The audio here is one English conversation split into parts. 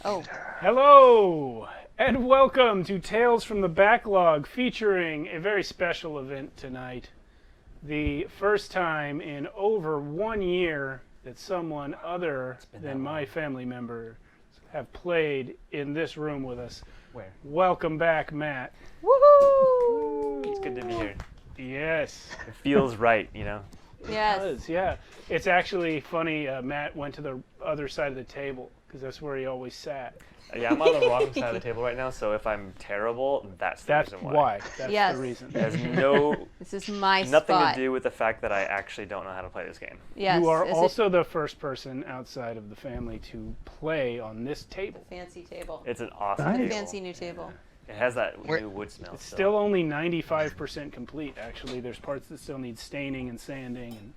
Oh. Hello, and welcome to Tales from the Backlog, featuring a very special event tonight. The first time in over 1 year that someone other than my family member have played in this room with us. Where? Welcome back, Matt. Woohoo! It's good to be here. Yes. It feels right, you know? Yes. It does, yeah. It's actually funny, Matt went to the other side of the table, because that's where he always sat. Yeah, I'm on the wrong side of the table right now, so if I'm terrible, that's the That's reason why. That's Yes. the reason. It has no, This is my nothing spot. to do with the fact that I actually don't know how to play this game. Yes. You are is it also the first person outside of the family to play on this table. fancy table. It's an awesome Nice. table. Fancy new table. It has that new wood smell. It's still only 95% complete, actually. There's parts that still need staining and sanding. And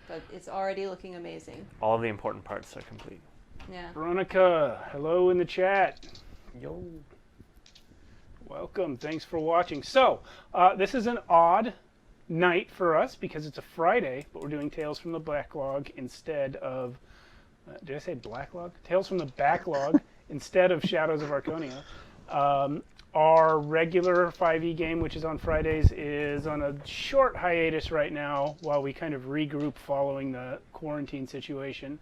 But it's already looking amazing. all the important parts are complete. Yeah. Veronica, hello in the chat. Yo. Welcome. Thanks for watching. So, this is an odd night for us because it's a Friday, but we're doing Tales from the Backlog instead of... did I say Blacklog? Tales from the Backlog instead of Shadows of Arconia. Our regular 5e game, which is on Fridays, is on a short hiatus right now while we kind of regroup following the quarantine situation.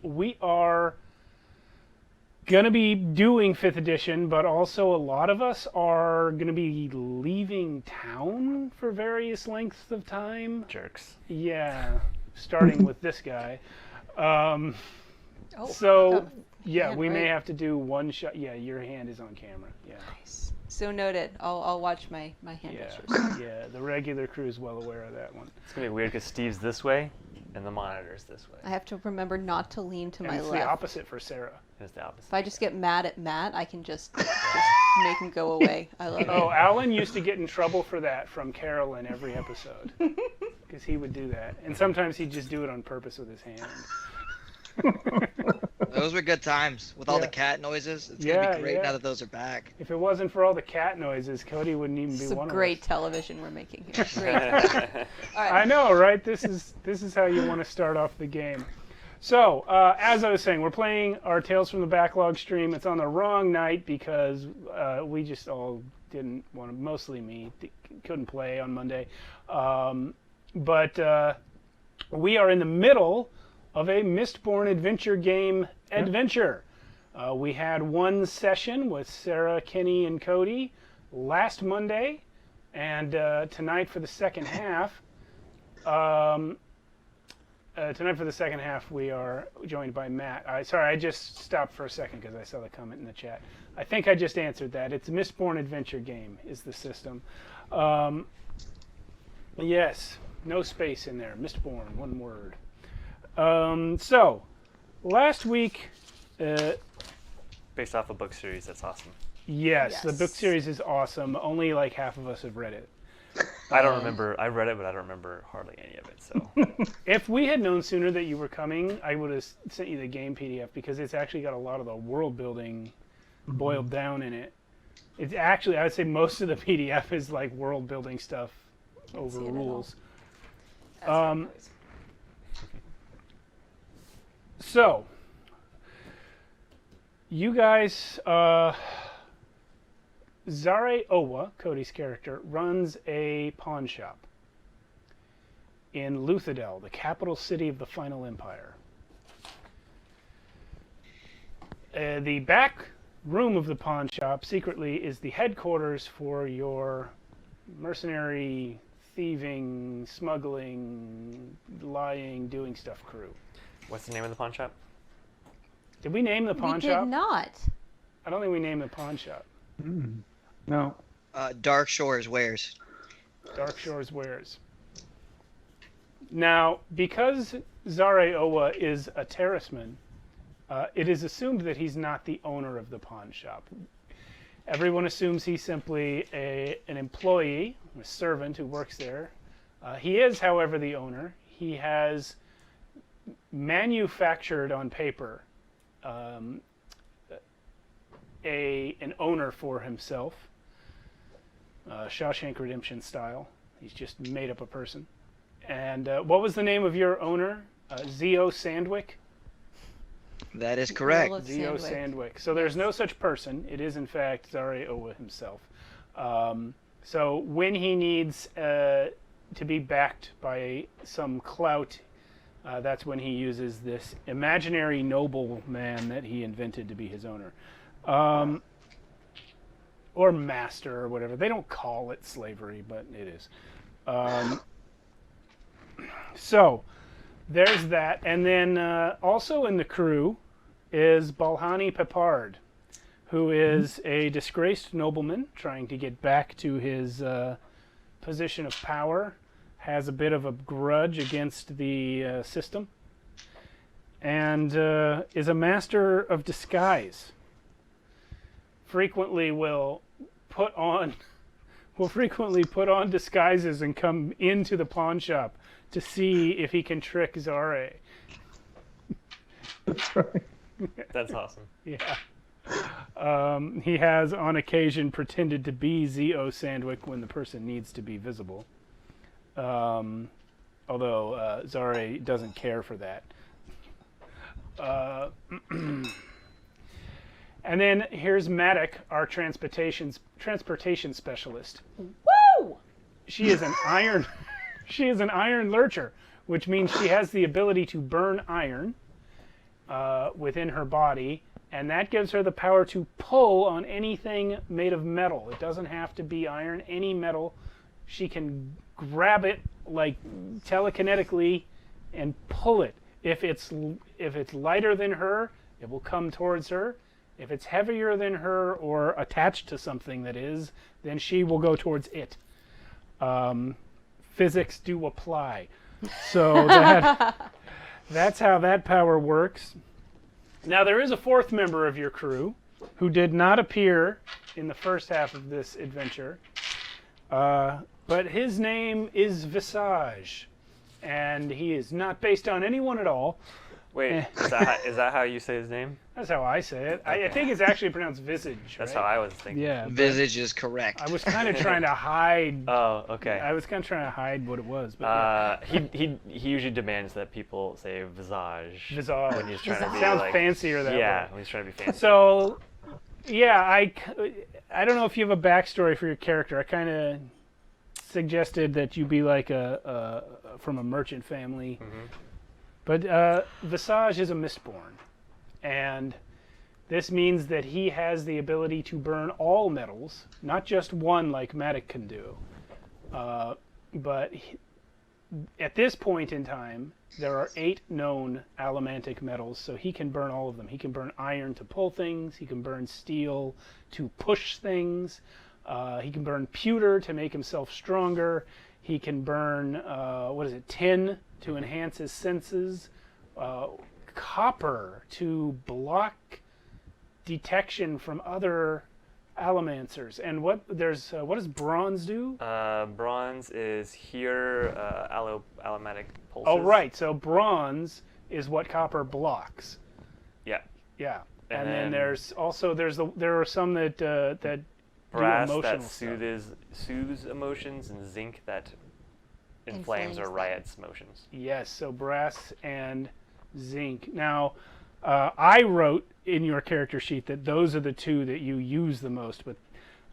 We are going to be doing 5th edition, but also a lot of us are going to be leaving town for various lengths of time. Jerks. Yeah, starting with this guy. Oh. So, yeah, hand, we may right? have to do one shot. Yeah, your hand is on camera. Yeah. Nice. So noted. I'll watch my hand Yeah, gestures. yeah, the regular crew is well aware of that one. It's going to be weird because Steve's this way and the monitor's this way. I have to remember not to lean to And my it's the left. opposite for Sarah. It's the opposite. If I just get mad at Matt, I can just make him go away. I love Oh, it. Alan used to get in trouble for that from Carolynn every episode. Because he would do that. And sometimes he'd just do it on purpose with his hand. Those were good times with all Yeah. the cat noises. It's Yeah, gonna be great yeah. now that those are back. If it wasn't for all the cat noises, Cody wouldn't even be Some one great of us. television we're making here. Great. All right. I know, right? This is how you want to start off the game. So, as I was saying, we're playing our Tales from the Backlog stream. It's on the wrong night because we just all didn't want to, mostly me, couldn't play on Monday. But we are in the middle of a Mistborn adventure game adventure. We had one session with Sarah, Kenny, and Cody last Monday, and tonight for the second half. Tonight for the second half, we are joined by Matt. Sorry, I just stopped for a second because I saw the comment in the chat. I think I just answered that. It's a Mistborn adventure game is the system. Yes, no space in there. Mistborn, one word. So, last week... Based off a book series, that's awesome. Yes, the Yes. book series is awesome. Only like half of us have read it. I don't remember. I read it, but I don't remember hardly any of it. So If we had known sooner that you were coming, I would have sent you the game PDF because it's actually got a lot of the world building boiled down in it. It's actually, I would say most of the PDF is like world building stuff over see it at all. rules. That's how it goes. So, you guys, Zare Owa, Cody's character, runs a pawn shop in Luthadel, the capital city of the Final Empire. The back room of the pawn shop, secretly, is the headquarters for your mercenary, thieving, smuggling, lying, doing stuff crew. what's the name of the pawn shop? Did we name the pawn We shop? did not. I don't think we named the pawn shop. No. Dark Shores Wares. Dark Shores Wares. Now, because Zare Owa is a terraceman, it is assumed that he's not the owner of the pawn shop. Everyone assumes he's simply an employee, a servant who works there. He is, however, the owner. He has manufactured on paper an owner for himself, Shawshank Redemption style. He's just made up a person. And what was the name of your owner? Zio Sandwick? That is correct. Earl of Z.O. Sandwick. Sandwick. So there's no such person. It is, in fact, Zare Owa himself. So when he needs to be backed by some clout, that's when he uses this imaginary nobleman that he invented to be his owner. Or master or whatever. They don't call it slavery, but it is. So there's that. And then also in the crew is Balhani Pepard, who is a disgraced nobleman trying to get back to his position of power, has a bit of a grudge against the system, and is a master of disguise. Frequently will frequently put on disguises and come into the pawn shop to see if he can trick Zare. That's right. That's awesome. Yeah. He has on occasion pretended to be Z.O. Sandwick when the person needs to be visible. Although Zare doesn't care for that. And then here's Maddock, our transportation specialist. Woo! She is an iron lurcher, which means she has the ability to burn iron within her body, and that gives her the power to pull on anything made of metal. It doesn't have to be iron, any metal. She can grab it like telekinetically and pull it. If it's lighter than her, it will come towards her. If it's heavier than her or attached to something that is, then she will go towards it. Physics do apply. So that's how that power works. Now, there is a fourth member of your crew who did not appear in the first half of this adventure, but his name is Visage, and he is not based on anyone at all. Wait, is that how you say his name? That's how I say it. I think it's actually pronounced Visage. That's right? how I was thinking. Yeah. Visage is correct. I was kind of trying to hide. Oh, okay. I was kind of trying to hide what it was. But he usually demands that people say visage. Visage. When he's trying to be Sounds like, fancier that yeah, way. when he's trying to be fancy. So, yeah, I don't know if you have a backstory for your character. I kind of suggested that you be like from a merchant family. Mm-hmm. But Visage is a Mistborn, and this means that he has the ability to burn all metals, not just one like Maddock can do. But at this point in time, there are 8 known allomantic metals, so he can burn all of them. He can burn iron to pull things, he can burn steel to push things, he can burn pewter to make himself stronger, he can burn, tin to enhance his senses, copper to block detection from other allomancers. And what does bronze do? Bronze is hear allomatic pulses. Oh, right. So bronze is what copper blocks. Yeah. Yeah. And then then there are some that do brass emotional that stuff. soothes emotions, and zinc that inflames or them. riots motions. Yes, so brass and zinc. Now, I wrote in your character sheet that those are the 2 that you use the most, but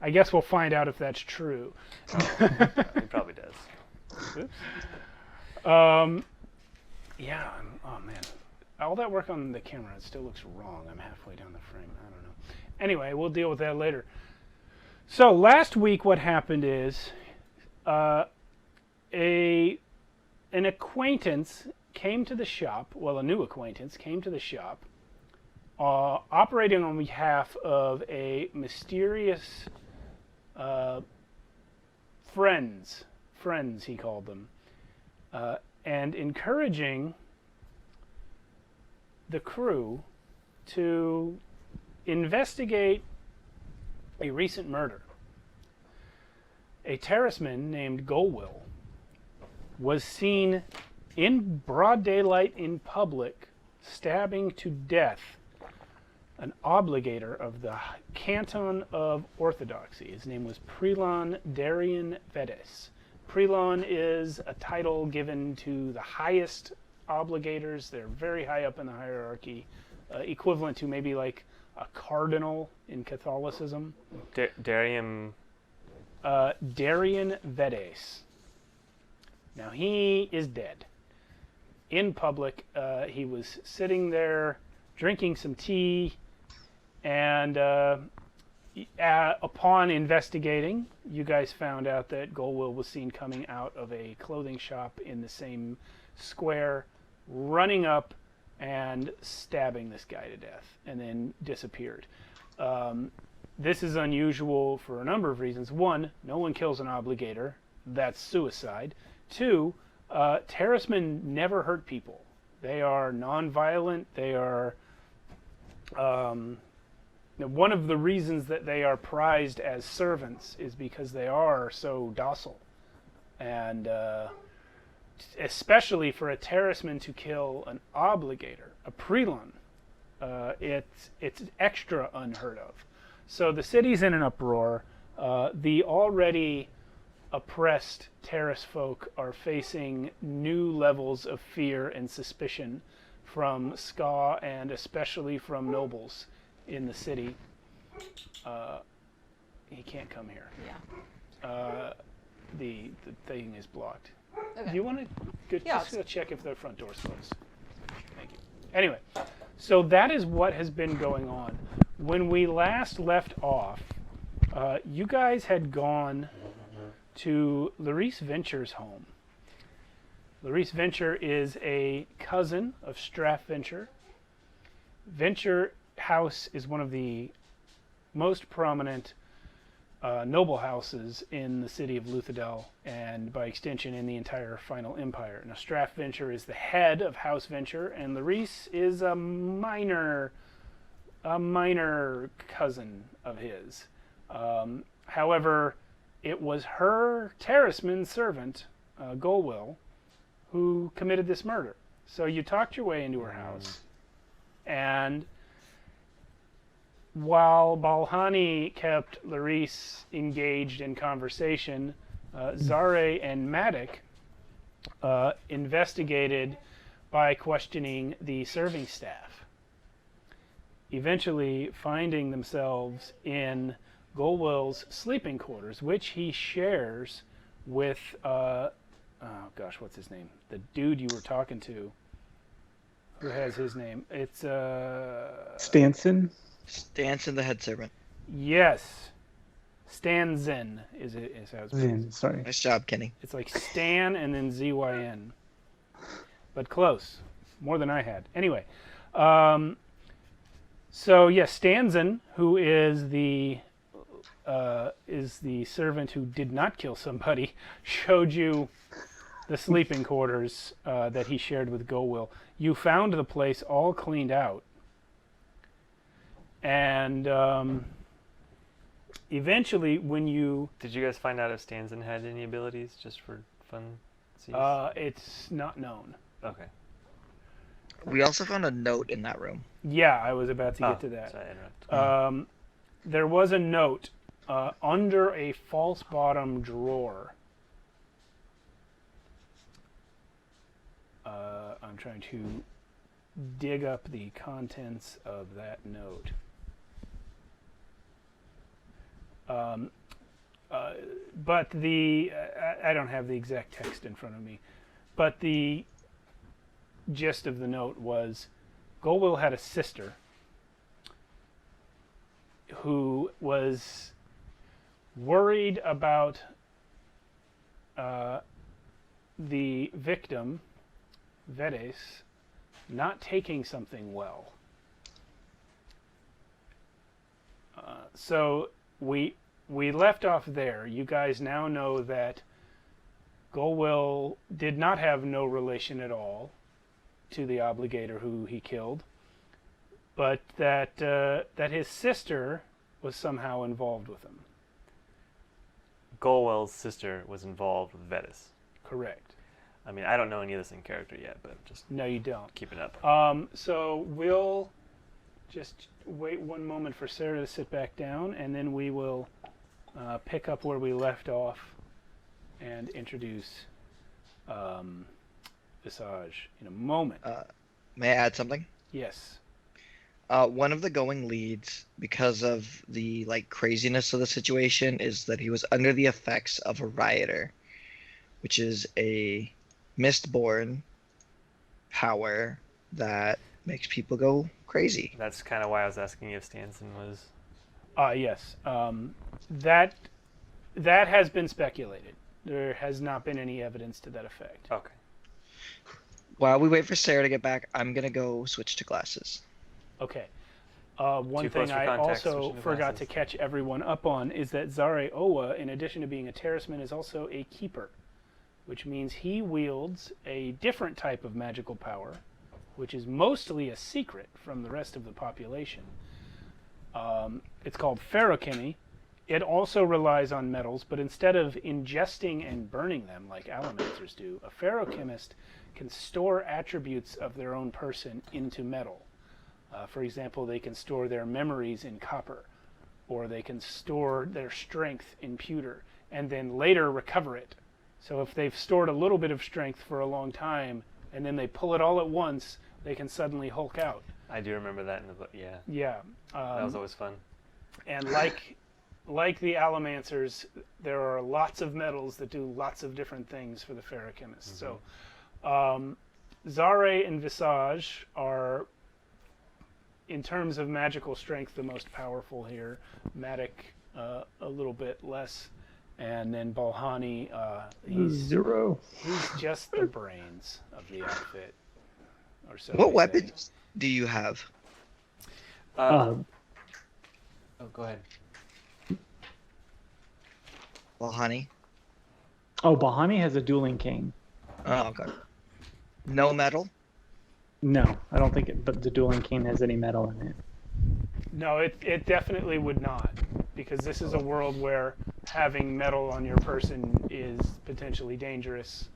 I guess we'll find out if that's true. He probably does. Oops. Yeah, oh man. All that work on the camera, it still looks wrong. I'm halfway down the frame. I don't know. Anyway, we'll deal with that later. So last week what happened is an acquaintance came to the shop, a new acquaintance came to the shop, operating on behalf of a mysterious friends he called them, and encouraging the crew to investigate a recent murder. A terraceman named Golwill was seen in broad daylight in public stabbing to death an obligator of the Canton of Orthodoxy. His name was Prelon Darian Vedes. Prelon is a title given to the highest obligators. They're very high up in the hierarchy equivalent to maybe like a cardinal in Catholicism. Darium. Darian Vedes. Now he is dead. In public, he was sitting there drinking some tea, and upon investigating, you guys found out that Golwill was seen coming out of a clothing shop in the same square, running up and stabbing this guy to death, and then disappeared. This is unusual for a number of reasons. One, no one kills an obligator. That's suicide. Two, terracemen never hurt people. They are non-violent. They are... one of the reasons that they are prized as servants is because they are so docile. And especially for a terraceman to kill an obligator, a prelon, it's extra unheard of. So the city's in an uproar. The already oppressed terrace folk are facing new levels of fear and suspicion from Ska and especially from nobles in the city. He can't come here. Yeah. The thing is blocked. Okay. Do you want to Yeah, just go check if the front door's closed? Thank you. Anyway, so that is what has been going on. When we last left off, you guys had gone to Larice Venture's home. Larice Venture is a cousin of Straff Venture. Venture House is one of the most prominent noble houses in the city of Luthadel, and by extension in the entire Final Empire. Now, Straff Venture is the head of House Venture, and Larice is a minor cousin of his. However, it was her terraceman servant, Golwill, who committed this murder. So you talked your way into her house, and while Balhani kept Larice engaged in conversation, Zare and Matic investigated by questioning the serving staff, eventually finding themselves in Golwill's sleeping quarters, which he shares with, what's his name? The dude you were talking to. Who has his name? It's, Stanson? Stanson, the head servant. Yes. Stanzen is how it's pronounced. Sorry. Nice job, Kenny. It's like Stan and then ZYN. But close. More than I had. Anyway. So, yes, Stanzen, who is the servant who did not kill somebody, showed you the sleeping quarters that he shared with Golwill. You found the place all cleaned out. And eventually, when you... Did you guys find out if Stanson had any abilities, just for fun? It's not known. Okay. We also found a note in that room. Yeah, I was about to get to that. Sorry, I interrupted. There was a note under a false bottom drawer. I'm trying to dig up the contents of that note. But I don't have the exact text in front of me. But the gist of the note was Golwill had a sister who was worried about the victim, Vedes, not taking something well. So we left off there. You guys now know that Golwill did not have no relation at all to the obligator who he killed, but that his sister was somehow involved with him. Golwell's sister was involved with Vedes. Correct. I mean, I don't know any of this in character yet, but just No, you don't. keep it up. So we'll just wait one moment for Sarah to sit back down, and then we will pick up where we left off and introduce Visage in a moment. May I add something? Yes. One of the going leads, because of the craziness of the situation, is that he was under the effects of a rioter, which is a Mistborn power that makes people go crazy. That's kind of why I was asking if Stanson was. Yes. That has been speculated. There has not been any evidence to that effect. Okay. While we wait for Sarah to get back, I'm gonna go switch to glasses. Okay. One Too close thing for I context, also switching to forgot glasses. to catch everyone up on is that Zare Owa, in addition to being a terraceman, is also a keeper, which means he wields a different type of magical power, which is mostly a secret from the rest of the population. It's called ferrochemy. It also relies on metals, but instead of ingesting and burning them like allomancers do, a ferrochemist can store attributes of their own person into metal. For example, they can store their memories in copper, or they can store their strength in pewter, and then later recover it. So if they've stored a little bit of strength for a long time, and then they pull it all at once, they can suddenly Hulk out. I do remember that in the book. Yeah. Yeah. That was always fun. And like the allomancers, there are lots of metals that do lots of different things for the ferrochemists. So Zare and Visage are, in terms of magical strength, the most powerful here. Matic, a little bit less. And then Balhani, he's 0. He's just the brains of the outfit. Or so What they weapons do you have? Oh, go ahead. Well, honey. Bahani has a dueling cane. Oh, okay. No metal? No, I don't think it, but the dueling cane has any metal in it. No, it definitely would not, because this is a world where having metal on your person is potentially dangerous,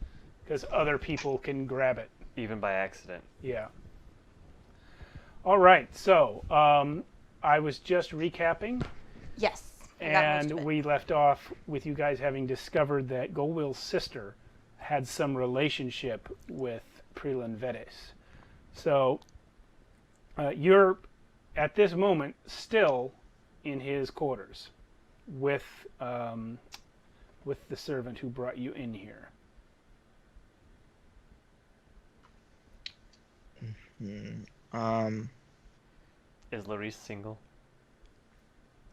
because other people can grab it. Even by accident. Yeah. All right, so I was just recapping, Yes. I got most and of it. we left off with you guys having discovered that Golwill's sister had some relationship with Prevails Vedes. So you're, at this moment, still in his quarters with the servant who brought you in here. Is Larice single?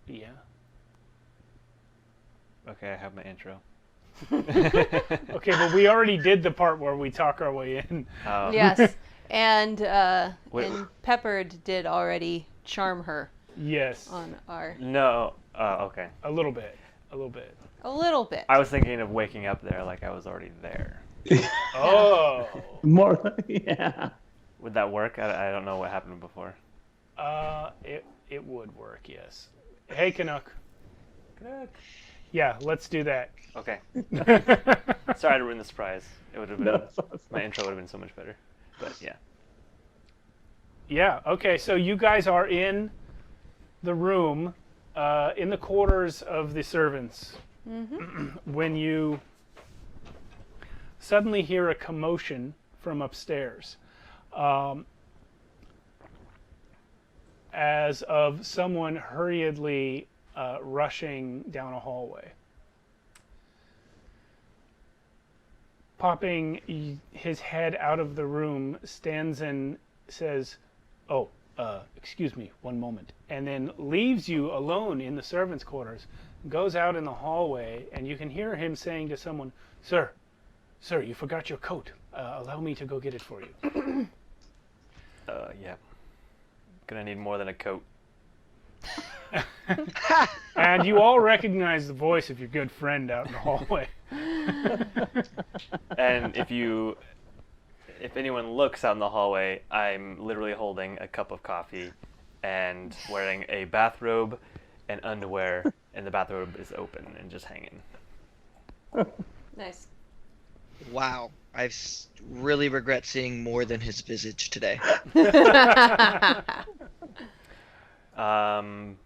Yeah. Okay, I have my intro. Okay, but we already did the part where we talk our way in. Yes. And Wait. and Peppered did already charm her Yes. on our No. Okay. A little bit. A little bit. a little bit. I was thinking of waking up there like I was already there. Oh. More, yeah. Would that work? I don't know what happened before. It would work, yes. Hey, Canuck. Yeah, let's do that. Okay. Sorry to ruin the surprise. It would have been No, it's my intro would have been so much better. But yeah. Yeah, okay, so you guys are in the room, in the quarters of the servants, when you suddenly hear a commotion from upstairs, as of someone hurriedly rushing down a hallway. Popping his head out of the room, Stanson says, "Oh, excuse me, one moment," and then leaves you alone in the servants' quarters, goes out in the hallway, and you can hear him saying to someone, Sir, you forgot your coat. Allow me to go get it for you." Yeah. Gonna need more than a coat. And you all recognize the voice of your good friend out in the hallway. And if anyone looks out in the hallway, I'm literally holding a cup of coffee and wearing a bathrobe and underwear, and the bathrobe is open and just hanging. Nice. Wow. Really regret seeing more than his visage today.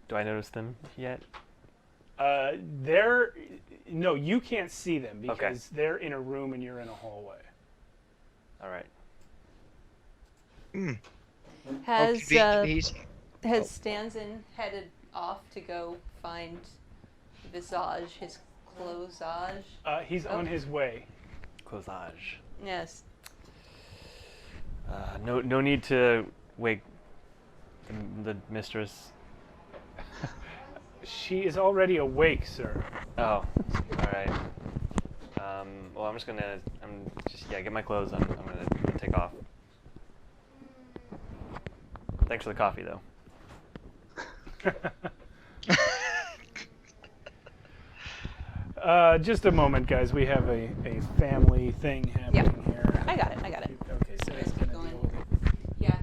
Do I notice them yet? No, you can't see them because Okay. they're in a room and you're in a hallway. All right. Has He's Has Stanzen headed off to go find Visage, his closage? He's on his way. Closage. Yes. No need to wake the mistress. She is already awake, sir. Oh, all right. Well, get my clothes. I'm gonna take off. Thanks for the coffee, though. Just a moment, guys. We have a family thing happening here. I got it. Okay, so it's gonna deal with it. Yeah.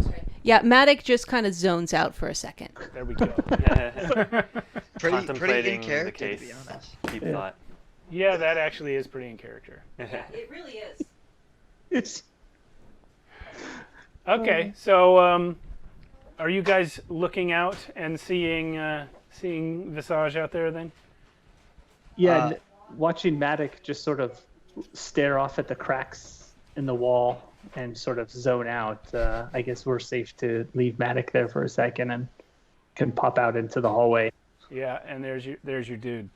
Sorry. Yeah, Matic just kind of zones out for a second. There we go. Pretty Contemplating in the character, case. to be honest. Deep thought. Yeah, that actually is pretty in character. It really is. It's Okay, so are you guys looking out and seeing Visage out there then? yeah. Watching Matic just sort of stare off at the cracks in the wall and sort of zone out. I guess we're safe to leave Matic there for a second and can pop out into the hallway. Yeah, and there's your dude,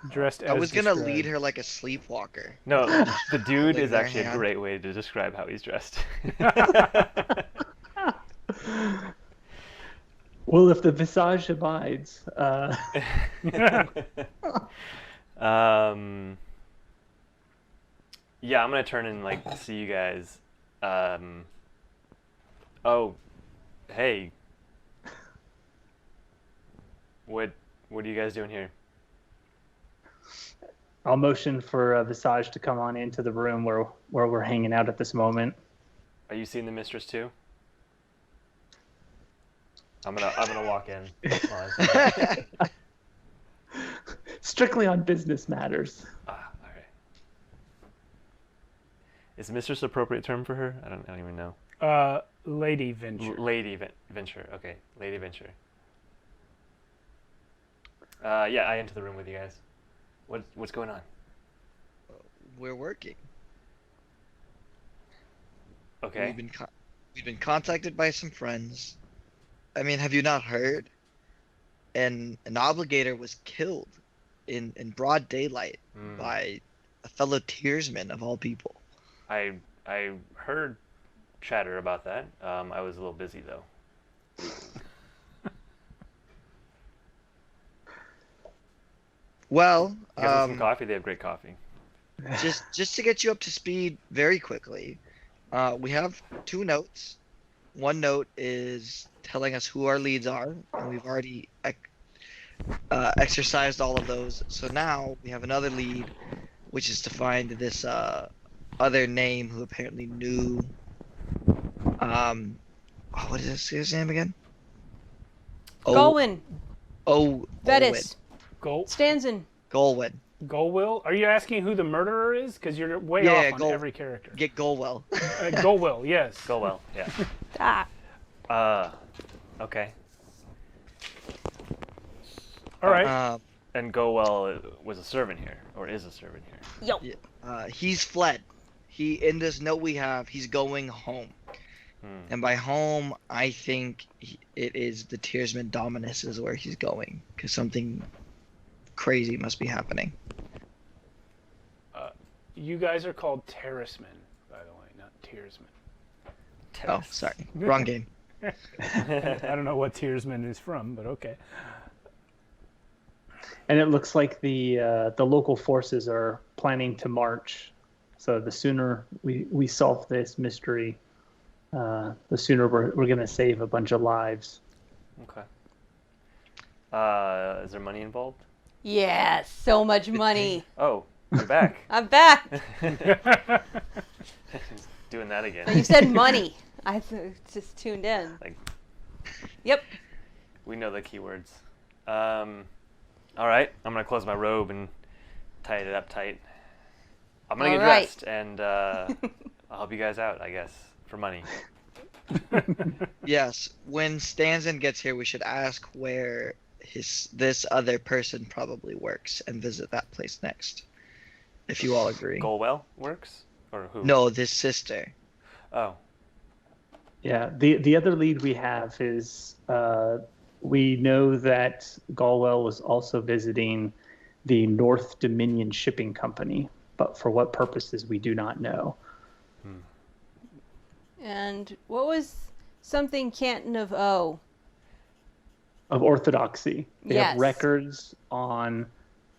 dressed as I was gonna described. lead her like a sleepwalker. No, the dude Holding is their actually a hand. great way to describe how he's dressed. Well, if the visage abides, Yeah, I'm gonna turn and see you guys. Oh, hey. What are you guys doing here? I'll motion for Visage to come on into the room where we're hanging out at this moment. Are you seeing the mistress too? I'm gonna walk in. while I say that. Strictly on business matters. All right. Is mistress appropriate term for her? I don't even know. Lady Venture. Lady Venture. Okay, Lady Venture. Yeah, I enter the room with you guys. What's going on? We're working. Okay. We've been contacted by some friends. I mean, have you not heard? An obligator was killed in broad daylight by a fellow tearsman of all people. I heard chatter about that. I was a little busy though. Well, Give them some coffee. They have great coffee. just to get you up to speed very quickly, we have 2 notes. One note is telling us who our leads are, and we've already exercised all of those. So now we have another lead, which is to find this other name who apparently knew. What is his name again? Golwyn. Oh, Vetis. Gol Stanzen. Golwyn. Golwill? Are you asking who the murderer is? Because you're way Yeah, off on every character. Get Golwell. Golwill, yes. Go well. Yeah. Ah. Okay. All right. And Go well was a servant here, or is a servant here. Yo. He's fled. In this note we have, he's going home. And by home, I think it is the Tearsman Dominus is where he's going, because something crazy must be happening. You guys are called Terracemen, by the way, not Tearsmen. Oh, sorry. Wrong game. I don't know what Tearsman is from, but okay. And it looks like the local forces are planning to march. So the sooner we solve this mystery, the sooner we're going to save a bunch of lives. Okay. Is there money involved? Yeah, so much money. Oh, you're back. I'm back. Doing that again. You said money. I just tuned in. Yep. We know the keywords. All right, I'm gonna close my robe and tie it up tight. I'm gonna get dressed and I'll help you guys out, I guess, for money. Yes, when Stanzen gets here, we should ask where this other person probably works and visit that place next. If you all agree. Golwell works? Or who? No, this sister. Oh. Yeah. The other lead we have is we know that Galwell was also visiting the North Dominion Shipping Company, but for what purposes we do not know. And what was something Canton of O? Of orthodoxy. They Yes. have records on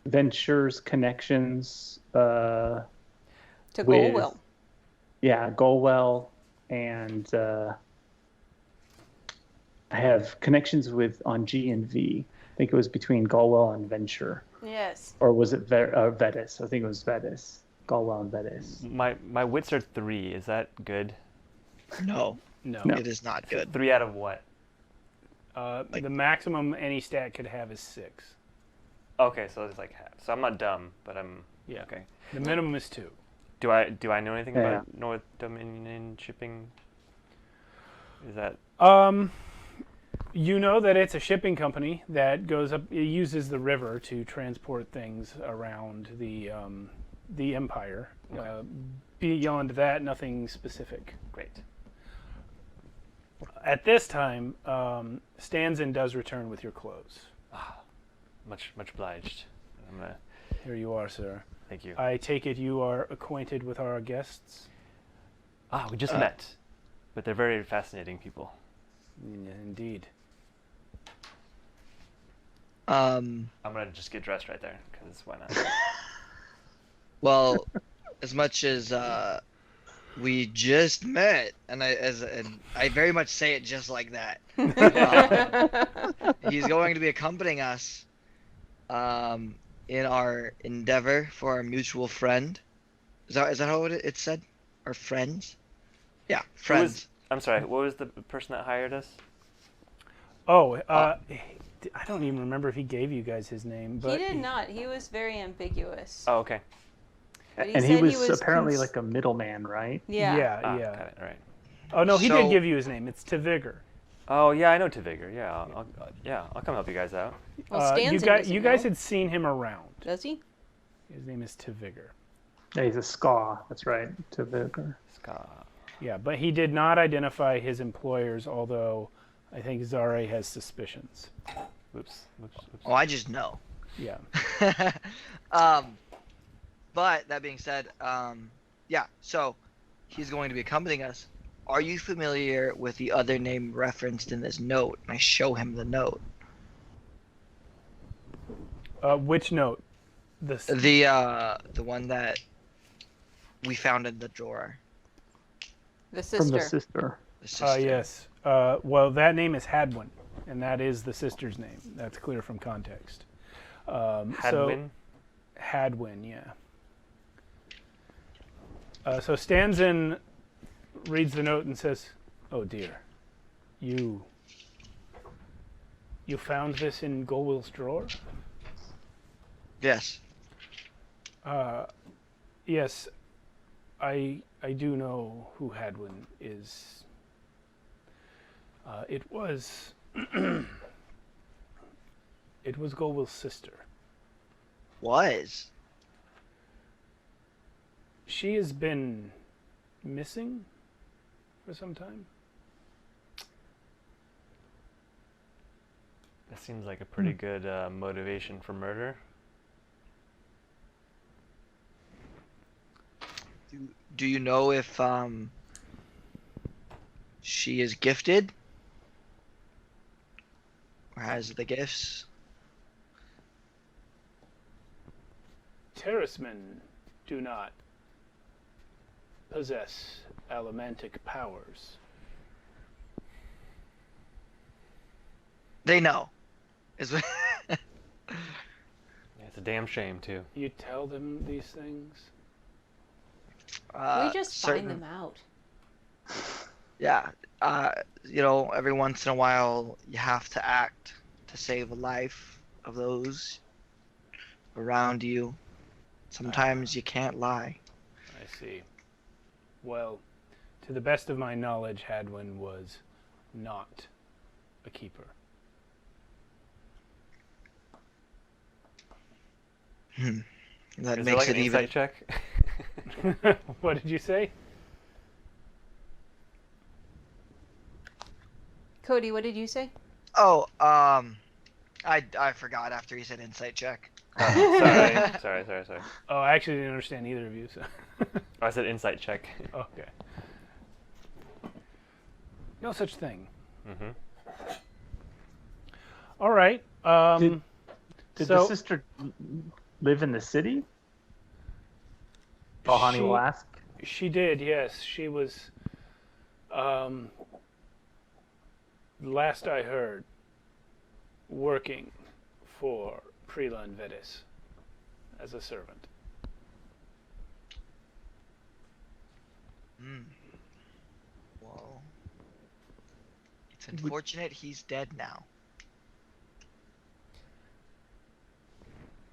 ventures, connections. To With- Golwell. Yeah, Galwell, and I have connections with on G and V. I think it was between Galwell and Venture, Yes. or was it Vetus? I think it was Vetus. Galwell and Vetus. My wits are 3. Is that good? No, No. No. it is not good. 3 out of what? The maximum any stat could have is 6. Okay, so it's like half. So I'm not dumb, but I'm Yeah. okay. The minimum is 2. Do I know anything Yeah. about North Dominion shipping? Is that You know that it's a shipping company that goes up. It uses the river to transport things around the empire. Beyond that, nothing specific. great? At this time, Stanzin does return with your clothes. Much obliged. I'm gonna Here you are, sir. thank you. I take it you are acquainted with our guests? We just met, but they're very fascinating people. Indeed. Um, I'm gonna just get dressed right there because why not? well, as much as we just met, and I very much say it just like that. He's going to be accompanying us in our endeavor for our mutual friend. Is that how it said? Our friends? Yeah, friends. I'm sorry. What was the person that hired us? I don't even remember if he gave you guys his name, but He did not. He was very ambiguous. Oh, okay. But And he said was apparently like a middleman, right? Yeah. yeah. Got it. All right. Oh no, he So- did give you his name. It's Tvigor. Oh yeah, I know Tvigor. Yeah, I'll come help you guys out. Well, You Stanzin guys, doesn't you guys know. had seen him around. Does he? His name is Tvigor. Yeah, he's a Ska. That's right. To Vigor. Ska. Yeah, but he did not identify his employers, although I think Zare has suspicions. Whoops. Oh, I just know. Yeah. But that being said, yeah. So he's going to be accompanying us. Are you familiar with the other name referenced in this note? And I show him the note. Which note? This. The one that we found in the drawer. The From the sister. sister. The sister. Yes. Well, that name is Hadwin, and that is the sister's name. That's clear from context. Hadwin. Hadwin, yeah. So Stanzin reads the note and says, "Oh dear, you found this in Golwell's drawer?" Yes. Yes, I do know who Hadwin is. It was it was Golwell's sister. Was. She has been missing for some time. That seems like a pretty good motivation for murder. Do you know if she is gifted? Or has the gifts? Terracemen do not possess allomantic powers. They know. Is what Yeah, it's a damn shame too. You tell them these things? We just find them out. Yeah. Every once in a while you have to act to save a life of those around you. Sometimes you can't lie. I see. Well, to the best of my knowledge, Hadwin was not a keeper. That Is there makes like an it even. insight check? What did you say? Cody, what did you say? Oh, I forgot after he said insight check. Oh, sorry. Oh, I actually didn't understand either of you. So. Oh, I said insight check. Okay. No such thing. Mm-hmm. All right. Did so the sister live in the city? Bahani will ask. She did, yes. She was, last I heard, working for Prevails and Vedis as a servant. Well, it's unfortunate he's dead now.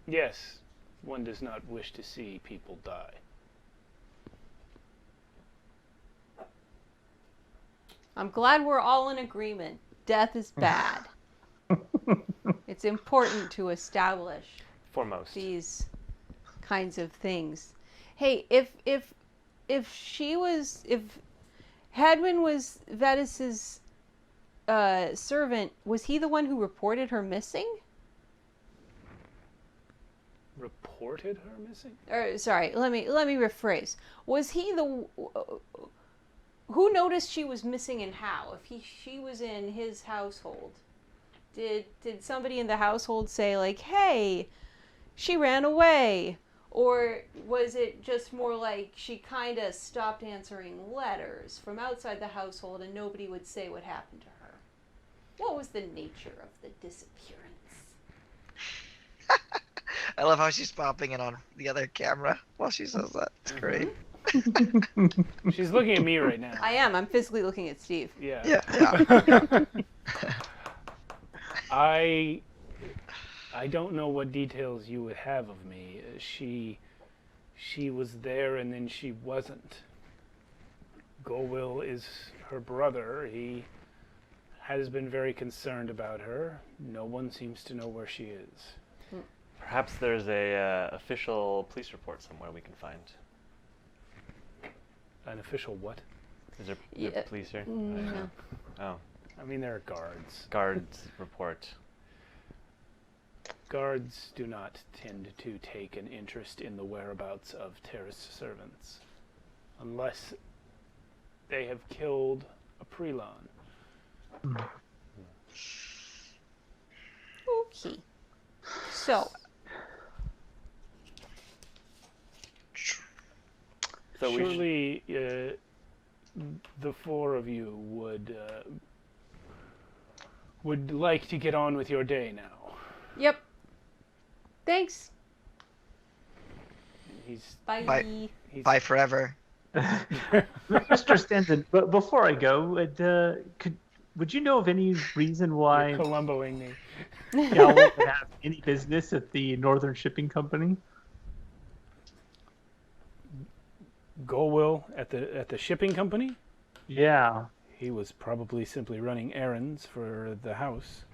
Yes, one does not wish to see people die. I'm glad we're all in agreement. Death is bad. It's important to establish Foremost. these kinds of things. Hey, if Hadwin was Vedis's servant, was he the one who reported her missing? Reported her missing? Or sorry, let me rephrase. Was he the who noticed she was missing and how? If she was in his household, did somebody in the household say like, "Hey, she ran away," or was it just more like she kind of stopped answering letters from outside the household and nobody would say what happened to her? What was the nature of the disappearance? I love how she's popping in on the other camera while she says that. It's great. She's looking at me right now. I am. I'm physically looking at Steve. Yeah. Yeah. I don't know what details you would have of me. She was there and then she wasn't. Golwill is her brother. He has been very concerned about her. No one seems to know where she is. Perhaps there's a official police report somewhere we can find. An official what? Is there Yeah, police here? no. Oh, I mean, there are guards. guards report. Guards do not tend to take an interest in the whereabouts of terrorist servants, unless they have killed a Prelon. Okay. So, So surely the four of you would like to get on with your day now. yep. Thanks. He's Bye. Bye. he's Bye forever. Mr. Stanton, but before I go, would you know of any reason why Columboing me. Galway would have any business at the Northern Shipping Company? Golwill at the shipping company? Yeah. He was probably simply running errands for the house.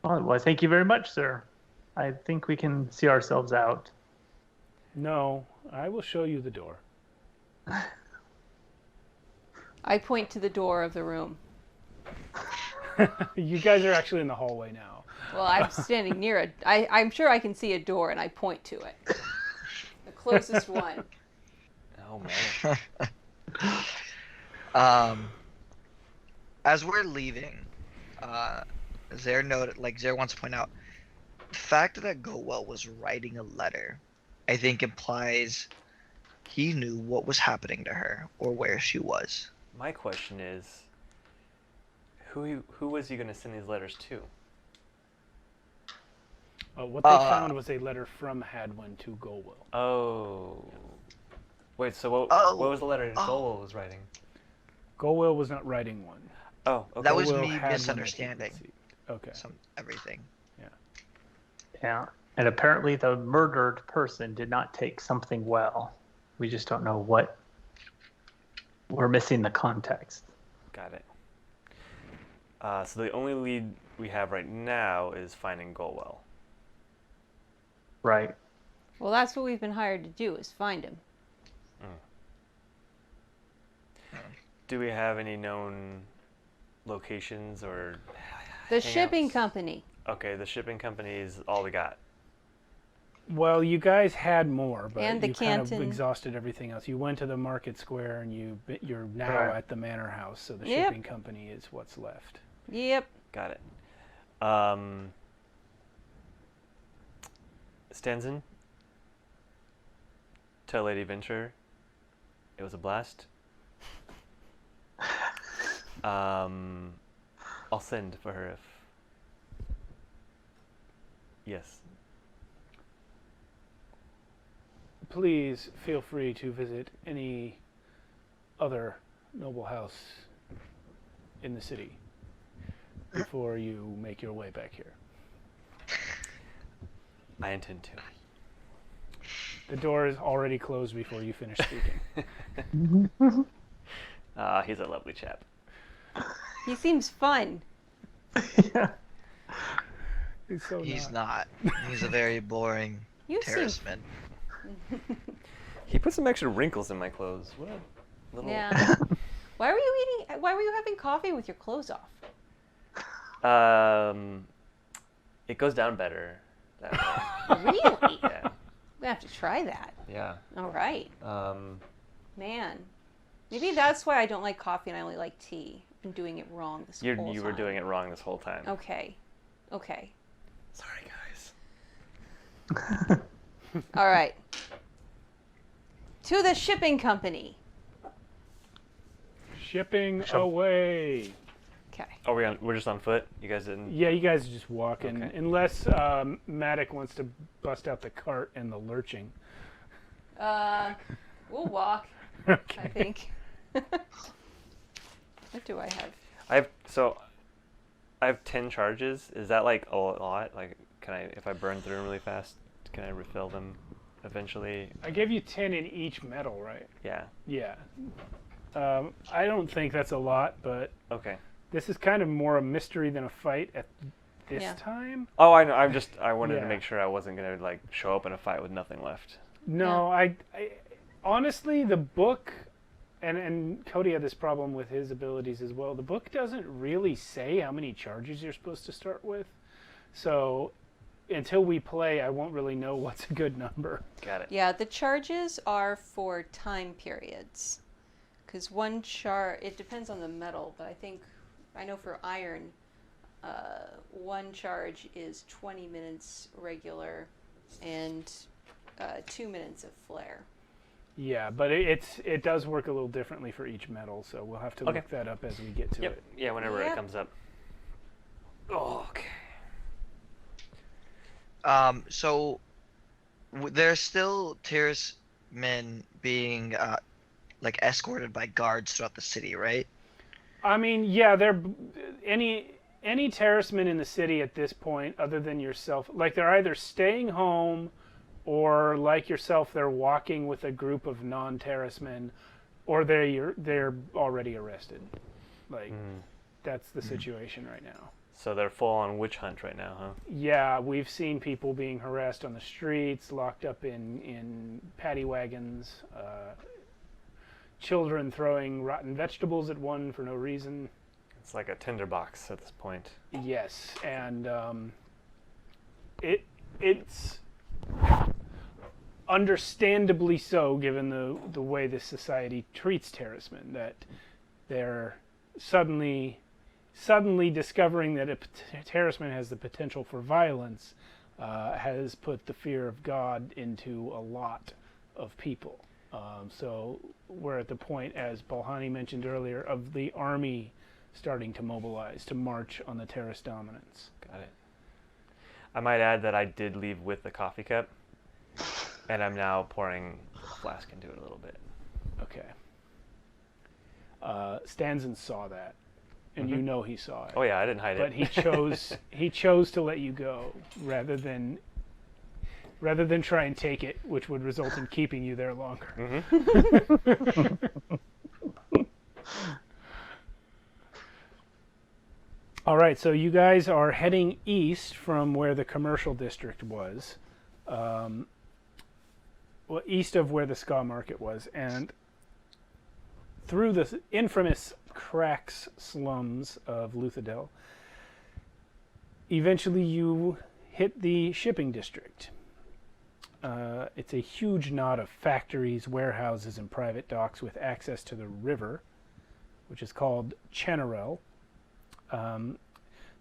Well, thank you very much, sir. I think we can see ourselves out. No, I will show you the door. I point to the door of the room. You guys are actually in the hallway now. Well, I'm standing near it. I'm sure I can see a door, and I point to it. The closest one. Oh man. As we're leaving, Zare wants to point out, the fact that Golwill was writing a letter, I think implies he knew what was happening to her or where she was. My question is, who was he going to send these letters to? What they found was a letter from Hadwin to Golwill. Oh. Wait, so what was the letter Golwill was writing? Golwill was not writing one. Oh, okay. That was Golwill me had one that he misunderstanding received. Okay. everything. Yeah. And apparently the murdered person did not take something well. We just don't know what. We're missing the context. Got it. So the only lead we have right now is finding Golwill. Right. Well, that's what we've been hired to do, is find him. Do we have any known locations or The shipping hangouts? company. Okay, the shipping company is all we got. Well, you guys had more, but And the you kind of canton. exhausted everything else. You went to the market square, and you're now Right. at the manor house. So the Yep. shipping company is what's left. Yep. Got it. Stanzen, tell Lady Venture it was a blast. I'll send for her if... Yes. Please feel free to visit any other noble house in the city before you make your way back here. I intend to. The door is already closed before you finish speaking. He's a lovely chap. He seems fun. Yeah. He's not. He's a very boring You seem. terraceman. He put some extra wrinkles in my clothes. What a little... Yeah. Why were you eating? Why were you having coffee with your clothes off? It goes down better that way. Really? Yeah. I'm gonna have to try that. Yeah. All right, Um, man. Maybe that's why I don't like coffee and I only like tea. I've been doing it wrong this whole time. you were doing it wrong this whole time. Okay. Okay. Sorry, guys. All right. To the shipping company. Shipping away. Okay. Are we on? We're just on foot. You guys didn't. Yeah, you guys are just walking, Okay. unless Matic wants to bust out the cart and the lurching. We'll walk. Okay. I think. What do I have? I have 10 charges. Is that like a lot? Like, can I, if I burn through them really fast, can I refill them eventually? I gave you 10 in each metal, right? Yeah. Yeah. I don't think that's a lot, but Okay. this is kind of more a mystery than a fight at this Yeah. time. Oh, I know. I wanted Yeah. to make sure I wasn't gonna like show up in a fight with nothing left. No, I honestly, the book, and Cody had this problem with his abilities as well. The book doesn't really say how many charges you're supposed to start with. So until we play, I won't really know what's a good number. Got it. Yeah, the charges are for time periods. Because it depends on the metal, but I know for iron, one charge is 20 minutes regular and 2 minutes of flare. Yeah, but it does work a little differently for each metal, so we'll have to Okay. look that up as we get to Yep. it. Yeah. Whenever Yep. it comes up. Oh, okay. So there's still terrace men being like escorted by guards throughout the city, right? I mean, yeah, any terracemen in the city at this point, other than yourself, like they're either staying home, or like yourself, they're walking with a group of non-terracemen, or they're already arrested. Like that's the situation right now. So they're full on witch hunt right now, huh? Yeah, we've seen people being harassed on the streets, locked up in paddy wagons, children throwing rotten vegetables at one for no reason. It's like a tinderbox at this point. Yes, and it's understandably so, given the way this society treats terracemen, that they're suddenly discovering that a terraceman has the potential for violence has put the fear of God into a lot of people. So we're at the point, as Balhani mentioned earlier, of the army starting to mobilize to march on the Terrace dominance. Got it. I might add that I did leave with the coffee cup, and I'm now pouring a flask into it a little bit. Okay. Stanzen saw that, and you know he saw it. Oh yeah, I didn't hide But it. he chose to let you go rather than try and take it, which would result in keeping you there longer. All right, so you guys are heading east from where the commercial district was. east of where the ska market was, and through the infamous cracks slums of Luthadel, eventually you hit the shipping district. It's a huge knot of factories, warehouses, and private docks with access to the river, which is called Chenerel.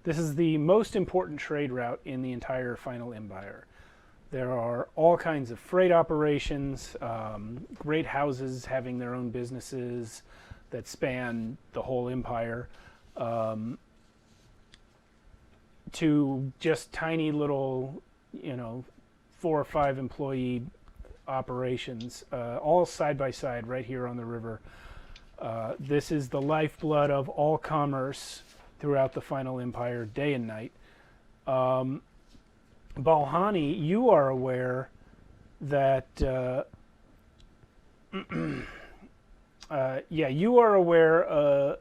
This is the most important trade route in the entire Final Empire. There are all kinds of freight operations, great houses having their own businesses that span the whole empire, to just tiny little, 4 or 5 employee operations, all side by side right here on the river. This is the lifeblood of all commerce throughout the Final Empire, day and night. Balhani, you are aware that you are aware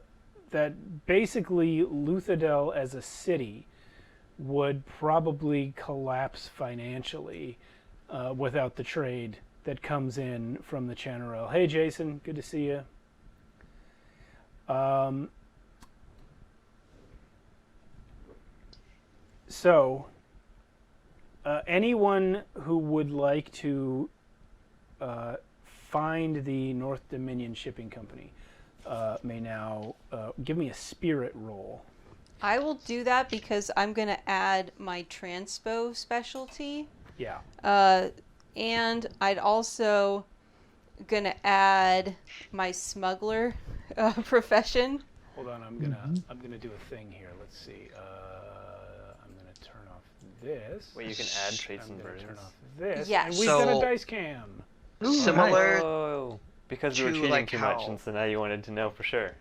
that basically Luthadel as a city would probably collapse financially without the trade that comes in from the Chenerel. Hey, Jason, good to see you. Anyone who would like to find the North Dominion Shipping Company may now give me a spirit roll. I will do that because I'm going to add my transpo specialty. Yeah. And I'd also going to add my smuggler profession. Hold on, I'm gonna do a thing here. Let's see. I'm gonna turn off this. Wait, you can add traits and I'm gonna versions. turn off this. Yes. And we've So- got a dice cam. Similar Oh, because we were to, cheating like, too much, how- and so now you wanted to know for sure.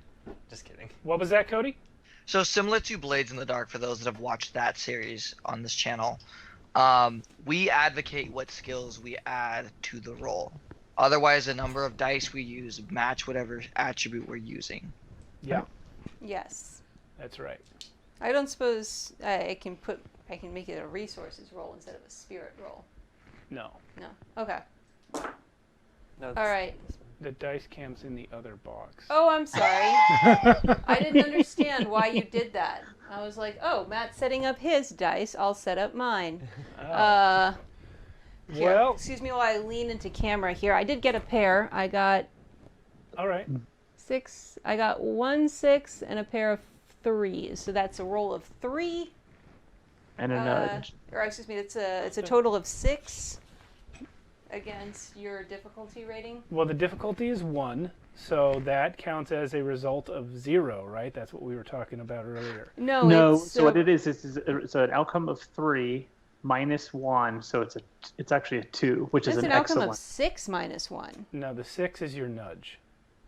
Just kidding. What was that, Cody? So similar to Blades in the Dark, for those that have watched that series on this channel, we advocate what skills we add to the roll. Otherwise, the number of dice we use match whatever attribute we're using. Yeah, Yes. that's right. I don't suppose I can make it a resources roll instead of a spirit roll. No, No. Okay. No, All right. the dice cam's in the other box. Oh, I'm sorry. I didn't understand why you did that. I was like, oh, Matt's setting up his dice. I'll set up mine. Oh. Here, Well, excuse me while I lean into camera here. I did get a pair. I got all right. 6. I got 1 6 and a pair of 3s. So that's a roll of 3. And a nudge. Or excuse me, it's a total of 6 against your difficulty rating. Well, the difficulty is 1, so that counts as a result of 0, right? That's what we were talking about earlier. No, No, it's so what it is so an outcome of 3 minus 1, so it's actually a 2, which is it's an an outcome excellent. of 6 minus 1. No, the 6 is your nudge.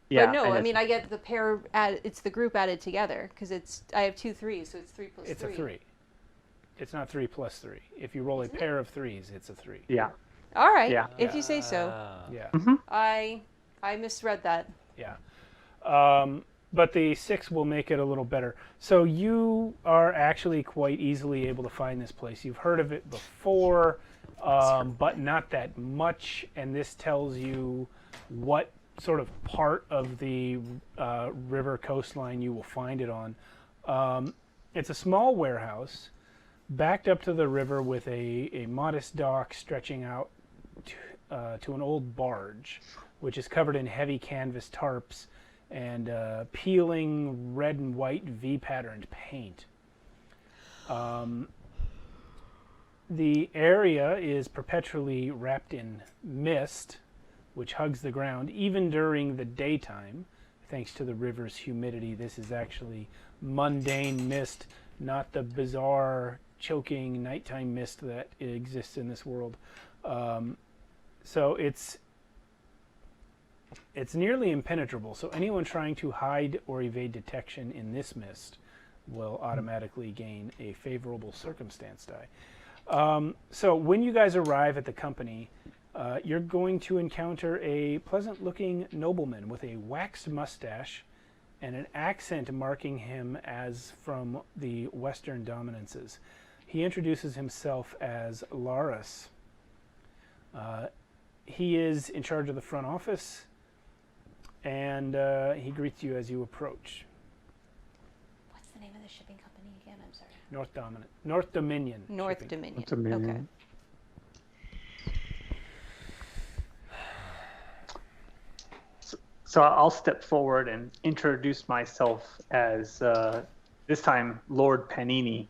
Yeah, But no, and I it's- mean I get the pair it's the group added together because I have 2 3s, so it's 3 plus 3. It's a 3. It's not 3 plus 3. If you roll a pair of 3s, it's a 3. Yeah. All right, Yeah. if you say so. Yeah, I misread that. yeah. But the 6 will make it a little better. So you are actually quite easily able to find this place. You've heard of it before, but not that much. And this tells you what sort of part of the river coastline you will find it on. It's a small warehouse backed up to the river with a modest dock stretching out to an old barge, which is covered in heavy canvas tarps and peeling red and white V-patterned paint. The area is perpetually wrapped in mist, which hugs the ground even during the daytime. Thanks to the river's humidity, this is actually mundane mist, not the bizarre, choking nighttime mist that exists in this world. So it's nearly impenetrable. So anyone trying to hide or evade detection in this mist will automatically gain a favorable circumstance die. So when you guys arrive at the company, you're going to encounter a pleasant-looking nobleman with a waxed mustache and an accent marking him as from the Western dominances. He introduces himself as Laris. he is in charge of the front office, and he greets you as you approach. What's the name of the shipping company again? I'm sorry. North Dominion. North Shipping. Dominion. North Dominion. Okay. So I'll step forward and introduce myself as this time Lord Panini.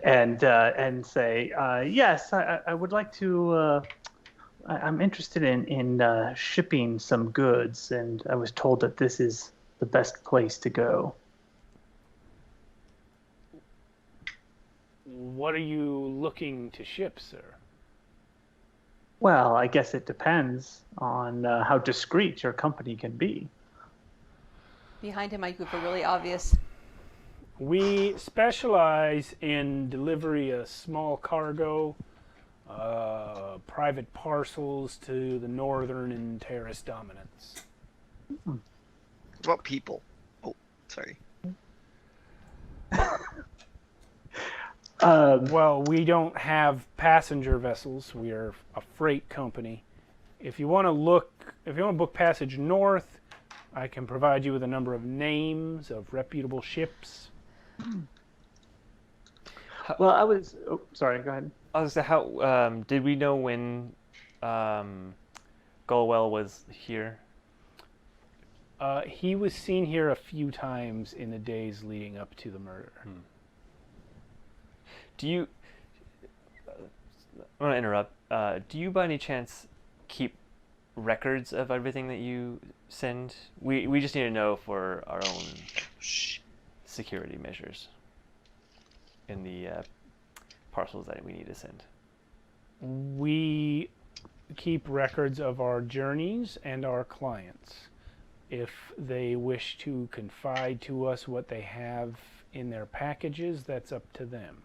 And say, yes, I would like to. I'm interested in shipping some goods, and I was told that this is the best place to go. What are you looking to ship, sir? Well, I guess it depends on how discreet your company can be. Behind him, I go for really obvious. We specialize in delivery of small cargo, private parcels to the northern and terrace dominants. What about people? Oh, sorry. Well, we don't have passenger vessels. We are a freight company. If you want to book passage north, I can provide you with a number of names of reputable ships. Well, I was. Oh, sorry. Go ahead. I was how did we know when Galwell was here? He was seen here a few times in the days leading up to the murder. Do you? I want to interrupt. Do you, by any chance, keep records of everything that you send? We just need to know for our own security measures in the parcels that we need to send. We keep records of our journeys and our clients. If they wish to confide to us what they have in their packages, that's up to them.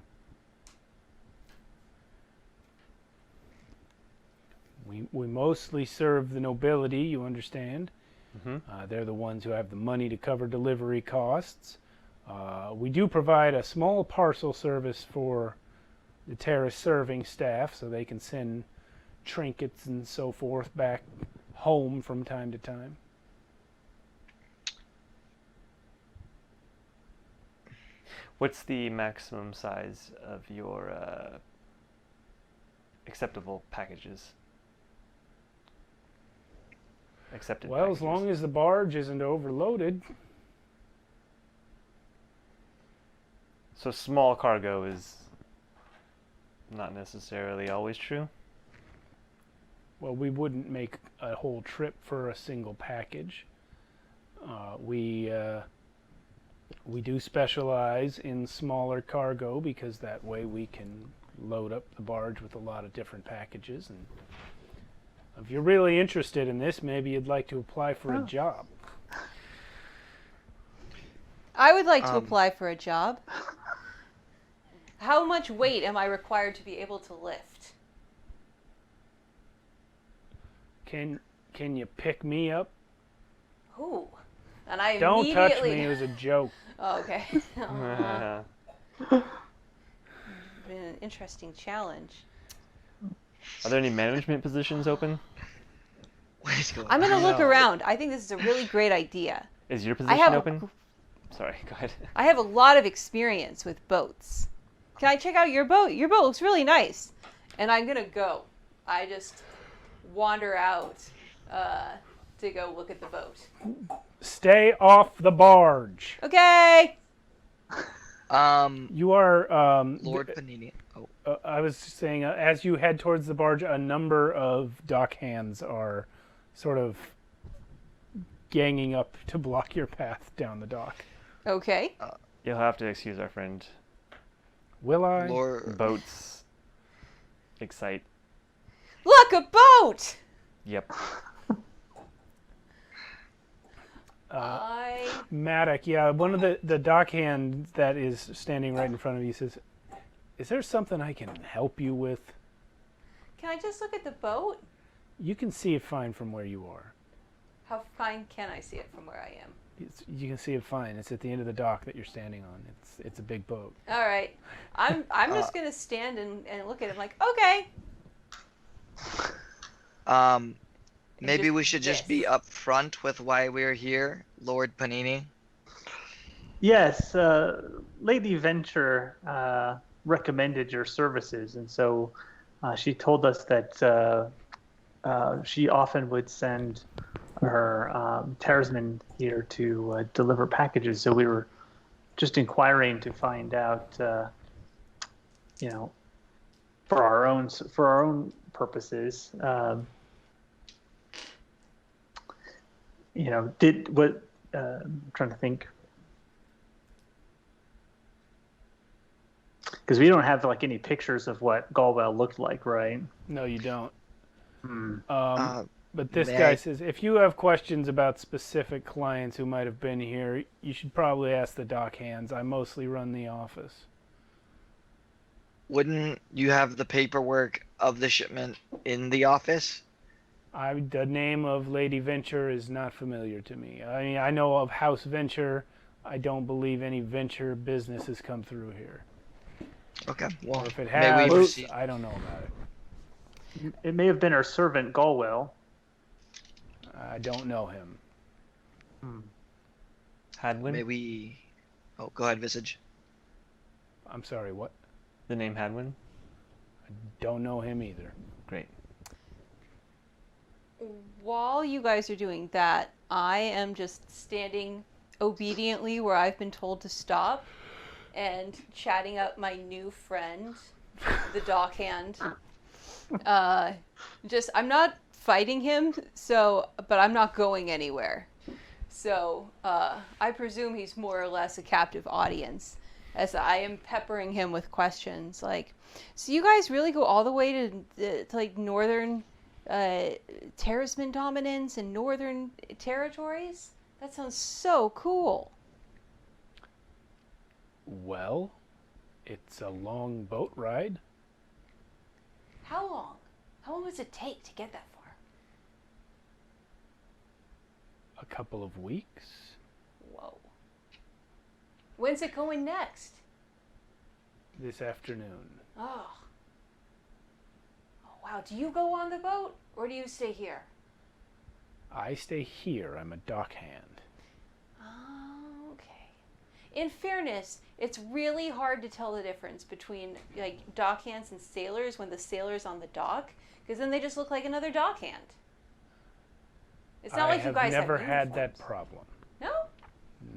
We mostly serve the nobility, you understand. Mm-hmm. They're the ones who have the money to cover delivery costs. We do provide a small parcel service for the terrace serving staff so they can send trinkets and so forth back home from time to time. What's the maximum size of your acceptable packages? Accepted Well, packages. as long as the barge isn't overloaded. So small cargo is not necessarily always true? Well, we wouldn't make a whole trip for a single package. We do specialize in smaller cargo because that way we can load up the barge with a lot of different packages. And if you're really interested in this, maybe you'd like to apply for a job. I would like to apply for a job. How much weight am I required to be able to lift? Can you pick me up? Ooh. And I Don't immediately... touch me, it was a joke. Oh, okay. Uh, Been an interesting challenge. Are there any management positions open? What is going I'm going to on? look around. I think this is a really great idea. Is your I position have open? Sorry, go ahead. I have a lot of experience with boats. Can I check out your boat? Your boat looks really nice. And I'm going to go. I just wander out to go look at the boat. Stay off the barge. Okay. You are... Lord Panini. Oh, I was saying, as you head towards the barge, a number of dock hands are sort of ganging up to block your path down the dock. Okay. You'll have to excuse our friend. Will I? Lord. Boats excite. Look, a boat! Yep. Maddock, yeah, one of the dock hands that is standing right in front of you says, "Is there something I can help you with?" Can I just look at the boat? You can see it fine from where you are. How fine can I see it from where I am? You can see it fine. It's at the end of the dock that you're standing on. It's a big boat. All right. I'm just gonna stand and look at him like, okay. Maybe just we should just be this. upfront with why we're here, Lord Panini. Yes, Lady Venture recommended your services, and so she told us that she often would send her talisman here to deliver packages. So we were just inquiring to find out, for our own purposes, I'm trying to think. Because we don't have like any pictures of what Galwell looked like, right? No, you don't. Uh, But this May guy I- says, if you have questions about specific clients who might have been here, you should probably ask the dock hands. I mostly run the office. Wouldn't you have the paperwork of the shipment in the office? The name of Lady Venture is not familiar to me. I mean, I know of House Venture. I don't believe any Venture business has come through here. Okay, well, Or if it may we has, proceed? I don't know about it. It may have been our servant Galwell. I don't know him. Hadwin? May we... Oh, go ahead, Visage. I'm sorry, what? The name Hadwin? Don't know him either. Great. While you guys are doing that, I am just standing obediently where I've been told to stop and chatting up my new friend, the dockhand. I'm not fighting him, but I'm not going anywhere. So I presume he's more or less a captive audience, as I am peppering him with questions like, so you guys really go all the way to like northern Terraceman dominance and northern territories? That sounds so cool. Well, it's a long boat ride. How long? How long does it take to get that far? A couple of weeks. Whoa. When's it going next? This afternoon. Oh. Oh, wow. Do you go on the boat or do you stay here? I stay here. I'm a dockhand. Oh, okay. In fairness, it's really hard to tell the difference between like dockhands and sailors when the sailor's on the dock, because then they just look like another dockhand. It's not like you guys have never have had that uniforms. problem. No?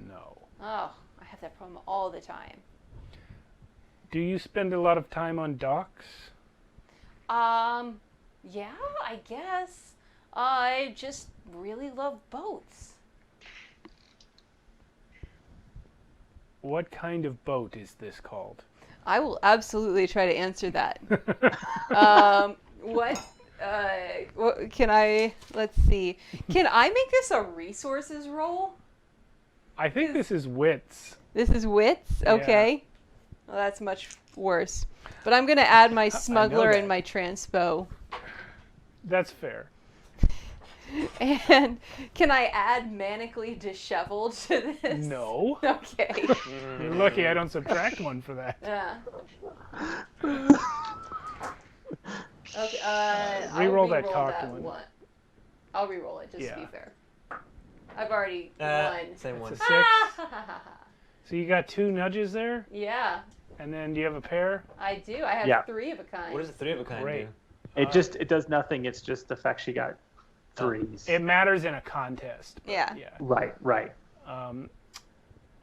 No. Oh, I have that problem all the time. Do you spend a lot of time on docks? Yeah, I guess. I just really love boats. What kind of boat is this called? I will absolutely try to answer that. What can I, let's see. Can I make this a resources roll? I think this is wits. This is wits? Yeah. Okay. Well, that's much worse. But I'm going to add my smuggler that. and my transpo. That's fair. And can I add manically disheveled to this? No. Okay. You're lucky I don't subtract one for that. Yeah. Okay, I'll Reroll that reroll cocked one. I'll reroll it just to be Yeah. fair. I've already won. Same one. It's a 6. So you got 2 nudges there, Yeah, and then do you have a pair? I do. I have Yeah. 3 of a kind. What does a 3 of a kind Great. do? It does nothing. It's just the fact she got 3s. It matters in a contest. But Yeah. Yeah. Right.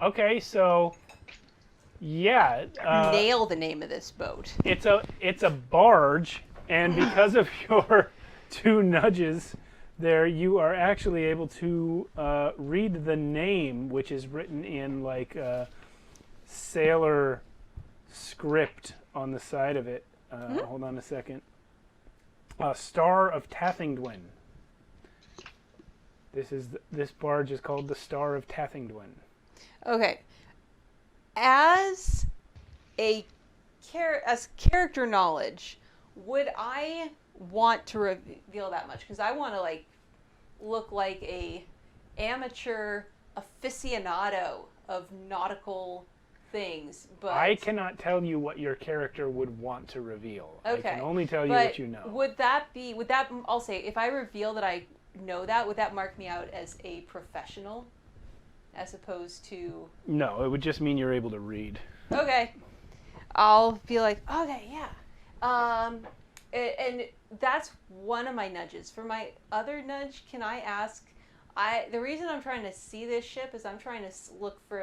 Okay, so yeah, Nail the name of this boat. it's a barge, and because of your 2 nudges there, you are actually able to read the name, which is written in like sailor script on the side of it. Hold on a second. Star of Tathingdwin. This barge is called the Star of Tathingdwin. Okay. As character knowledge, would I want to reveal that much? Because I want to like look like a amateur aficionado of nautical things, but I cannot tell you what your character would want to reveal. Okay, I can only tell you but what you know. Would that, I'll say, if I reveal that I know that, would that mark me out as a professional as opposed to... No, it would just mean you're able to read. Okay. I'll be like, okay, yeah. And that's one of my nudges. For my other nudge, can I ask, the reason I'm trying to see this ship is I'm trying to look for,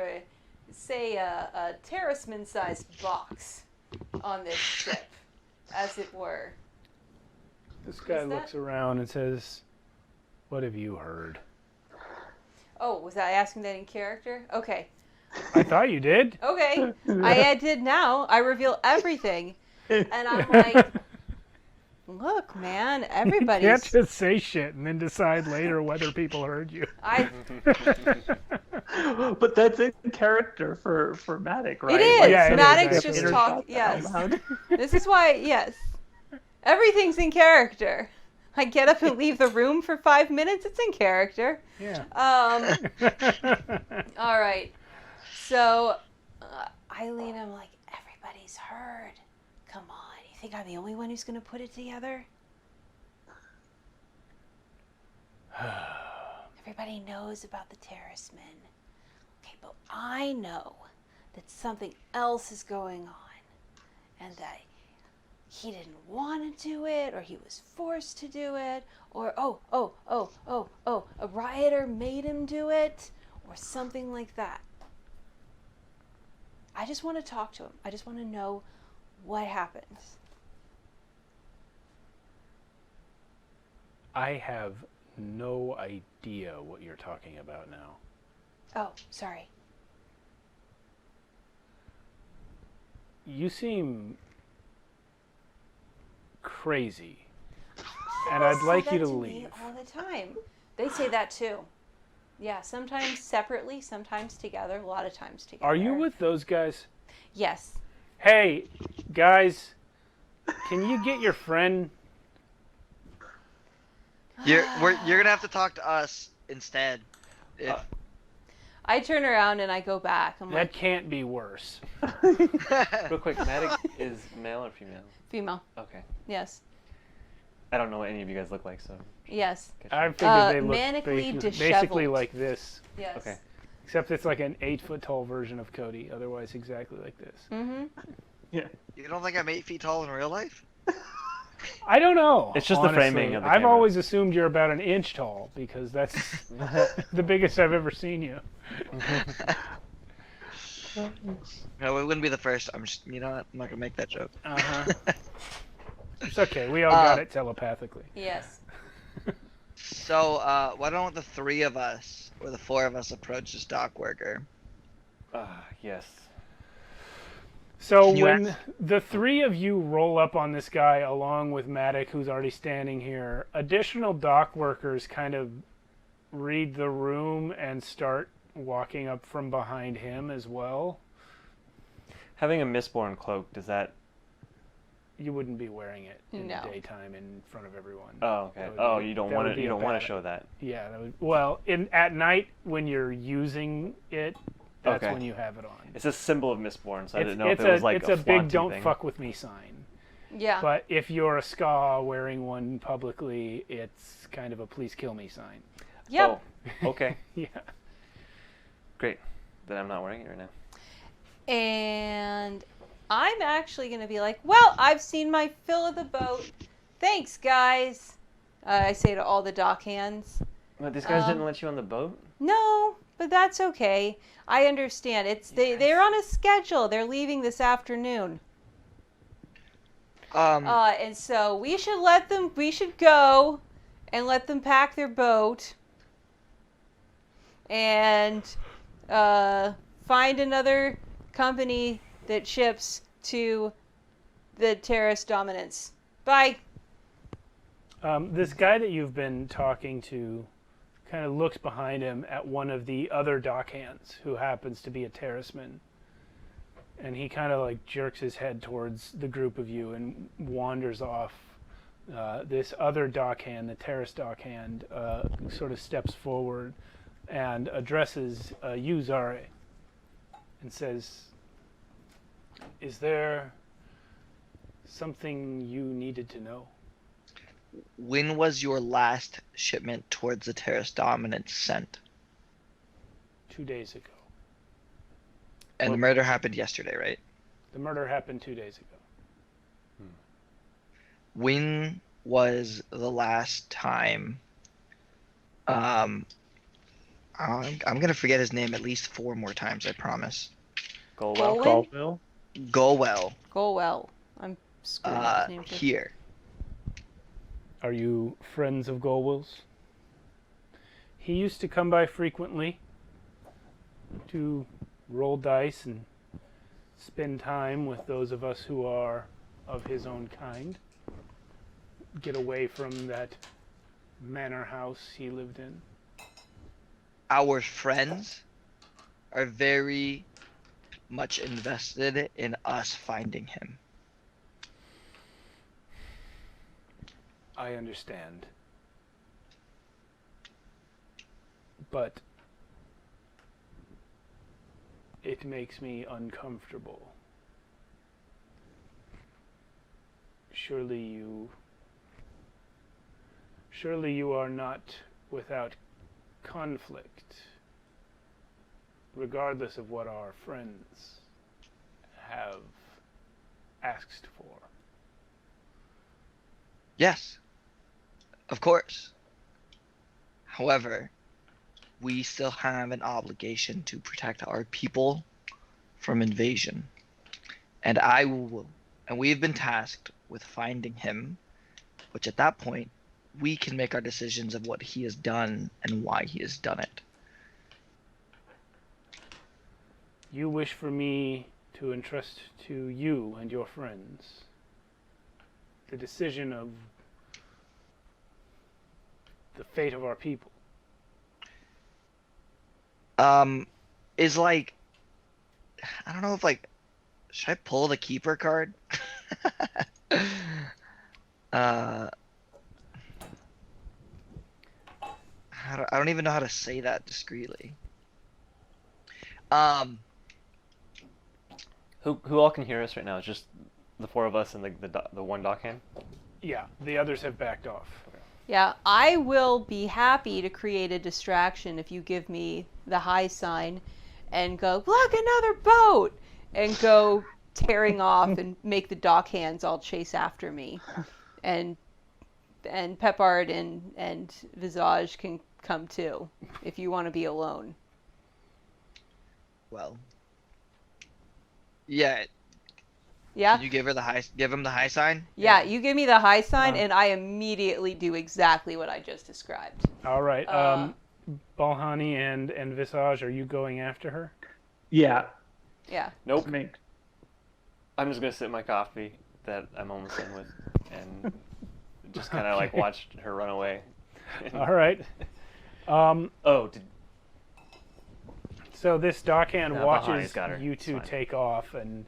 a terraceman-sized box on this ship, as it were. This guy Is that- looks around and says, "What have you heard?" Oh, was I asking that in character? Okay. I thought you did. Okay. I did now. I reveal everything. And I'm like, look, man, You everybody's... can't just say shit and then decide later whether people heard you. But that's in character for Matic, right? It is. Like, Yeah, it is, Maddox actually. just Inner talk. shot out Yes. loud. This is why, yes. Everything's in character. I get up and leave the room for 5 minutes. It's in character. Yeah. All right. So, Eileen, I'm like, everybody's heard. Come on. You think I'm the only one who's going to put it together? Everybody knows about the terracemen. Okay, but I know that something else is going on. And that he didn't want to do it, or he was forced to do it, or a rioter made him do it, or something like that. I just want to talk to him. I just want to know what happens. I have no idea what you're talking about now. Oh, sorry. You seem crazy, and I'd like you to Me leave. all the time. They say that too. Yeah, sometimes separately, sometimes together, a lot of times together. Are you with those guys? Yes. Hey, guys, can you get your friend? You're gonna have to talk to us instead. If, I turn around and I go back. I'm That like, can't be worse. Real quick, Matic is male or female? female. Okay. Yes. I don't know what any of you guys look like, so. Yes. I figured they look manically basically disheveled. like this, Yes. Okay. except it's like an 8-foot tall version of Cody. Otherwise, exactly like this. Mm-hmm. Yeah. you don't think I'm 8 feet tall in real life? I don't know. It's just the honestly. framing of the I've camera. always assumed you're about an inch tall because that's the biggest I've ever seen you. No, it wouldn't be the first. I'm just, you know what? I'm not gonna make that joke. Uh-huh. It's okay. We all got it telepathically. Yes. So, why don't the 3 of us or the 4 of us approach this dock worker? Yes. So Can you when the 3 of you roll up on this guy along with Matic, who's already standing here, additional dock workers kind of read the room and start walking up from behind him as well. Having a Mistborn cloak, does that... You wouldn't be wearing it in No. the daytime in front of everyone. Oh, okay. That would Oh, be- you don't that want would to. be You a don't want bad- to show that. Yeah, that would, well, at night when you're using it, that's Okay. when you have it on. It's a symbol of Mistborn, so I didn't know it's if it was like it's a big flaunty "don't thing. fuck with me" sign. Yeah. But if you're a ska wearing one publicly, it's kind of a "please kill me" sign. Yep. Oh, okay. Yeah. Great. Then I'm not wearing it right now. And I'm actually going to be like, well, I've seen my fill of the boat. Thanks, guys. I say to all the dock hands. But these guys didn't let you on the boat? No, but that's okay. I understand. They're on a schedule. They're leaving this afternoon. And so we should go and let them pack their boat and find another company that ships to the terrace dominance. Bye. This guy that you've been talking to kind of looks behind him at one of the other dock hands who happens to be a terraceman. And he kind of like jerks his head towards the group of you and wanders off. This other dock hand, the terrace dock hand, sort of steps forward, and addresses you, Zare, and says, "Is there something you needed to know?" When was your last shipment towards the Terrace Dominance sent? 2 days ago. And the murder happened yesterday, right? The murder happened 2 days ago. When was the last time? I'm gonna forget his name at least 4 more times. I promise. Golwell. Colwyn? Colville? Golwell. Golwell. I'm screwing up his name too. Here. Are you friends of Golwell's? He used to come by frequently to roll dice and spend time with those of us who are of his own kind. Get away from that manor house he lived in. Our friends are very much invested in us finding him. I understand. But it makes me uncomfortable. Surely you are not without conflict, regardless of what our friends have asked for. Yes, of course. However, we still have an obligation to protect our people from invasion. And we've been tasked with finding him, which at that point, we can make our decisions of what he has done and why he has done it. You wish for me to entrust to you and your friends the decision of the fate of our people. Is like, I don't know if like, should I pull the keeper card? I don't even know how to say that discreetly. Who all can hear us right now? It's just the 4 of us and the one dockhand? Yeah, the others have backed off. Yeah, I will be happy to create a distraction if you give me the high sign and go, look, another boat! And go tearing off and make the dockhands all chase after me. And Pepard and Visage can come too, if you want to be alone. Well, yeah. Yeah? Can you give him the high sign? Yeah, you give me the high sign, and I immediately do exactly what I just described. All right. Balhani and Visage, are you going after her? Yeah. Yeah. Nope. Me. I'm just gonna sip my coffee that I'm almost done with, and just kind of like watch her run away. All right. So this dockhand No, watches Bahani's got her. you It's two fine. take off and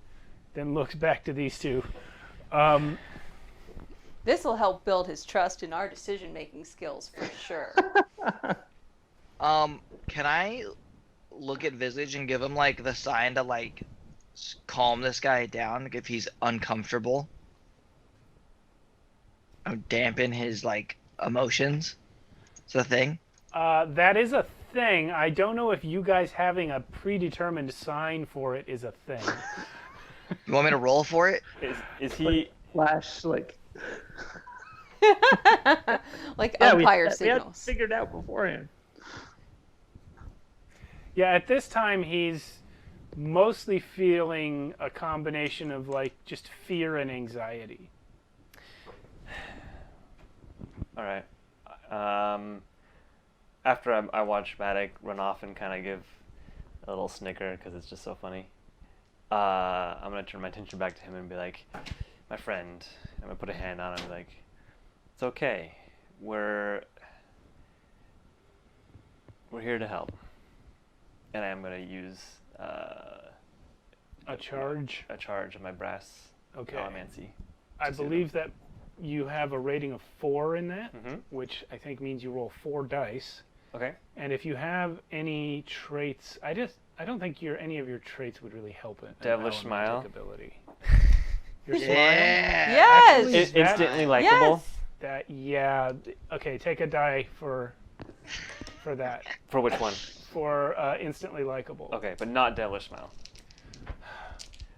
then looks back to these two. This will help build his trust in our decision-making skills for sure. Can I look at Visage and give him like the sign to like calm this guy down if he's uncomfortable? Dampen his like emotions. Is that a thing? That is a thing. I don't know if you guys having a predetermined sign for it is a thing. You want me to roll for it? Is he? Flash, like, Like yeah, umpire we had signals. figured out beforehand. Yeah, at this time he's mostly feeling a combination of like just fear and anxiety. All right. After I watch Matic run off and kind of give a little snicker because it's just so funny, I'm gonna turn my attention back to him and be like, "My friend," I'm gonna put a hand on him and be like, "It's okay. We're here to help." And I am gonna use A charge. a charge of my brass Okay. Allomancy. I believe that you have a rating of 4 in that, Mm-hmm. which I think means you roll 4 dice. Okay. And if you have any traits, I don't think any of your traits would really help it. Devilish smile. Ability. Your smile. Yes. Actually, that- Instantly likable. Yes. Okay, take a die for that. For which one? For instantly likable. Okay, but not devilish smile.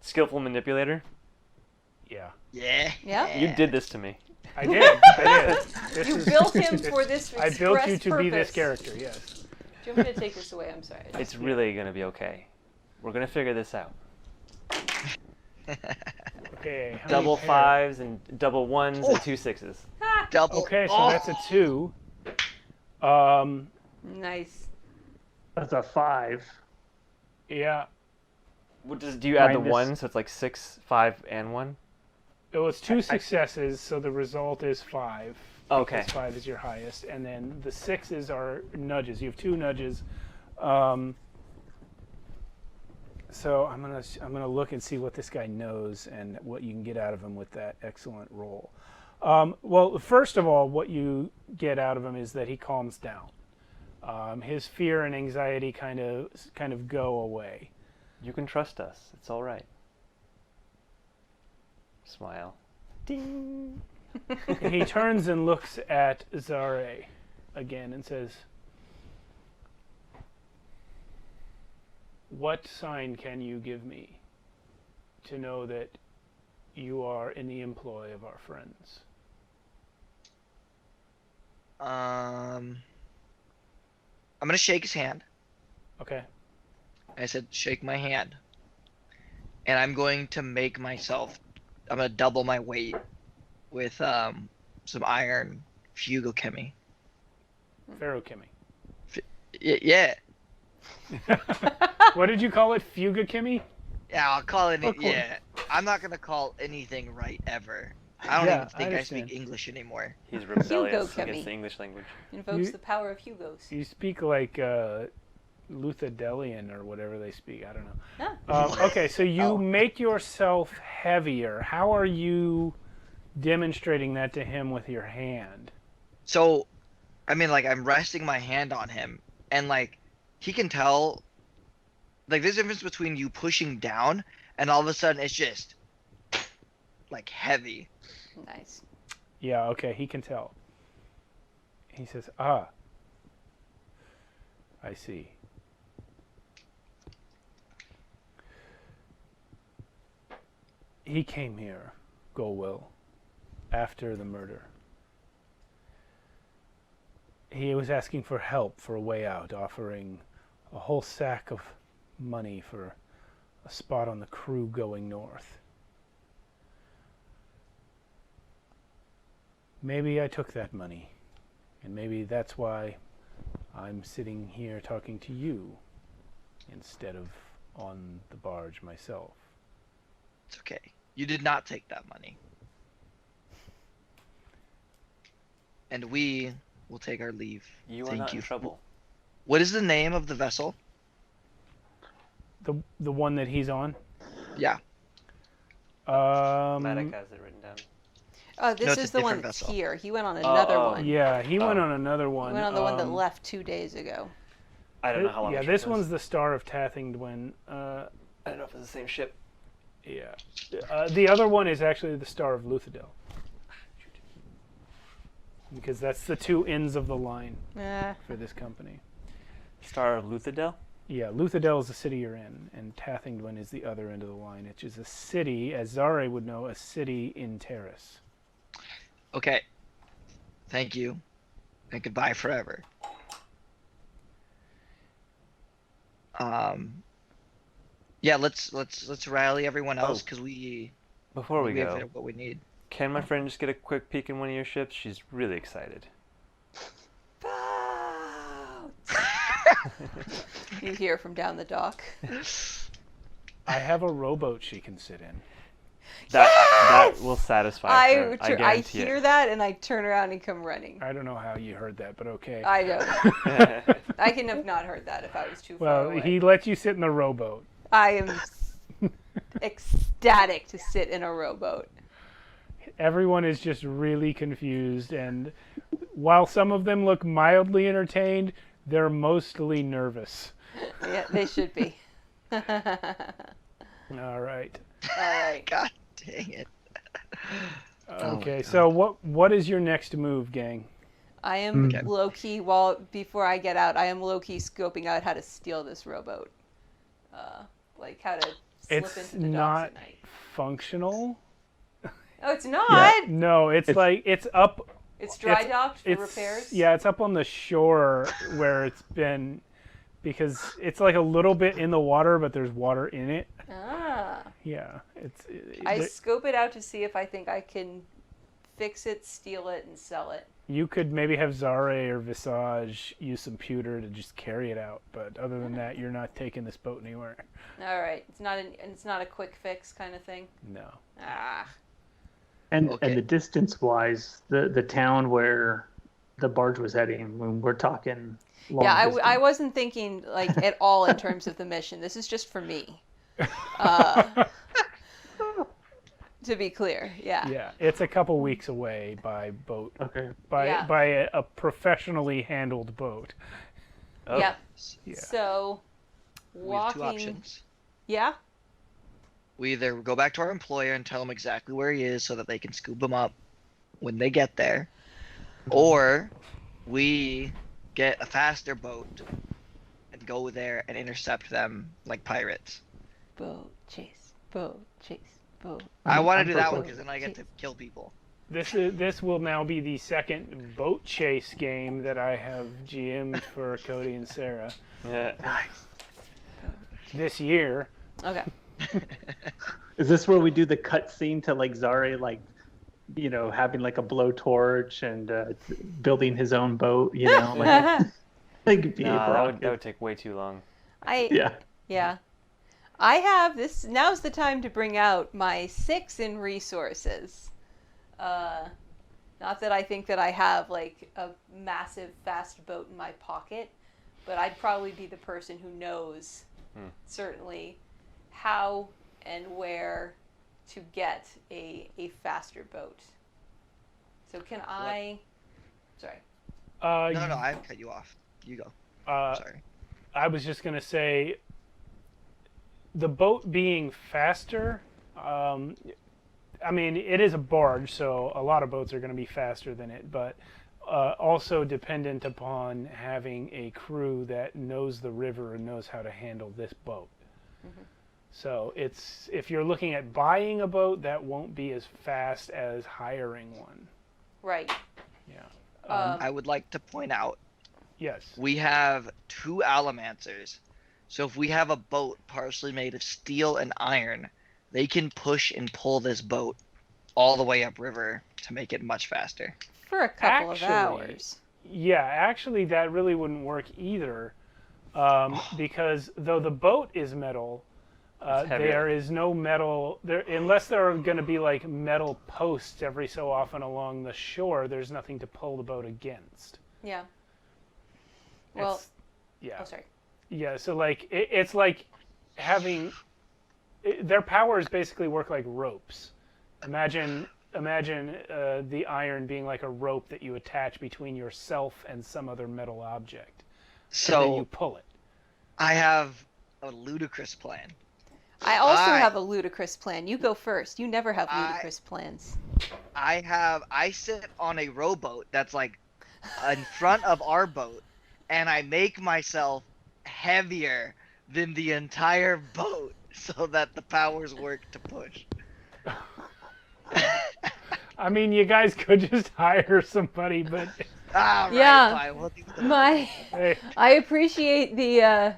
Skillful manipulator. Yeah. Yeah. Yeah. You did this to me. I did. This You is- built him for this I built you express to be this purpose. character. Yes. Do you want me to take this away? I'm sorry. It's really gonna be okay. We're gonna figure this out. Okay. how Double many pair- fives and double ones and 2 6s. Double. Okay, so Oh. that's a 2. Nice. That's a 5. Yeah. Do you add the Minus- 1, so it's like 6, 5, and 1? It was 2 successes, so the result is 5. Okay. Because 5 is your highest, and then the 6s are nudges. You have 2 nudges. So I'm gonna look and see what this guy knows and what you can get out of him with that excellent roll. Well, first of all, what you get out of him is that he calms down. His fear and anxiety kind of go away. You can trust us. It's all right. Smile. Ding. He turns and looks at Zare again and says, "What sign can you give me to know that you are in the employ of our friends?" I'm gonna shake his hand. Okay. I said, shake my hand. And I'm going to make myself. I'm gonna double my weight with some iron fugochemy. Ferrochemy. Yeah. What did you call it? Fugachemy? Yeah, I'll call it. Of course. Yeah. I'm not gonna call anything right ever. I don't Yeah, even think I speak understand. English anymore. He's rebellious Hugo against Kemi. the English language. Invokes You- the power of Hugo's. You speak like Luthadelian or whatever they speak. I don't know. Ah. Okay, so you Oh. make yourself heavier. How are you demonstrating that to him with your hand? So, I mean, like, I'm resting my hand on him, and like, he can tell. Like, there's a difference between you pushing down, and all of a sudden it's just like heavy. Nice. Yeah, okay, he can tell. He says, "Ah, I see. He came here, Golwell, after the murder. He was asking for help for a way out, offering a whole sack of money for a spot on the crew going north. Maybe I took that money, and maybe that's why I'm sitting here talking to you instead of on the barge myself." It's okay. You did not take that money. And we will take our leave. You are Thank not you. in trouble. What is the name of the vessel? The one that he's on? Yeah. Maddox has it written down. Oh, this No, it's a is the one different that's vessel. here. He went on another oh. one. Yeah, he went Oh. on another one. He went on the one that um, left 2 days ago. I don't know how long. Yeah, the this ship one's is. the Star of Tathingdwen. I don't know if it's the same ship. Yeah. The other one is actually the Star of Luthadel. Because that's the two ends of the line for this company. Star of Luthadel. Yeah, Luthadel is the city you're in, and Tathingdwen is the other end of the line, which is a city, as Zare would know, a city in Terrace. Okay. Thank you. And goodbye forever. Yeah, let's rally everyone else because we Before we have go, what we need. can my friend just get a quick peek in one of your ships? She's really excited. You hear from down the dock. I have a rowboat she can sit in. That will satisfy her. I I guarantee hear it. that and I turn around and come running. I don't know how you heard that, but okay. I know. I can have not heard that if I was too far Well, away. he lets you sit in the rowboat. I am ecstatic to sit in a rowboat. Everyone is just really confused, and while some of them look mildly entertained, They're mostly nervous. Yeah, they should be. All All right. right. God dang it. Okay, my so what is your next move, gang? I am Okay. low-key, before I get out, I am low-key scoping out how to steal this rowboat. Like how to slip It's into the docks not at night. functional. Oh, it's not? Yeah. No, it's like it's up. It's dry It's- docked for It's repairs? yeah, it's up on the shore where it's been, because it's like a little bit in the water, but there's water in it. Ah. Yeah, I scope it out to see if I think I can fix it, steal it, and sell it. You could maybe have Zare or Visage use some pewter to just carry it out, but other than that, you're not taking this boat anywhere. All right. It's not a quick fix kind of thing. No. Ah. And Okay. the distance wise, the town where the barge was heading, when we're talking long Yeah, distance. I wasn't thinking like at all in terms of the mission. This is just for me. To be clear, yeah. Yeah, it's a couple weeks away by boat, Okay. Yeah. by a professionally handled boat. Oh, Yep. Yeah. So, We have two walking. options. Yeah. We either go back to our employer and tell him exactly where he is so that they can scoop him up when they get there, or we get a faster boat and go there and intercept them like pirates. Boat chase. Boat chase. Boat. I want to I'm do for that one boat. because then I get to kill people. This will now be the second boat chase game that I have GM'd for Cody and Sarah yeah. this year. Okay. Is this where we do the cut scene to like Zare, like, you know, having like a blowtorch and building his own boat, you know? Like be Nah, that rocket. would take way too long. Yeah. Yeah. I have this. Now's the time to bring out my 6 in resources. Not that I think that I have like a massive fast boat in my pocket, but I'd probably be the person who knows certainly how and where to get a faster boat. So can I? Sorry. No, I cut you off. You go. Sorry. I was just gonna say, the boat being faster. I mean, it is a barge, so a lot of boats are going to be faster than it, but also dependent upon having a crew that knows the river and knows how to handle this boat. Mm-hmm. So if you're looking at buying a boat, that won't be as fast as hiring one. Right. Yeah. I would like to point out Yes. we have 2 Alamancers. So if we have a boat partially made of steel and iron, they can push and pull this boat all the way upriver to make it much faster. For a couple Actually, of hours. Yeah, actually, that really wouldn't work either, because though the boat is metal, heavier. there is no metal there unless there are going to be like metal posts every so often along the shore. There's nothing to pull the boat against. Yeah. Well. It's- yeah, Oh, sorry. yeah. So like it's like having their powers basically work like ropes. Imagine the iron being like a rope that you attach between yourself and some other metal object. And then you So pull it. I have a ludicrous plan. I also I- have a ludicrous plan. You go first. You never have I- ludicrous plans. I sit on a rowboat that's like in front of our boat, and I make myself heavier than the entire boat so that the powers work to push. I mean, you guys could just hire somebody, but All right, Yeah. fine. We'll do the- hey, I appreciate the.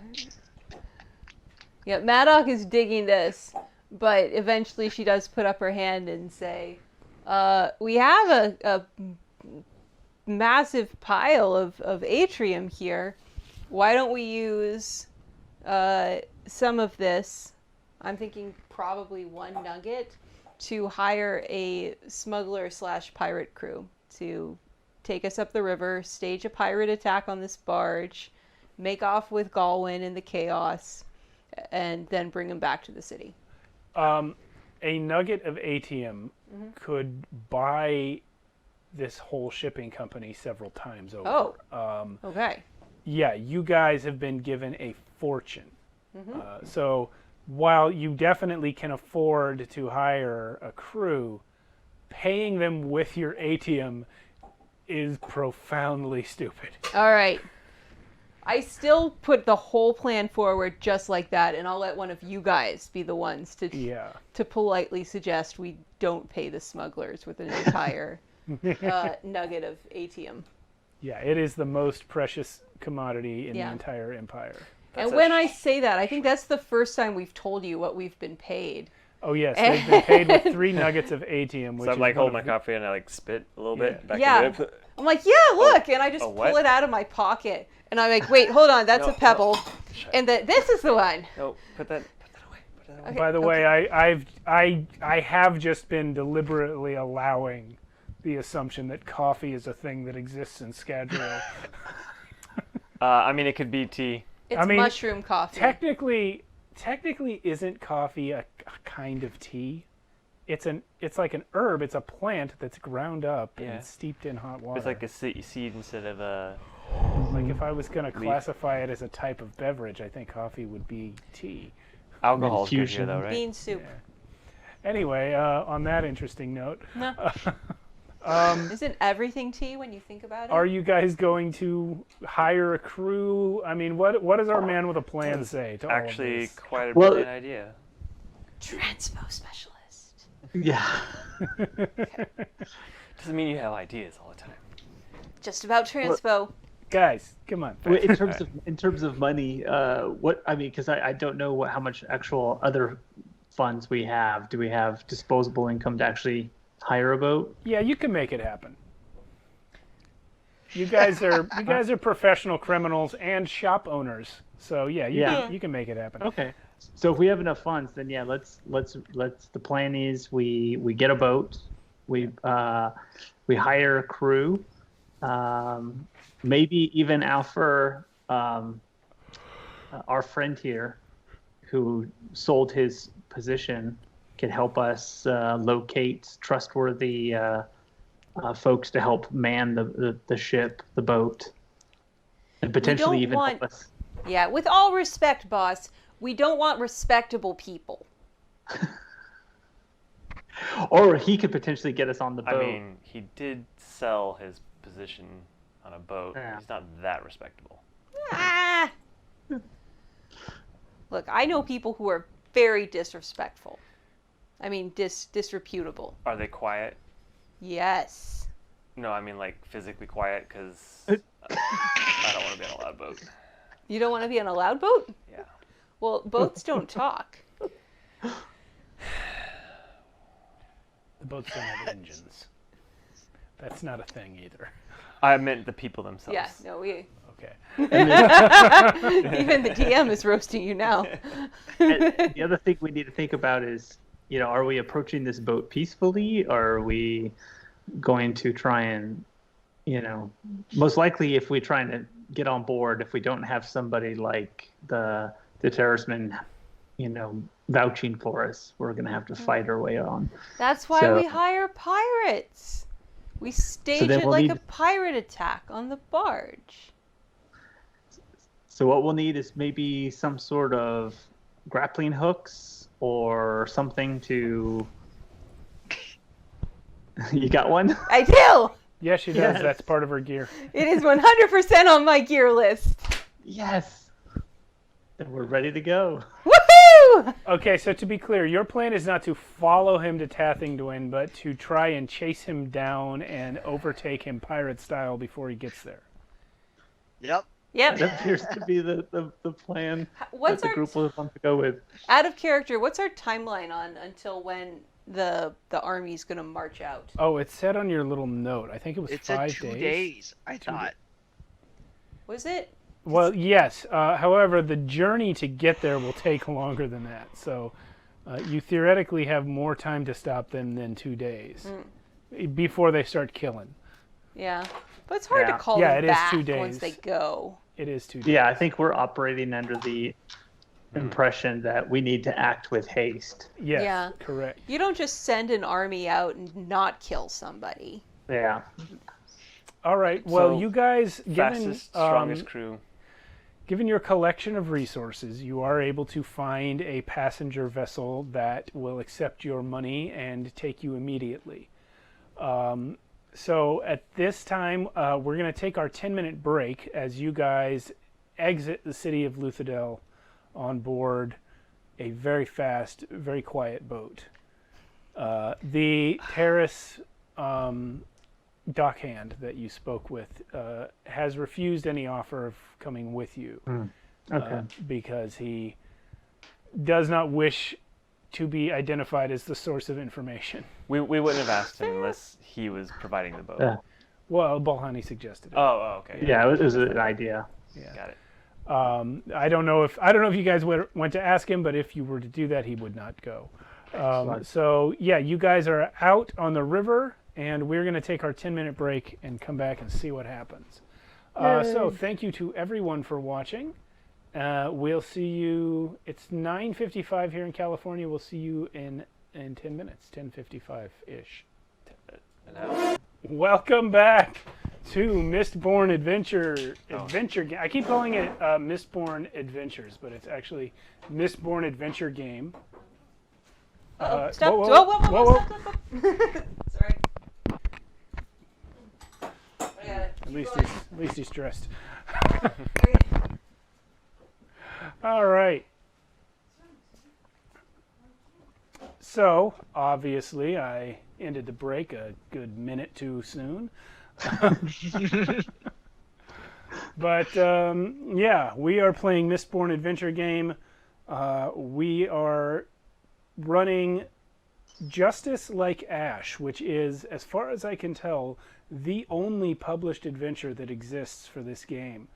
Yeah, Maddock is digging this, but eventually she does put up her hand and say, "We have a massive pile of atrium here. Why don't we use some of this? I'm thinking probably 1 nugget to hire a smuggler/pirate crew to take us up the river, stage a pirate attack on this barge, make off with Galwin and the chaos, and then bring him back to the city." a nugget of atium could buy this whole shipping company several times over. Oh. Okay. yeah, you guys have been given a fortune. So while you definitely can afford to hire a crew, paying them with your ATM is profoundly stupid. All right. I still put the whole plan forward just like that, and I'll let one of you guys be the ones to politely suggest we don't pay the smugglers with an entire nugget of ATM. Yeah, it is the most precious commodity in the entire empire. And when I say that, I think that's the first time we've told you what we've been paid. Oh yes, they've been paid with 3 nuggets of ATM. Which So I'm like is holding my coffee and I like spit a little bit back Yeah. into it. I'm like, yeah, look, and I just pull it out of my pocket, and I'm like, wait, hold on, that's a pebble, and this is the one. No, put that away. Okay, By the way, I have just been deliberately allowing the assumption that coffee is a thing that exists in Scadrial. I mean, it could be tea. It's mushroom coffee. Technically, isn't coffee a kind of tea? It's like an herb. It's a plant that's ground up and steeped in hot water. It's like a seed instead of a. Like if I was going to classify it as a type of beverage, I think coffee would be tea. Alcohol's good here, though, right? Bean soup. Yeah. Anyway, on that interesting note, No. Isn't everything tea when you think about it? are you guys going to hire a crew? I mean, what does our man with a plan say to all of Actually, this? quite a brilliant idea. Transpo specialist. Yeah. Doesn't mean you have ideas all the time. Just about transpo. Guys, come on. Well, in terms of money, because I don't know how much actual other funds we have. Do we have disposable income to actually hire a boat? Yeah, you can make it happen. You guys are professional criminals and shop owners, so you can make it happen. Okay. So if we have enough funds, then yeah, let's. The plan is we get a boat, we hire a crew, maybe even Alfer, our friend here, who sold his position, can help us locate trustworthy folks to help man the ship, the boat, and potentially even help us. Yeah, with all respect, boss, we don't want respectable people. Or he could potentially get us on the boat. I mean, he did sell his position on a boat. Yeah. He's not that respectable. Ah! Look, I know people who are very disrespectful. I mean, disreputable. Are they quiet? Yes. No, I mean like physically quiet, because I don't want to be on a loud boat. You don't want to be on a loud boat? Yeah. Well, boats don't talk. The boats don't have engines. That's not a thing either. I meant the people themselves. Yeah, no, we... Okay. Even the DM is roasting you now. And the other thing we need to think about is, are we approaching this boat peacefully, or are we going to try and, most likely if we try to get on board, if we don't have somebody like the terrorismen, vouching for us, we're going to have to fight our way on. That's why we hire pirates. We stage it like a pirate attack on the barge. So what we'll need is maybe some sort of grappling hooks or something to... You got one? I do! Yes, she does. Yes. That's part of her gear. It is 100% on my gear list. Yes. Then we're ready to go. Woohoo! Okay, so to be clear, your plan is not to follow him to Tathingdwyn, but to try and chase him down and overtake him pirate style before he gets there. Yep. Yep. That appears to be the plan What's that the group will want to go with. Out of character, what's our timeline on until when the army's going to march out? Oh, it said on your little note. I think it was It's 5 at 2 days. days, I thought. Was it? Well, yes. However, the journey to get there will take longer than that. So you theoretically have more time to stop them than 2 days before they start killing. Yeah. But it's hard to call Yeah, them it is back 2 days. once they go. It is 2 days. Yeah, I think we're operating under the impression that we need to act with haste. Yes, Yeah. correct. You don't just send an army out and not kill somebody. Yeah. All right. Well, So, you guys, given Fastest, strongest crew. given your collection of resources, you are able to find a passenger vessel that will accept your money and take you immediately. So at this time, we're going to take our 10-minute break as you guys exit the city of Luthadel on board a very fast, very quiet boat. The terrace dockhand that you spoke with has refused any offer of coming with you. Okay. Because he does not wish to be identified as the source of information. We wouldn't have asked him unless he was providing the boat. Yeah. Well, Balhani suggested it. Oh, okay. Yeah, it was an idea. Yeah. Got it. I don't know if you guys went to ask him, but if you were to do that, he would not go. So yeah, you guys are out on the river, and we're going to take our 10-minute break and come back and see what happens. So thank you to everyone for watching. We'll see you. It's 9:55 here in California. We'll see you in 10 minutes, 10:55-ish. Welcome back to Mistborn Adventure game. I keep calling it Mistborn Adventures, but it's actually Mistborn Adventure Game. Stop! Whoa. Stop. Sorry. I got it. At least he's dressed. All right. So, obviously, I ended the break a good minute too soon. But, yeah, we are playing Mistborn Adventure Game. We are running Justice Like Ash, which is, as far as I can tell, the only published adventure that exists for this game.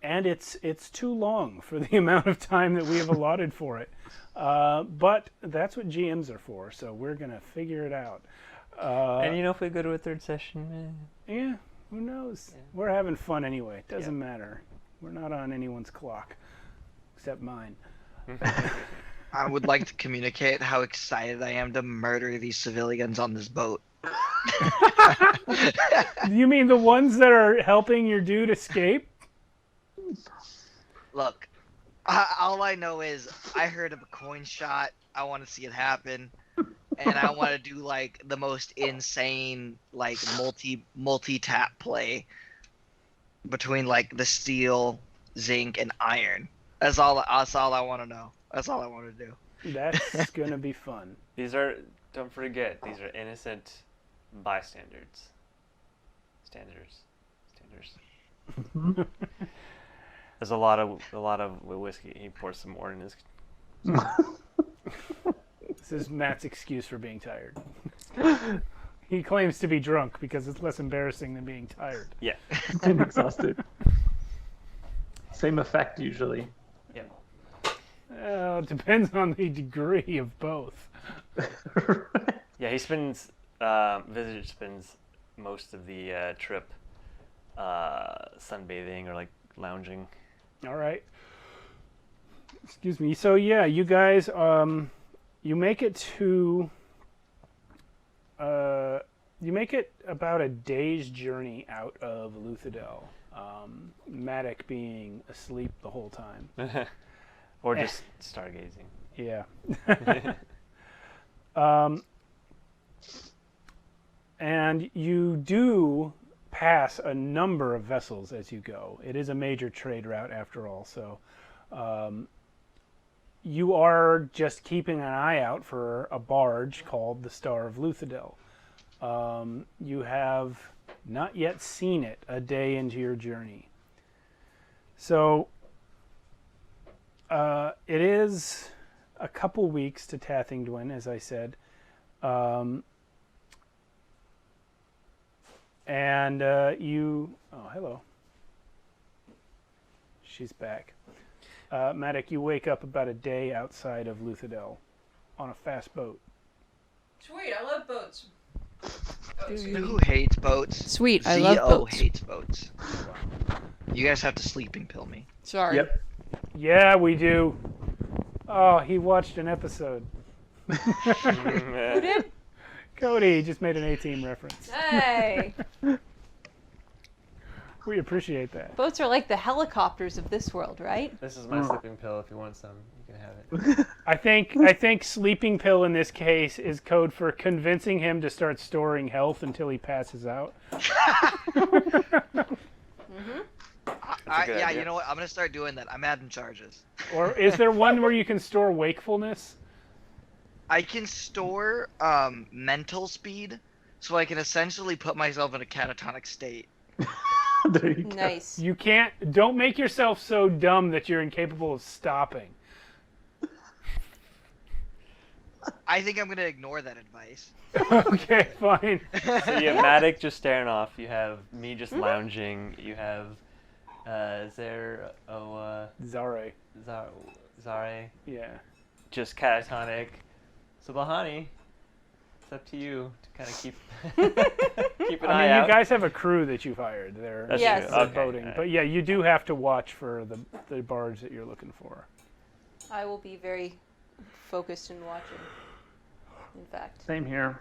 And it's too long for the amount of time that we have allotted for it. But that's what GMs are for, so we're going to figure it out. And if we go to a third session, Yeah, who knows? Yeah. We're having fun anyway. Doesn't matter. We're not on anyone's clock, except mine. I would like to communicate how excited I am to murder these civilians on this boat. You mean the ones that are helping your dude escape? Look, all I know is I heard of a coin shot. I want to see it happen, and I want to do like the most insane like multi-tap play between like the steel, zinc, and iron. That's all I want to know. That's all I want to do. That's gonna be fun. Don't forget, these are innocent bystanders. Standards. There's a lot of whiskey. He pours some more in his. This is Matt's excuse for being tired. He claims to be drunk because it's less embarrassing than being tired. Yeah. And exhausted. Same effect usually. Yep. It depends on the degree of both. Yeah, he spends. Visitor spends most of the trip sunbathing or like lounging. All right. Excuse me. So yeah, you guys, you make it about a day's journey out of Luthadel. Matic being asleep the whole time. Or just stargazing. Yeah. And you do pass a number of vessels as you go. It is a major trade route after all, so you are just keeping an eye out for a barge called the Star of Luthadel. You have not yet seen it a day into your journey. So it is a couple weeks to Tathingdwin, as I said. And oh, hello. She's back. Matic, you wake up about a day outside of Luthadel on a fast boat. Sweet, I love boats. Who hates boats? Sweet, I Z-O love boats. hates boats. You guys have to sleeping pill me. Sorry. Yep. Yeah, we do. Oh, he watched an episode. Who did? Cody just made an A-Team reference. Hey. We appreciate that. Boats are like the helicopters of this world, right? This is my sleeping pill. If you want some, you can have it. I think sleeping pill in this case is code for convincing him to start storing health until he passes out. Yeah, idea. you know what? I'm gonna start doing that. I'm adding charges. Or is there one where you can store wakefulness? I can store mental speed, so I can essentially put myself in a catatonic state. There you go. Nice. You can't. Don't make yourself so dumb that you're incapable of stopping. I think I'm gonna ignore that advice. Okay, fine. So you have Matic just staring off. You have me just lounging. You have Zare Yeah. just catatonic. So Bahani, it's up to you to kind of keep keep an I eye mean, out. you guys have a crew that you've hired. They're That's Yes. true. they're Okay. boating, Alright. but yeah, you do have to watch for the barge that you're looking for. I will be very focused and watching. In fact, Same here.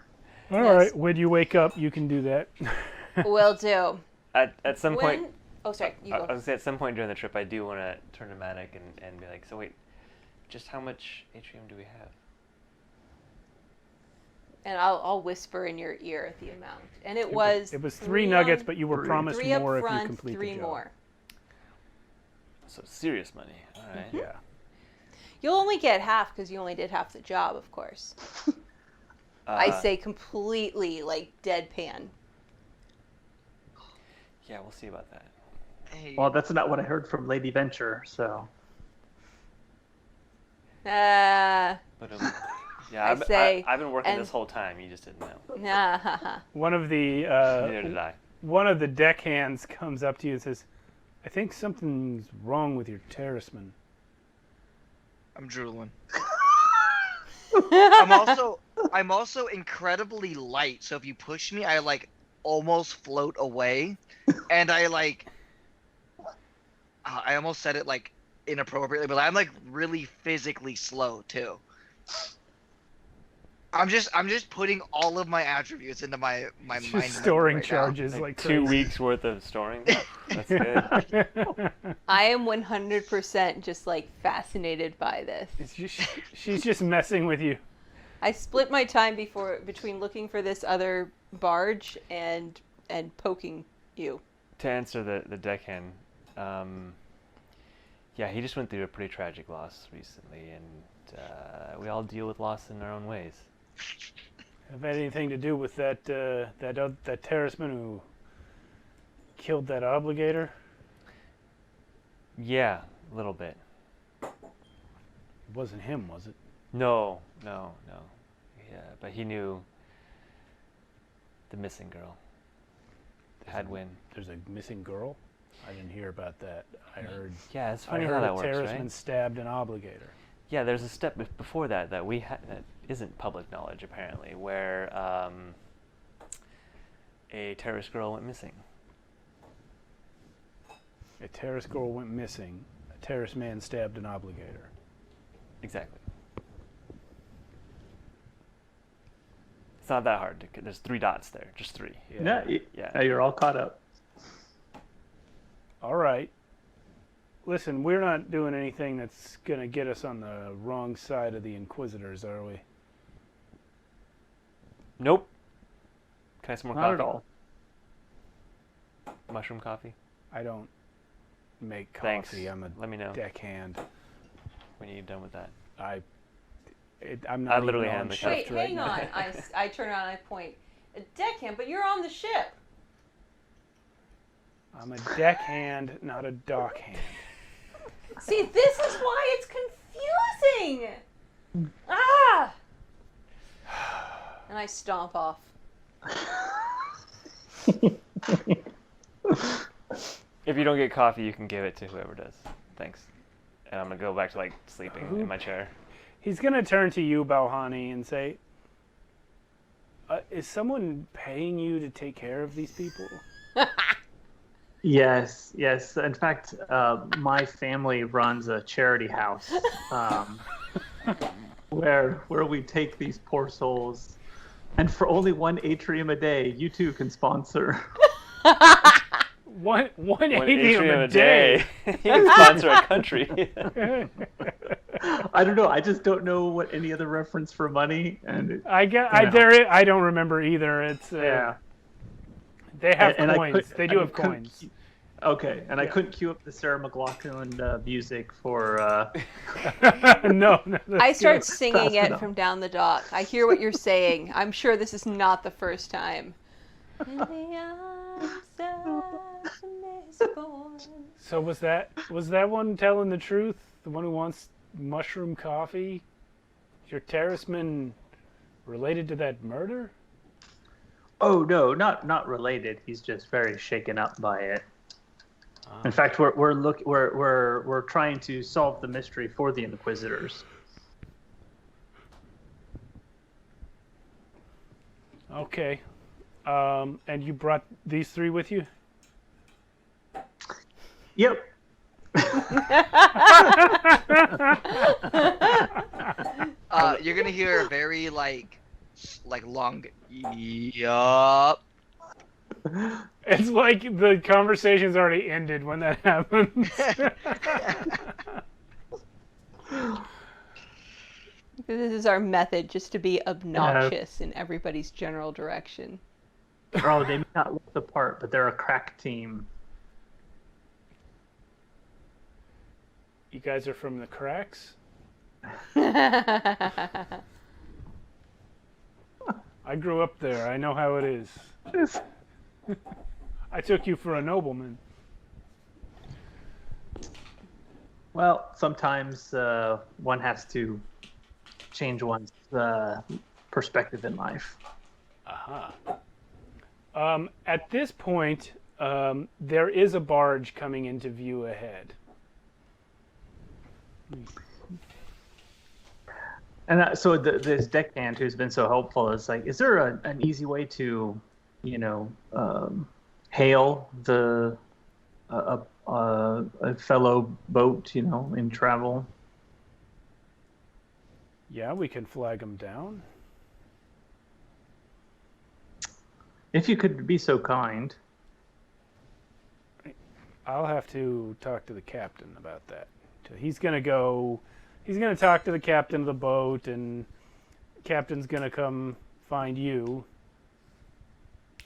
All Yes. right, when you wake up, you can do that. will do. At some point, When? Oh, sorry. You I go. was gonna say at some point during the trip, I do want to turn to Matic and be like, so wait, just how much atrium do we have? And I'll whisper in your ear the amount. And it was. It was 3 nuggets, on- but you were promised 3 up more if you front, complete 3 the job. more. So serious money. All right. Yeah. You'll only get half because you only did half the job, of course. I say completely like deadpan. Yeah, we'll see about that. Hey, Well, that's not what I heard from Lady Venture, so. But yeah, I've been working and- this whole time. You just didn't know. Nah. One of the Neither did I. one of the deckhands comes up to you and says, "I think something's wrong with your terraceman." I'm drooling. I'm also incredibly light, so if you push me, I like almost float away, and I almost said it like inappropriately, but I'm like really physically slow too. I'm just putting all of my attributes into my mind. Just storing right now. charges Like like 2 crazy. weeks worth of storing. That's good. I am 100% just like fascinated by this. It's just, she's just messing with you. I split my time between looking for this other barge and poking you. To answer the deckhand, yeah, he just went through a pretty tragic loss recently, and we all deal with loss in our own ways. Have anything to do with that terraceman who killed that obligator? Yeah, a little bit. It wasn't him, was it? No. Yeah, but he knew the missing girl. Hadwin. There's a missing girl? I didn't hear about that. I heard Yeah, it's I funny how heard that a works, terraceman right? stabbed an obligator. Yeah, there's a step before that that isn't public knowledge apparently, where a terrorist girl went missing. A terrace girl went missing. A terrace man stabbed an obligator. Exactly. It's not that hard. There's 3 dots there, just 3. Yeah. Yeah. You're all caught up. All right. Listen, we're not doing anything that's going to get us on the wrong side of the Inquisitors, are we? Nope. Can I have some more Not coffee? at all. Mushroom coffee? I don't make Thanks. coffee. I'm a Let me know deckhand. when you're done with that. I'm not literally even hand on the shift Wait, right hang now. on. I turn around and I point. A deckhand, but you're on the ship. I'm a deckhand, not a dockhand. See, this is why it's confusing. Ah! And I stomp off. If you don't get coffee, you can give it to whoever does. Thanks. And I'm going to go back to like sleeping in my chair. He's going to turn to you, Balhani, and say, is someone paying you to take care of these people? Yes. In fact, my family runs a charity house where we take these poor souls, and for only 1 atrium a day, you too can sponsor. One One Atrium a day. He can sponsor a country. I don't know. I just don't know what any other reference for money. And I don't remember either. It's yeah. They have And coins. They do have couldn't- coins. Okay, and I Yeah. couldn't cue up the Sarah McLachlan music for. No. I start good. singing Fast it enough. from down the dock. I hear what you're saying. I'm sure this is not the first time. In the arms of Mistborn. So was that one telling the truth? The one who wants mushroom coffee? Is your terraceman related to that murder? Oh no, not related. He's just very shaken up by it. In fact, we're trying to solve the mystery for the Inquisitors. Okay. And you brought these three with you? Yep. You're gonna hear a very like long yup. It's like the conversation's already ended when that happens. This is our method, just to be obnoxious in everybody's general direction. Oh, they may not look the part, but they're a crack team. You guys are from the cracks? I grew up there. I know how it is. I took you for a nobleman. Well, sometimes one has to change one's perspective in life. Aha. At this point, there is a barge coming into view ahead. And so this deckhand who's been so helpful is like, is there an easy way to, hail a fellow boat, in travel? Yeah, we can flag them down. If you could be so kind. I'll have to talk to the captain about that. He's going to talk to the captain of the boat, and the captain's going to come find you.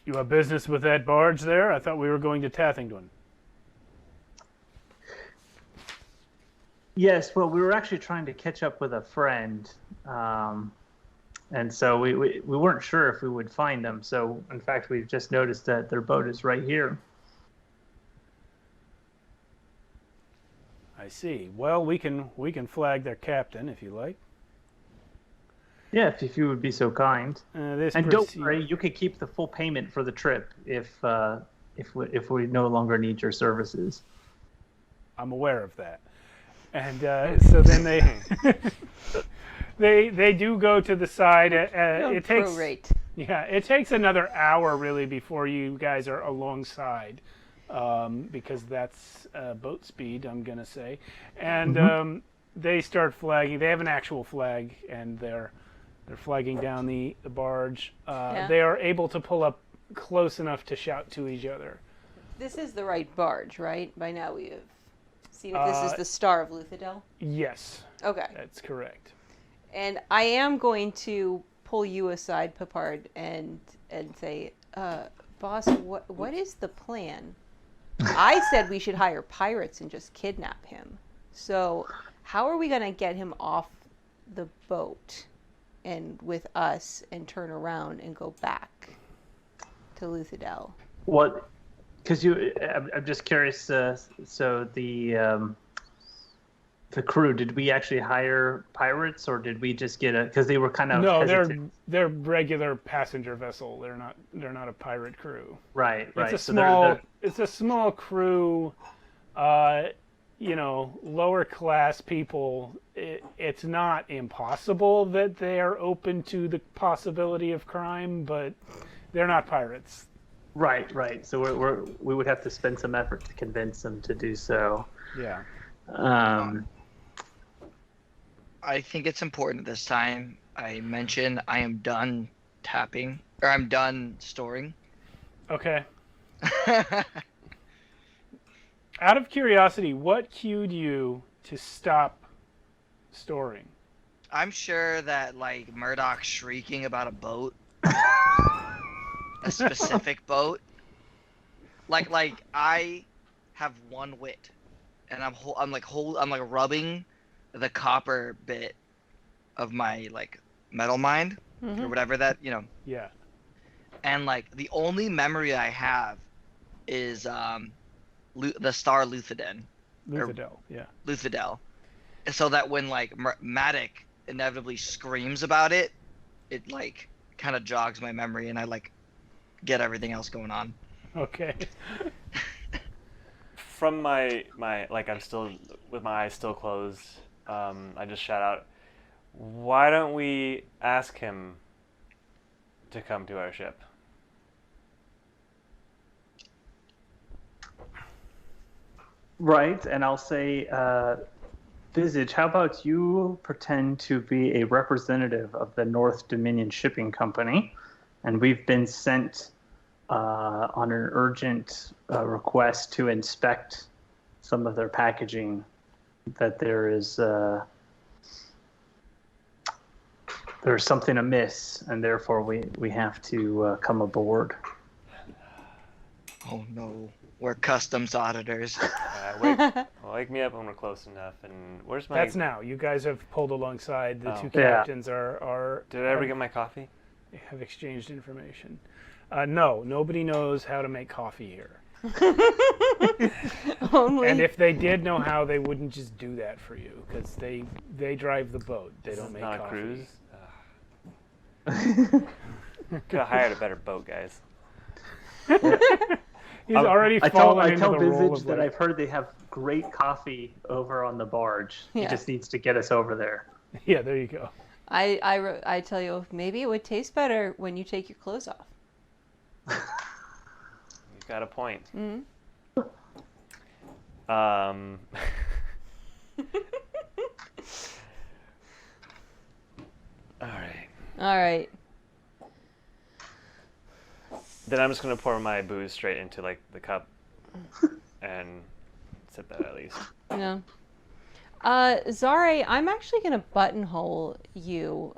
You have business with that barge there? I thought we were going to Tathington. Yes, well, we were actually trying to catch up with a friend, and so we weren't sure if we would find them. So, in fact, we've just noticed that their boat is right here. I see. Well, we can flag their captain if you like. Yeah, if you would be so kind. And don't worry, you could keep the full payment for the trip if we no longer need your services. I'm aware of that. And so then they do go to the side. It takes Prorate. it takes another hour really before you guys are alongside, because that's boat speed, I'm gonna say. And they start flagging. They have an actual flag, and they're flagging down the barge. They are able to pull up close enough to shout to each other. This is the right barge, right? By now we have seen if this is the Star of Luthadel. Yes, Okay. that's correct. And I am going to pull you aside, Papard, and say, boss, what is the plan? I said we should hire pirates and just kidnap him. So how are we going to get him off the boat and with us and turn around and go back to Luthadel? What? Because I'm just curious. So the crew, did we actually hire pirates, or did we just get because they were kind of hesitant? they're regular passenger vessel. They're not a pirate crew. Right. It's a So small it's a small crew. Lower class people. It's not impossible that they are open to the possibility of crime, but they're not pirates. Right. So we would have to spend some effort to convince them to do so. Yeah. I think it's important this time I mention I am done tapping, or I'm done storing. Okay. Out of curiosity, what cued you to stop storing? I'm sure that like Murdoch shrieking about a boat, a specific boat. Like I have one wit, and I'm like rubbing the copper bit of my like metal mind or whatever that Yeah. and like the only memory I have is the star Luthadel. Luthadel, yeah. Luthadel. So that when like Matic inevitably screams about it, it like kind of jogs my memory and I like get everything else going on. Okay. From my like I'm still with my eyes still closed. I just shout out, "Why don't we ask him to come to our ship?" Right, and I'll say, Visage, how about you pretend to be a representative of the North Dominion Shipping Company, and we've been sent on an urgent request to inspect some of their packaging, that there's something amiss, and therefore we have to come aboard. Oh no, we're customs auditors. Wake me up when we're close enough. And where's my? That's now. You guys have pulled alongside. The two Yeah. captains are. Did I ever get my coffee? Have exchanged information. No, nobody knows how to make coffee here. Only. And if they did know how, they wouldn't just do that for you, because they drive the boat. They This don't is make not coffee. a cruise. Could have hired a better boat, guys. He's already I fallen into tell the role Visage of that like, I've heard they have great coffee over on the barge. Yeah. He just needs to get us over there. yeah, there you go. I tell you, maybe it would taste better when you take your clothes off. You've got a point. Mm-hmm. All right. All right. Then I'm just gonna pour my booze straight into like the cup and sip that at least. Yeah. Zare, I'm actually going to buttonhole you,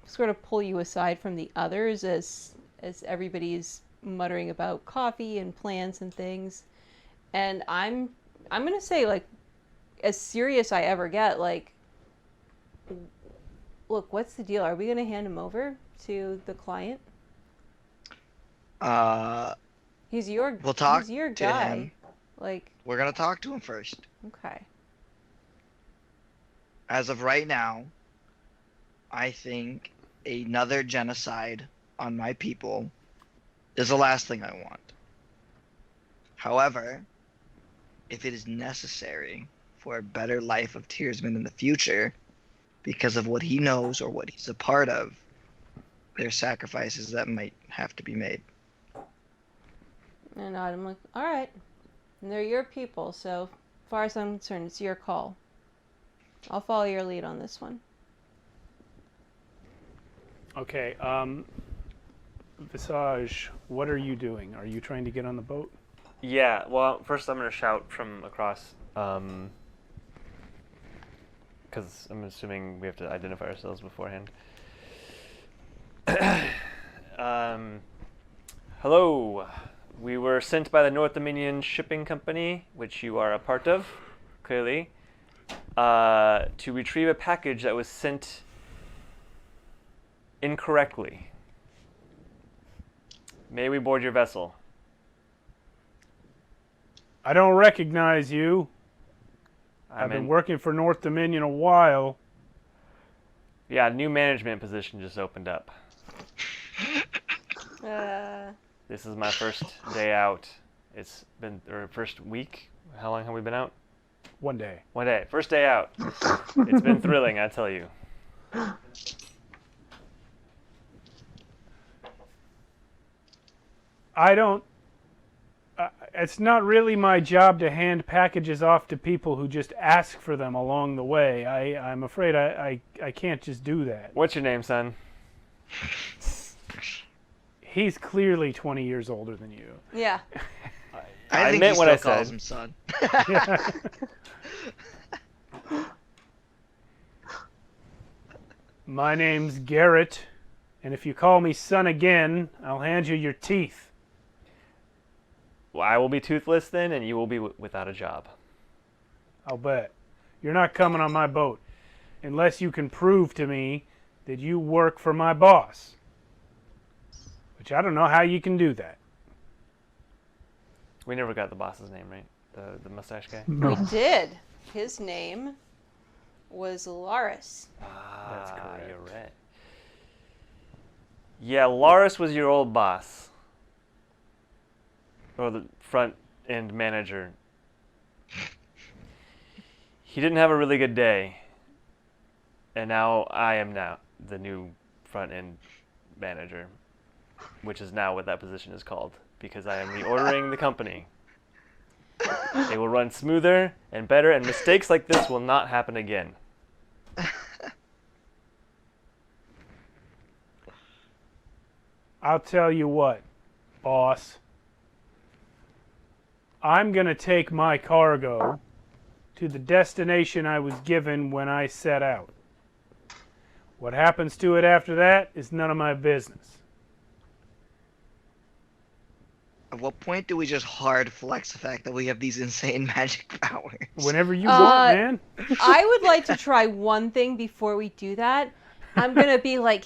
sort of pull you aside from the others as everybody's muttering about coffee and plans and things. And I'm going to say, like, as serious I ever get, like, look, what's the deal? Are we going to hand him over to the client? He's your We'll talk he's your to guy. him. Like, We're gonna talk to him first. okay. As of right now, I think another genocide on my people is the last thing I want. However, if it is necessary for a better life of Tearsman in the future, because of what he knows or what he's a part of, there are sacrifices that might have to be made. And I'm like, all right. And they're your people, so as far as I'm concerned, it's your call. I'll follow your lead on this one. Okay, Visage, what are you doing? Are you trying to get on the boat? Yeah. Well, first I'm gonna shout from across, because I'm assuming we have to identify ourselves beforehand. Hello. We were sent by the North Dominion Shipping Company, which you are a part of, clearly, to retrieve a package that was sent incorrectly. May we board your vessel? I don't recognize you. I've in- been working for North Dominion a while. Yeah, a new management position just opened up. This is my first day out. It's been our first week. How long have we been out? One day. One day. First day out. It's been thrilling, I tell you. I don't... it's not really my job to hand packages off to people who just ask for them along the way. I'm afraid I can't just do that. What's your name, son? He's clearly 20 years older than you. Yeah. I think meant he what still I calls said. him son. My name's Garrett, and if you call me son again, I'll hand you your teeth. Well, I will be toothless then, and you will be without a job. I'll bet. You're not coming on my boat unless you can prove to me that you work for my boss. Which I don't know how you can do that. We never got the boss's name, right? The mustache guy? We did. His name was Laris. That's correct. You're right. Yeah, Laris was your old boss. Or the front end manager. He didn't have a really good day. And now I am now the new front end manager. Which is now what that position is called. Because I am reordering the company. It will run smoother and better, and mistakes like this will not happen again. I'll tell you what, boss. I'm going to take my cargo to the destination I was given when I set out. What happens to it after that is none of my business. At what point do we just hard flex the fact that we have these insane magic powers? Whenever you want, man. I would like to try one thing before we do that. I'm gonna be like,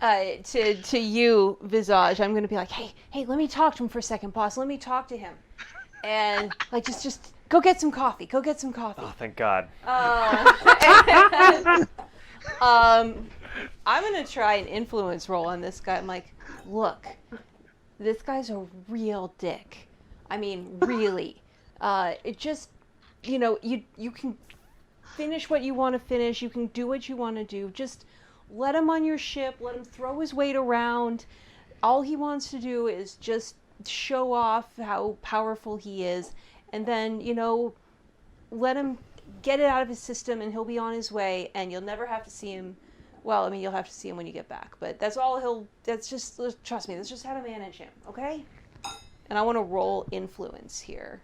to you, Visage. I'm gonna be like, hey, let me talk to him for a second, boss. Let me talk to him, and like just go get some coffee. Go get some coffee. Oh, thank God. I'm gonna try an influence roll on this guy. I'm like, look, this guy's a real dick. I mean, really. It just, you can finish what you want to finish. You can do what you want to do. Just let him on your ship. Let him throw his weight around. All he wants to do is just show off how powerful he is. And then, let him get it out of his system and he'll be on his way and you'll never have to see him. Well, I mean, you'll have to see him when you get back, but that's all trust me, that's just how to manage him, okay? And I want to roll influence here.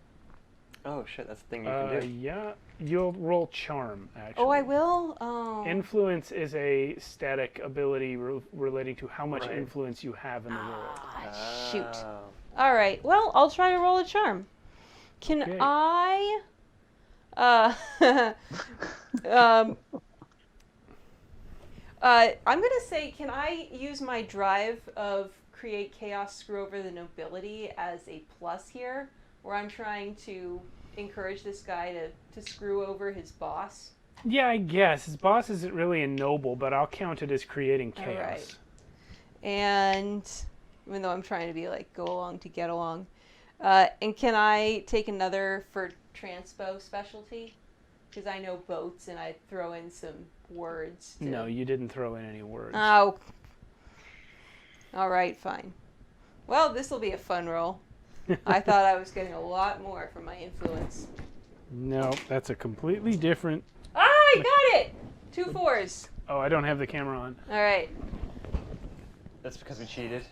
Oh, shit, that's the thing you can do. Yeah, you'll roll charm, actually. Oh, I will? Oh. Influence is a static ability relating to how much influence you have in the world. Shoot. All right, well, I'll try to roll a charm. Can Okay. I... I'm going to say, can I use my drive of create chaos, screw over the nobility as a plus here, where I'm trying to encourage this guy to screw over his boss? Yeah, I guess. His boss isn't really a noble, but I'll count it as creating chaos. All right. And even though I'm trying to be like, go along to get along. And can I take another for transpo specialty? Because I know boats and I throw in some words. No, you didn't throw in any words. Oh. All right, fine. Well, this will be a fun roll. I thought I was getting a lot more from my influence. No, that's a completely different... Ah, I got it! 2 4s. Oh, I don't have the camera on. All right. That's because we cheated.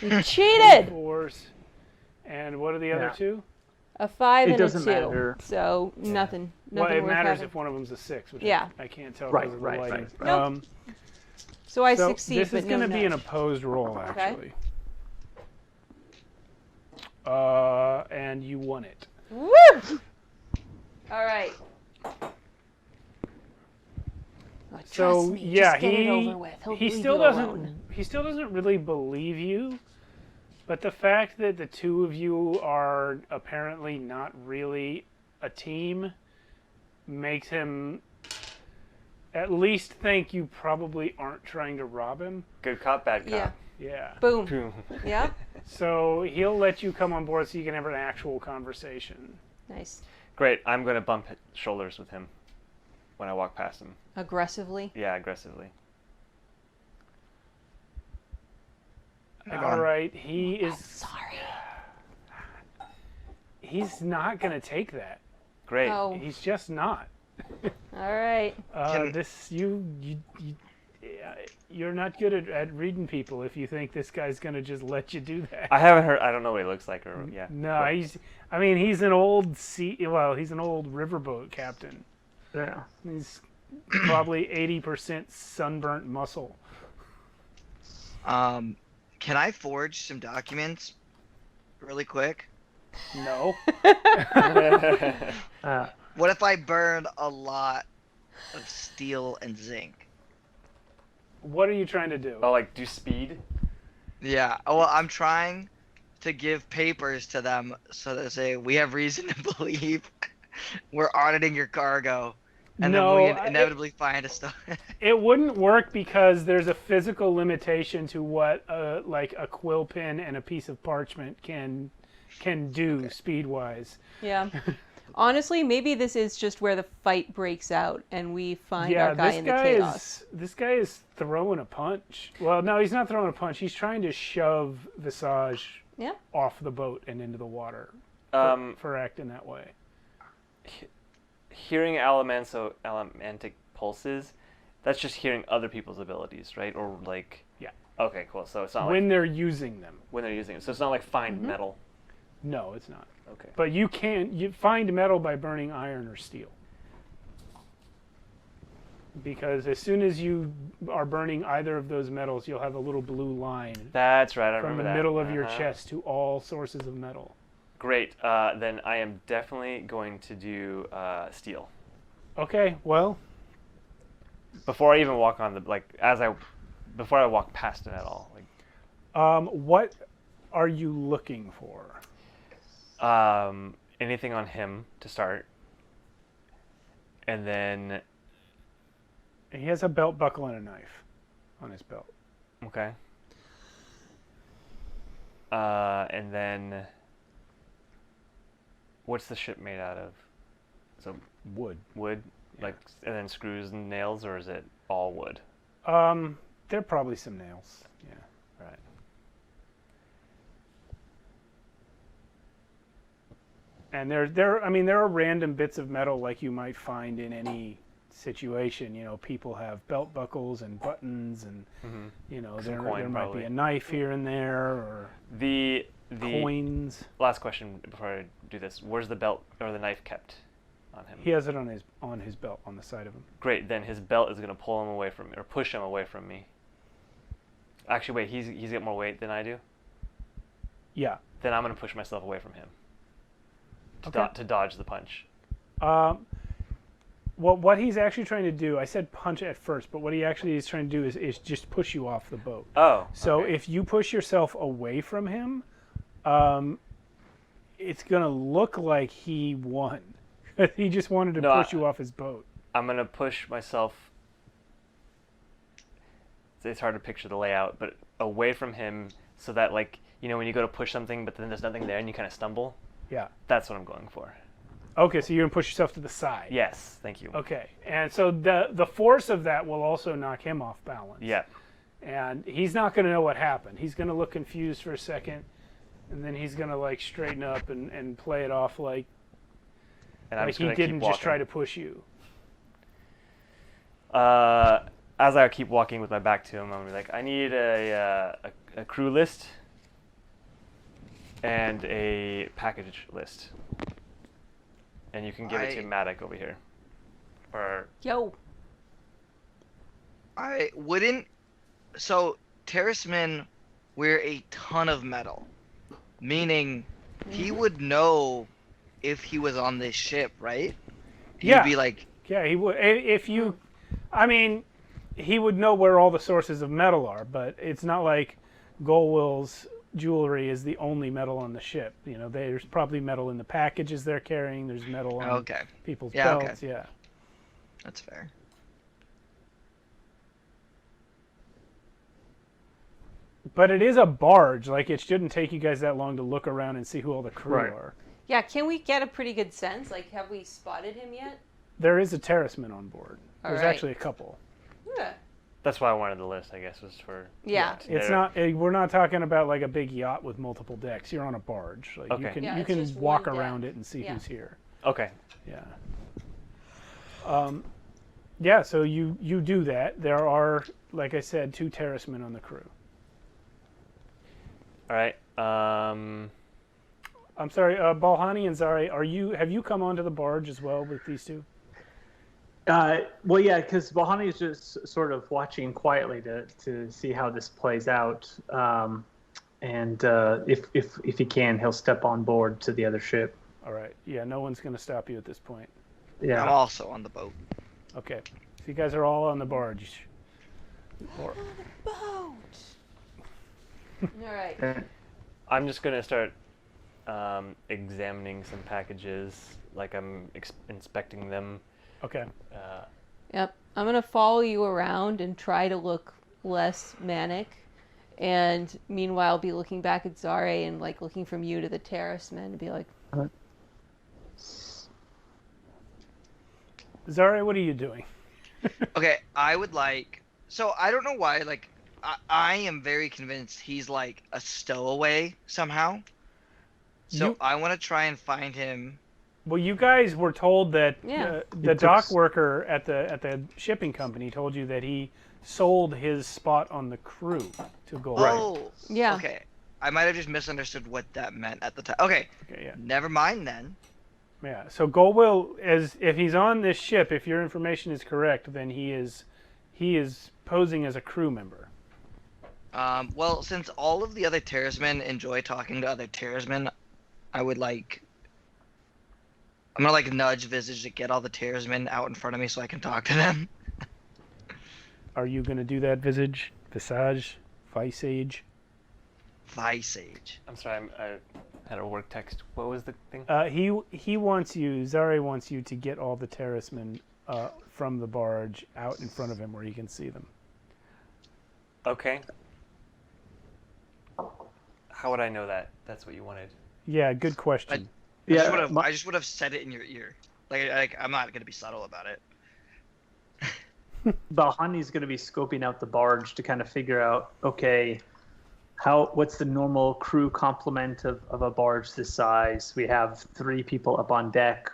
You cheated! 4s. And what are the other two? A 5 It and a 2. doesn't matter. So nothing. Well, Nothing it worth matters having. if one of them's a 6, which Yeah. I can't tell Right, because of the right, lighting. right. Nope. So I So succeed, this but is going to no be an nudge. opposed roll, Okay. actually. And you won it. Woo! All right. Oh, So trust me, yeah, just get it over with. He'll he leave still you doesn't alone. he still doesn't really believe you. But the fact that the two of you are apparently not really a team makes him at least think you probably aren't trying to rob him. Good cop, bad cop. Yeah. Yeah. Boom. Boom. Yeah. So he'll let you come on board so you can have an actual conversation. Nice. Great, I'm going to bump shoulders with him when I walk past him. Aggressively. Yeah, aggressively. All right, he is. Sorry. He's not gonna take that. Great. Oh. He's just not. All right. Can- This you you're not good at reading people if you think this guy's gonna just let you do that. I haven't heard. I don't know what he looks like, or yeah. No, But he's an old he's an old riverboat captain. Yeah. He's probably 80% sunburnt muscle. Can I forge some documents really quick? No. What if I burn a lot of steel and zinc? What are you trying to do? Oh, like do speed? Yeah. Well, I'm trying to give papers to them so they say we have reason to believe we're auditing your cargo, and No, then we inevitably find a stuff. It wouldn't work because there's a physical limitation to what like a quill pen and a piece of parchment can do speed-wise. Yeah. Honestly, maybe this is just where the fight breaks out and we find our guy in the chaos. This guy is throwing a punch. Well, no, he's not throwing a punch. He's trying to shove Visage off the boat and into the water for acting that way. Hearing elementic pulses, that's just hearing other people's abilities, right? Or like... Yeah. Okay, cool. So it's not when they're using them. When they're using it. So it's not like find metal. No, it's not. Okay. But you find metal by burning iron or steel. Because as soon as you are burning either of those metals, you'll have a little blue line That's right, I from remember the that. middle of your chest to all sources of metal. Great. Then I am definitely going to do steel. Okay, well, Before I even walk on the before I walk past it at all. what are you looking for? Anything on him to start, and then He has a belt buckle and a knife on his belt. okay, and then what's the ship made out of? So Wood. wood, and then screws and nails, or is it all wood? There are probably some nails. Yeah. Right. And there are random bits of metal like you might find in any situation. You know, people have belt buckles and buttons, and there coin, might probably. be a knife here and there, or The coins. last question before I do this: where's the belt or the knife kept on him? He has it on his belt on the side of him. Great. Then his belt is going to pull him away from me, or push him away from me. Actually, wait. He's got more weight than I do. Yeah. Then I'm going to push myself away from him Okay. to dodge the punch. What he's actually trying to do, I said punch at first, but what he actually is trying to do is just push you off the boat. Oh. So okay. if you push yourself away from him, it's going to look like he won. He just wanted to push you off his boat. I'm going to push myself. It's hard to picture the layout, but away from him, so that when you go to push something, but then there's nothing there, and you kind of stumble. Yeah. That's what I'm going for. Okay, so you're going to push yourself to the side. Yes, thank you. Okay, and so the force of that will also knock him off balance. Yeah. And he's not going to know what happened. He's going to look confused for a second, and then he's going to straighten up and play it off like he didn't just try to push you. As I keep walking with my back to him, I'm gonna be like, I need a crew list and a package list, and you can give it to Maddox over here. Or Yo. I wouldn't. So terracemen wear a ton of metal, meaning he would know if he was on this ship, right? He'd be like, yeah, he would. If you, he would know where all the sources of metal are, but it's not like Golwill's jewelry is the only metal on the ship. There's probably metal in the packages they're carrying. There's metal on people's belts. Yeah, that's fair. But it is a barge. It shouldn't take you guys that long to look around and see who all the crew are. Yeah, can we get a pretty good sense? Have we spotted him yet? There is a terraceman on board. There's actually a couple. Yeah. that's why I wanted the list. I guess was for It's not. We're not talking about a big yacht with multiple decks. You're on a barge. Okay. You can walk around it and see who's here. Okay. Yeah. Yeah, so you do that. There are, like I said, 2 terracemen on the crew. All right. I'm sorry, Balhani and Zari, have you come onto the barge as well with these 2? Well, yeah, because Bahani is just sort of watching quietly to see how this plays out, and if he can, he'll step on board to the other ship. All right. Yeah, no one's going to stop you at this point. Yeah. I'm also on the boat. Okay. So you guys are all on the barge. Or- Boat. All right. I'm just gonna start examining some packages, like I'm inspecting them. okay. Yep. I'm gonna follow you around and try to look less manic, and meanwhile be looking back at Zare and like looking from you to the terracemen and be like, Zari, what are you doing? Okay, I would like. So I don't know why. Like, I am very convinced he's like a stowaway somehow. So I want to try and find him. Well, you guys were told that Yeah. the dock worker at the shipping company told you that he sold his spot on the crew to Gold. Oh, Yeah. Okay, I might have just misunderstood what that meant at the time. Okay, Okay, yeah. never mind then. Yeah. So Goldwill, if he's on this ship, if your information is correct, then he is posing as a crew member. Well, since all of the other terracemen enjoy talking to other terracemen, I would like. I'm gonna like nudge Visage to get all the terracemen out in front of me so I can talk to them. Are you going to do that, Visage? Visage? Visage? Visage. I'm sorry, I had a work text. What was the thing? He wants you, Zari wants you to get all the terracemen from the barge out in front of him where he can see them. Okay. How would I know that? That's what you wanted. Yeah, good question. I just would have said it in your ear. Like I'm not gonna be subtle about it. Bahani's going to be scoping out the barge to kind of figure out, okay, what's the normal crew complement of a barge this size? We have 3 people up on deck.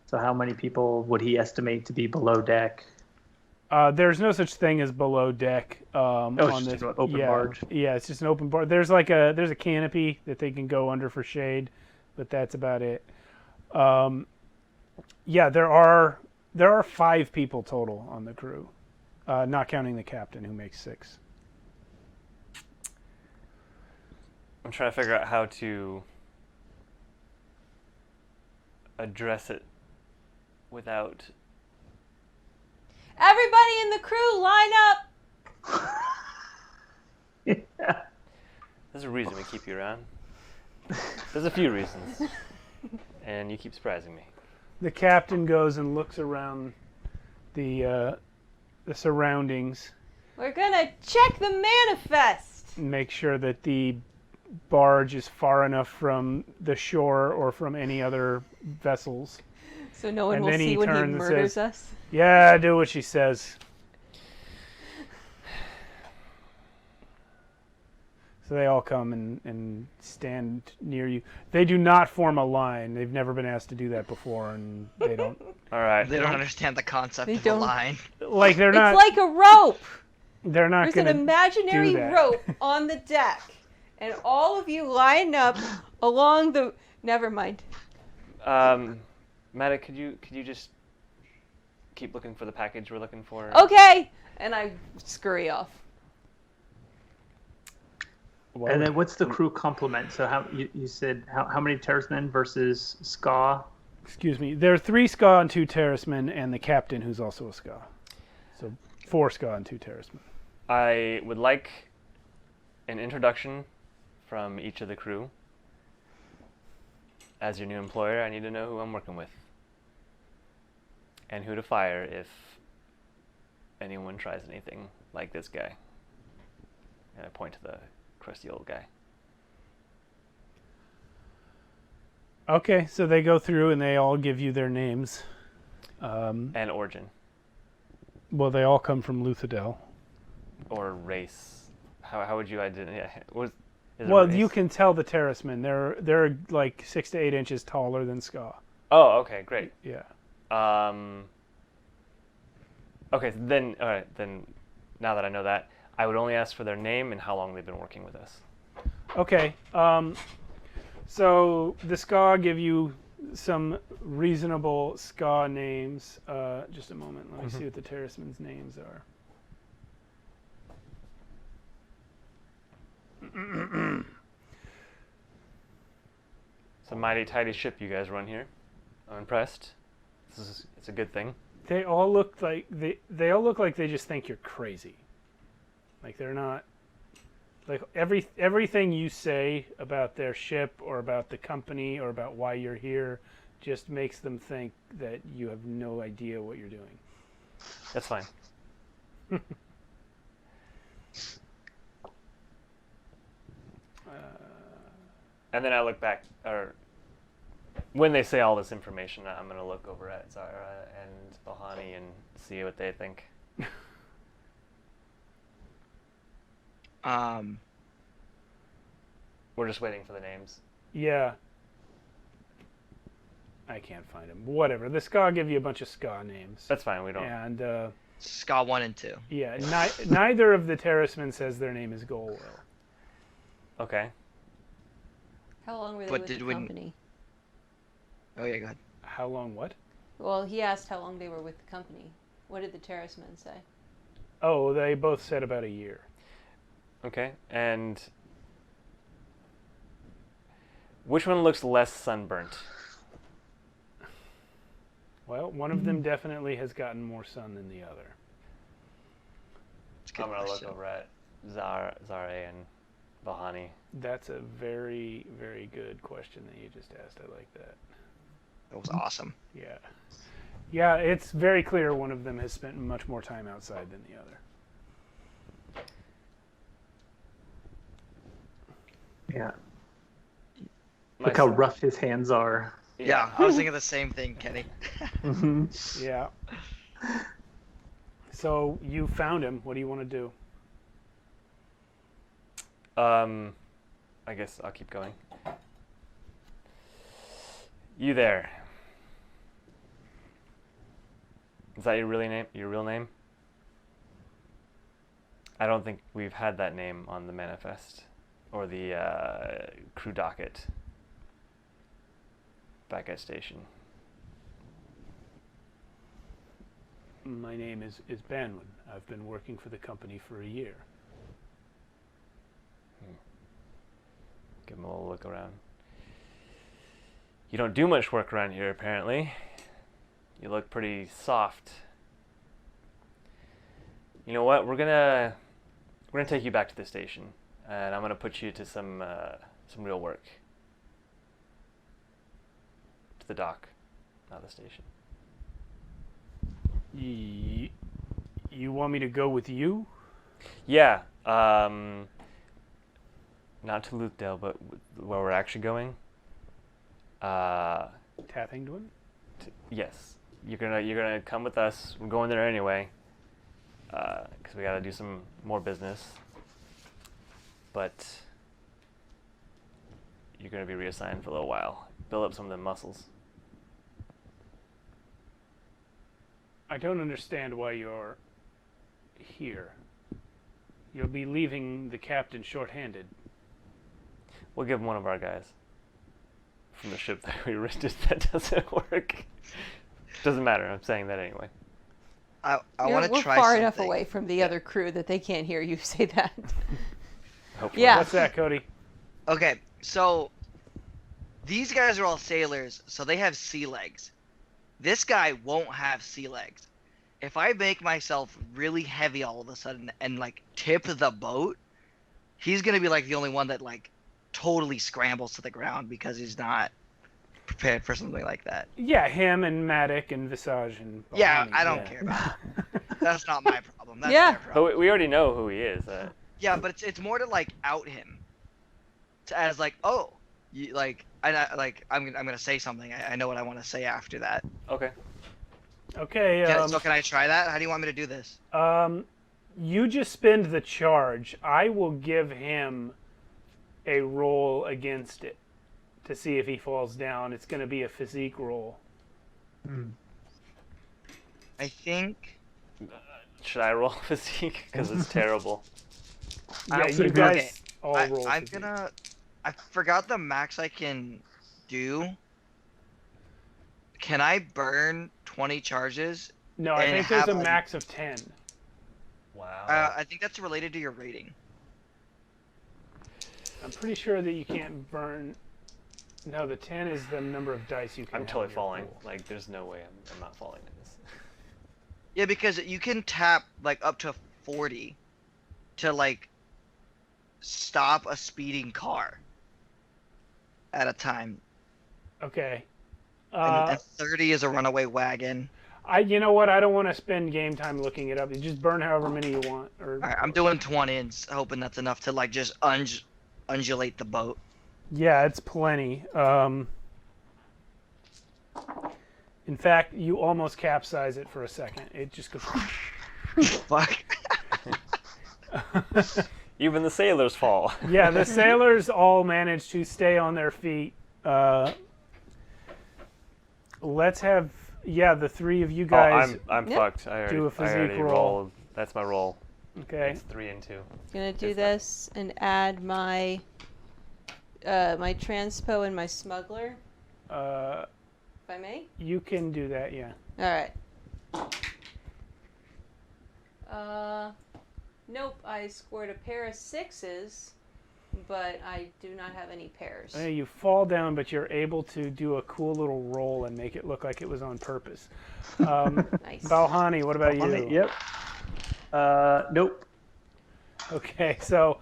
So how many people would he estimate to be below deck? There's no such thing as below deck on it's this just an open barge. Yeah, it's just an open barge. There's a canopy that they can go under for shade, but that's about it. Yeah, there are 5 people total on the crew, not counting the captain who makes 6. I'm trying to figure out how to address it without. everybody in the crew, line up. Yeah. There's a reason we keep you around. There's a few reasons, and you keep surprising me. The captain goes and looks around the surroundings, We're gonna check the manifest. and make sure that the barge is far enough from the shore or from any other vessels. So no one And will then he see when he turns and murders says- us. Yeah, do what she says. So they all come and stand near you. They do not form a line. They've never been asked to do that before, and they don't. All right. They don't understand the concept They of don't- a line. Like they're It's not. like a rope. They're not There's going an to. imaginary do that. rope on the deck, and all of you line up along the. Never mind. Matta, could you just keep looking for the package we're looking for? Okay, and I scurry off. And then what's the crew complement? So how you said how many terracemen versus Ska? Excuse me. There are 3 Ska and 2 terracemen, and the captain, who's also a Ska. So 4 Ska and 2 terracemen. I would like an introduction from each of the crew. As your new employer, I need to know who I'm working with. And who to fire if anyone tries anything like this guy. And I point to the crusty old guy. Okay, so they go through and they all give you their names. And origin. Well, they all come from Luthadel. Or race. How would you identify? Is it Well, race? you can tell the terracemen. They're like 6 to 8 inches taller than Ska. Oh, okay, great. Yeah. Okay, then all right. Then now that I know that, I would only ask for their name and how long they've been working with us. Okay. So the ska give you some reasonable ska names. Just a moment. Let me see what the terracemen's names are. It's a mighty tidy ship you guys run here. I'm impressed. It's a good thing. They all look like they all look like they just think you're crazy. Like they're not. Like everything you say about their ship or about the company or about why you're here just makes them think that you have no idea what you're doing. That's fine. And then I look back, or when they say all this information, I'm going to look over at Zara and Bahani and see what they think. We're just waiting for the names. Yeah. I can't find them. Whatever. The ska give you a bunch of ska names. That's fine. We don't. And Ska 1 and 2. yeah, neither of the terracemen says their name is Golwell. Okay. How long were they But with the did we- company? Oh yeah, go ahead. How long? What? Well, he asked how long they were with the company. What did the terracemen say? Oh, they both said about a year. Okay. And which one looks less sunburnt? Well, one of them definitely has gotten more sun than the other. It's a good I'm gonna question. look over at Zara and Bahani. That's a very, very good question that you just asked. I like that. That was awesome. Yeah. Yeah, it's very clear one of them has spent much more time outside than the other. Yeah. My Look how son- rough his hands are. Yeah, I was thinking the same thing, Kenny. Hmm. Yeah. So you found him. What do you want to do? I guess I'll keep going. You there? Is that your really name? Your real name? I don't think we've had that name on the manifest or the crew docket back at station. My name is Banwin. I've been working for the company for a year. Give him a little look around. You don't do much work around here, apparently. You look pretty soft. You know what? We're gonna take you back to the station, and I'm gonna put you to some real work. To the dock, not the station. You want me to go with you? Yeah. Not to Luthdale, but where we're actually going. Tathingdwin? Yes, you're gonna come with us. We're going there anyway, because we gotta do some more business. But you're gonna be reassigned for a little while. Build up some of the muscles. I don't understand why you're here. You'll be leaving the captain short-handed. We'll give one of our guys from the ship that we rented that doesn't work. Doesn't matter. I'm saying that anyway. I We're want to try far something. enough away from the other crew that they can't hear you say that. Hopefully. Yeah. What's that, Cody? Okay, so these guys are all sailors, so they have sea legs. This guy won't have sea legs. If I make myself really heavy all of a sudden and like tip the boat, he's gonna be like the only one that like totally scrambles to the ground because he's not prepared for something like that. Yeah, him and Matic and Visage and Yeah, Bahani, I don't care about it. That's not my problem. That's Yeah. their problem. But we already know who he is. Yeah, but it's more to like out him, as like, oh, you, like I'm gonna say something. I know what I want to say after that. Okay. Okay, So can I try that? How do you want me to do this? you just spend the charge. I will give him a roll against it to see if he falls down. It's going to be a physique roll. I think Should I roll physique? Because it's terrible. Yeah, Okay, you guys all roll. I'm physique. gonna. I forgot the max I can do. Can I burn 20 charges? No, I and think there's have a a- max of 10. Wow. I think that's related to your rating. I'm pretty sure that you can't burn. No, the 10 is the number of dice you can. I'm have totally in your falling. pool. Like, there's no way I'm not falling to this. Yeah, because you can tap like up to 40 to like stop a speeding car at a time, Okay. and 30 is a runaway wagon. You know what? I don't want to spend game time looking it up. You just burn however many you want. Or All right, I'm doing 20 and hoping that's enough to like just undulate the boat. yeah, it's plenty. In fact, you almost capsize it for a second. It just goes. Fuck. Even the sailors fall. Yeah, the sailors all manage to stay on their feet. Let's have the three of you guys. I'm Yep. fucked. I already, Do a I physique already roll. rolled. That's my roll. Okay. It's 3 and 2. Gonna do If I- this and add my my transpo and my smuggler, Uh, if I may. you can do that. Yeah. All right. Nope. I scored a pair of 6s, but I do not have any pairs. You fall down, but you're able to do a cool little roll and make it look like it was on purpose. Nice. Balhani, what about you? Yep. Nope. Okay, so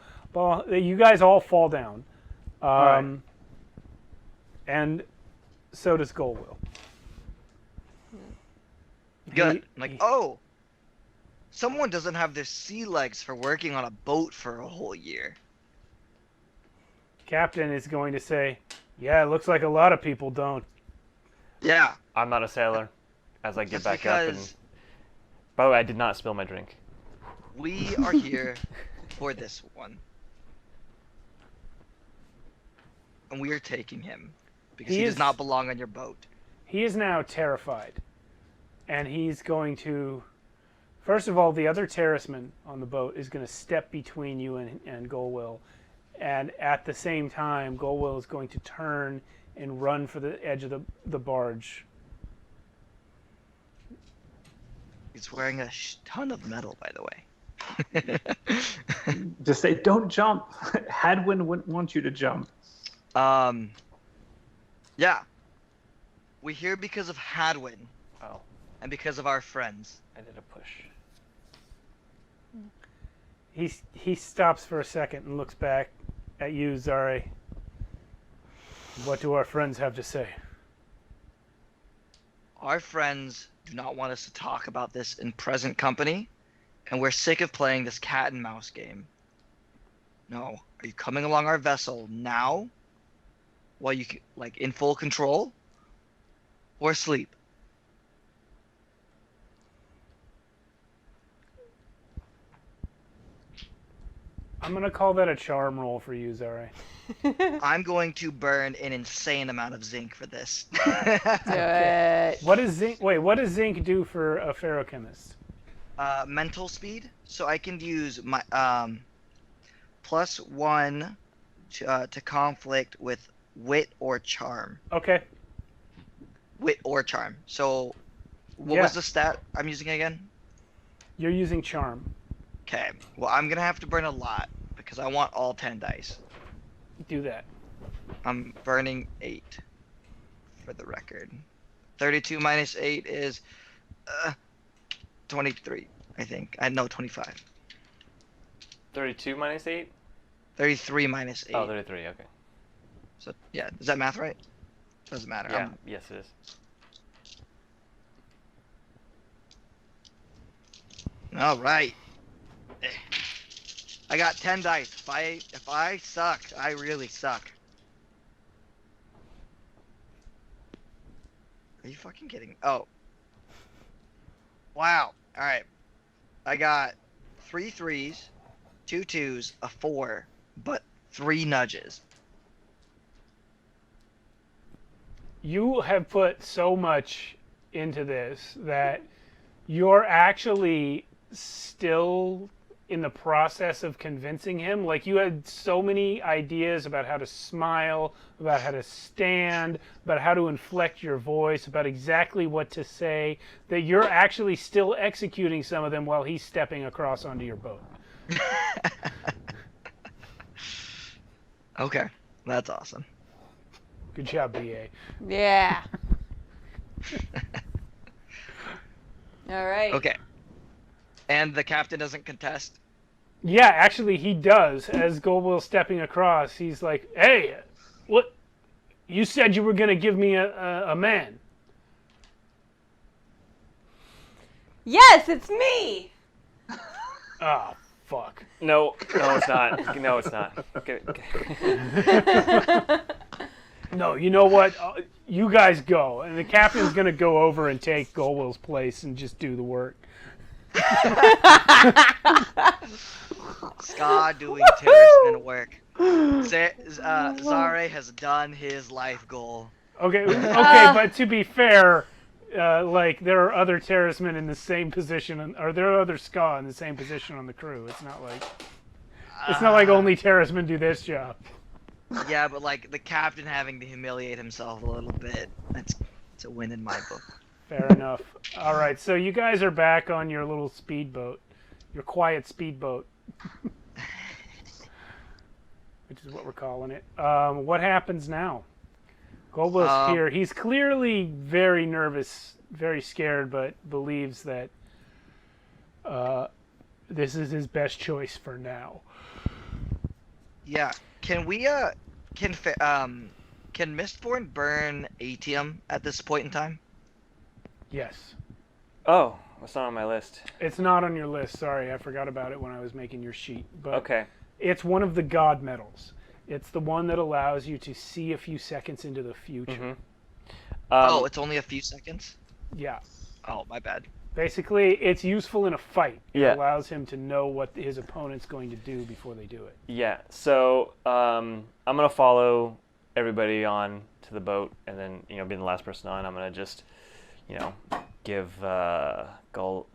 you guys all fall down. right. And so does Goldwill. Good. He- Like, he- oh, someone doesn't have their sea legs for working on a boat for a whole year. Captain is going to say, yeah, it looks like a lot of people don't. Yeah. I'm not a sailor. As I get That's back up and. because By the way, I did not spill my drink. we are here for this one. And we are taking him because He he is- does not belong on your boat. He is now terrified. And he's going to, first of all, the other terraceman on the boat is going to step between you and Goldwill. And at the same time, Goldwill is going to turn and run for the edge of the barge. He's wearing a ton of metal, by the way. Just say, don't jump. Hadwin wouldn't want you to jump. Yeah. We're here because of Hadwin Oh, and because of our friends. I did a push. He stops for a second and looks back at you, Zari. What do our friends have to say? Our friends do not want us to talk about this in present company, and we're sick of playing this cat and mouse game. No, are you coming along our vessel now, while you like in full control, or asleep? I'm going to call that a charm roll for you, Zari. I'm going to burn an insane amount of zinc for this. Do it. What does zinc? Wait, what does zinc do for a ferrochemist? Mental speed, so I can use my +1 to conflict with wit or charm. Okay. Wit or charm. So, what Yeah. was the stat I'm using again? You're using charm. Okay. Well, I'm gonna have to burn a lot because I want all 10 dice. Do that. I'm burning 8 for the record. 32 minus 8 is 23, I think. I know 25. 32 minus 8? 33 minus 8. Oh, 33, okay. So, yeah, is that math right? Doesn't matter. Yeah, yes it is. All right. I got 10 dice. If I suck, I really suck. Are you fucking kidding? Oh. Wow. All right. I got 3 3s, 2 2s, a 4, but 3 nudges. You have put so much into this that you're actually still in the process of convincing him? Like, you had so many ideas about how to smile, about how to stand, about how to inflect your voice, about exactly what to say, that you're actually still executing some of them while he's stepping across onto your boat. Okay, that's awesome. Good job, BA. Yeah. All right. Okay. And the captain doesn't contest? Yeah, actually, he does. As Goldwell's stepping across, he's like, "Hey, what? You said you were going to give me a man." Yes, it's me. Oh, fuck. No, it's not. No, it's not. Okay. No, you know what? You guys go. And the captain's going to go over and take Goldwell's place and just do the work. Ska doing terrorist work. Zare has done his life goal. Okay, but to be fair, like, there are other terrorist men in the same position, or there are other Ska in the same position on the crew. It's not like only terrorist men do this job. Yeah, but like the captain having to humiliate himself a little bit, it's a win in my book. Fair enough. All right, so you guys are back on your little speedboat, your quiet speedboat, which is what we're calling it. What happens now? Goldwell's here. He's clearly very nervous, very scared, but believes that this is his best choice for now. Yeah. Can we can Mistborn burn Atium at this point in time? Yes. Oh, it's not on my list. It's not on your list. Sorry, I forgot about it when I was making your sheet. But Okay. it's one of the god metals. It's the one that allows you to see a few seconds into the future. Mm-hmm. It's only a few seconds? Yeah. Oh, my bad. Basically, it's useful in a fight. It Yeah. allows him to know what his opponent's going to do before they do it. Yeah. So I'm gonna follow everybody on to the boat, and then being the last person on, I'm gonna just give Galwell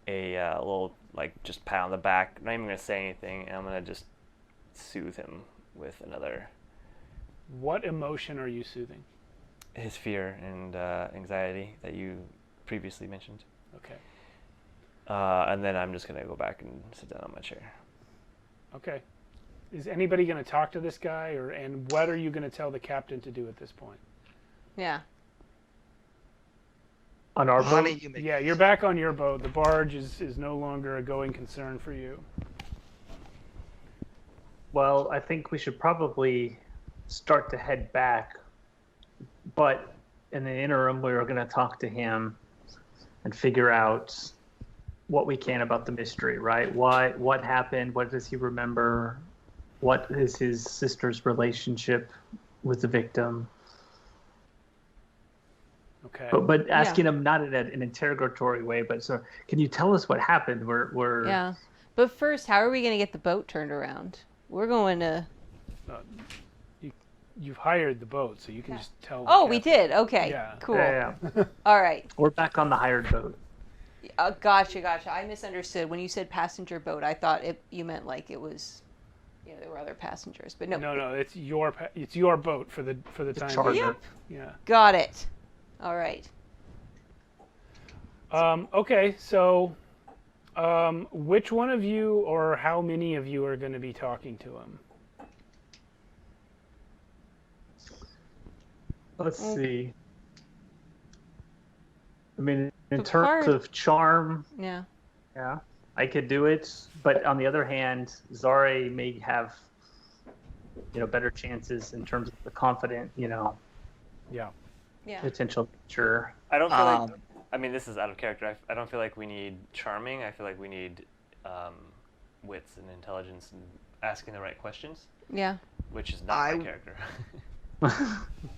a little just pat on the back. I'm not even gonna say anything, and I'm gonna just soothe him with another. What emotion are you soothing? His fear and anxiety that you previously mentioned. Okay. And then I'm just gonna go back and sit down on my chair. Okay. Is anybody going to talk to this guy, and what are you going to tell the captain to do at this point? Yeah. On our boat? Yeah, you're back on your boat. The barge is no longer a going concern for you. Well, I think we should probably start to head back. But in the interim, we were going to talk to him and figure out what we can about the mystery, right? What happened? What does he remember? What is his sister's relationship with the victim? Okay. But asking him not in an interrogatory way, but so can you tell us what happened? We're Yeah. But first, how are we going to get the boat turned around? We're going to... You've hired the boat, so you can just tell. Oh, we did. Okay. Yeah. Cool. Yeah. All right. We're back on the hired boat. Gotcha. I misunderstood. When you said passenger boat, I thought you meant like it was, there were other passengers. But no. No. It's your boat for the time charter. being. Yep. Yeah. Got it. All right. Okay. So, which one of you, or how many of you, are going to be talking to him? Let's see. I mean, in The terms part- of charm, Yeah. yeah, I could do it. But on the other hand, Zare may have, better chances in terms of the confident, Yeah. Yeah. potential nature. I don't feel like. I mean, this is out of character. I don't feel like we need charming. I feel like we need wits and intelligence and asking the right questions, Yeah. which is not my character.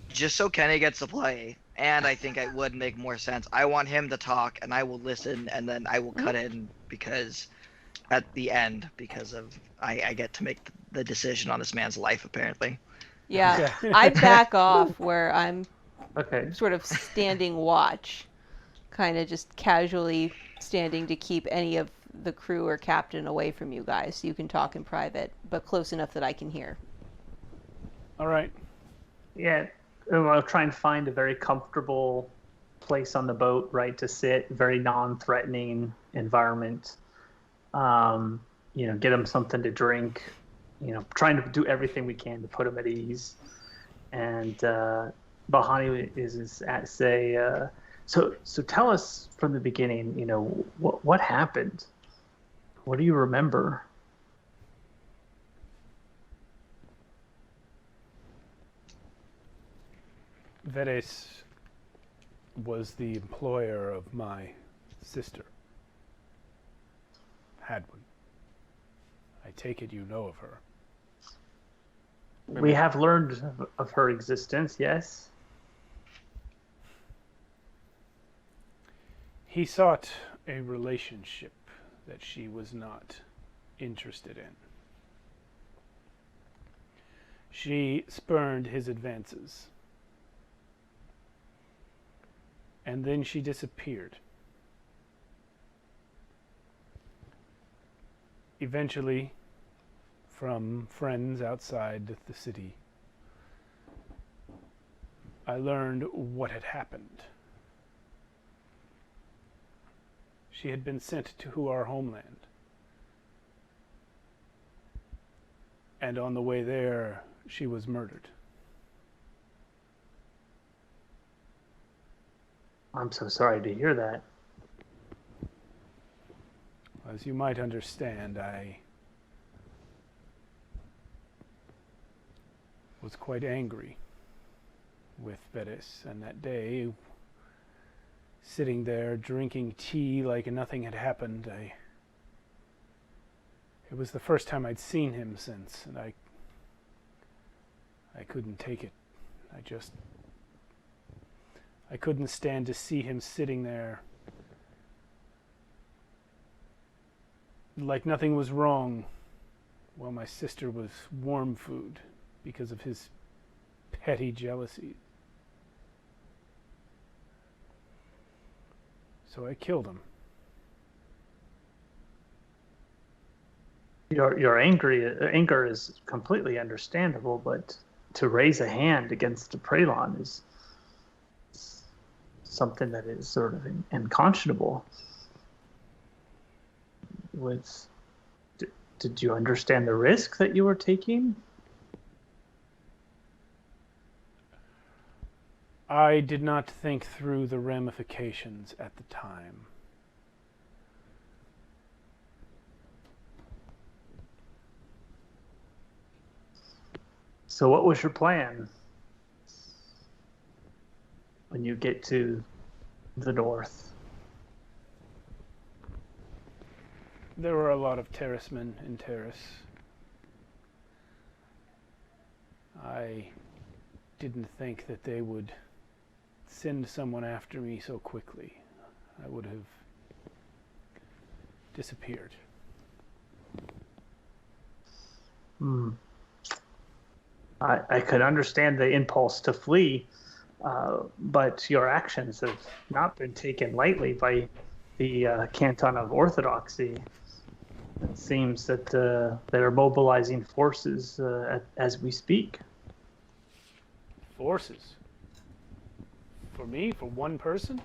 Just so Kenny gets to play, and I think it would make more sense. I want him to talk, and I will listen, and then I will cut in because at the end, I get to make the decision on this man's life, apparently. Yeah. Okay. I back off where I'm Okay. sort of standing watch. kind of just casually standing to keep any of the crew or captain away from you guys, so you can talk in private, but close enough that I can hear. All right. Yeah, I'll try and find a very comfortable place on the boat, right, to sit, very non-threatening environment. Get them something to drink, trying to do everything we can to put them at ease. And Bahani is at say, so tell us from the beginning, what happened? What do you remember? Veres was the employer of my sister. Hadwin. I take it you know of her. We have learned of her existence, yes. He sought a relationship that she was not interested in. She spurned his advances. And then she disappeared. Eventually, from friends outside the city, I learned what had happened. She had been sent to our homeland. And on the way there, she was murdered. I'm so sorry to hear that. As you might understand, I was quite angry with Veres, and that day, sitting there drinking tea like nothing had happened, it was the first time I'd seen him since, and I couldn't take it. I couldn't stand to see him sitting there like nothing was wrong while my sister was warm food because of his petty jealousy. So I killed him. Your anger is completely understandable, but to raise a hand against the Prelon is something that is sort of unconscionable. Did you understand the risk that you were taking? I did not think through the ramifications at the time. So what was your plan when you get to the north? There were a lot of terracemen in Terrace. I didn't think that they would send someone after me so quickly. I would have disappeared. I could understand the impulse to flee, but your actions have not been taken lightly by the Canton of Orthodoxy. It seems that they're mobilizing forces as we speak. Forces? For me? For one person?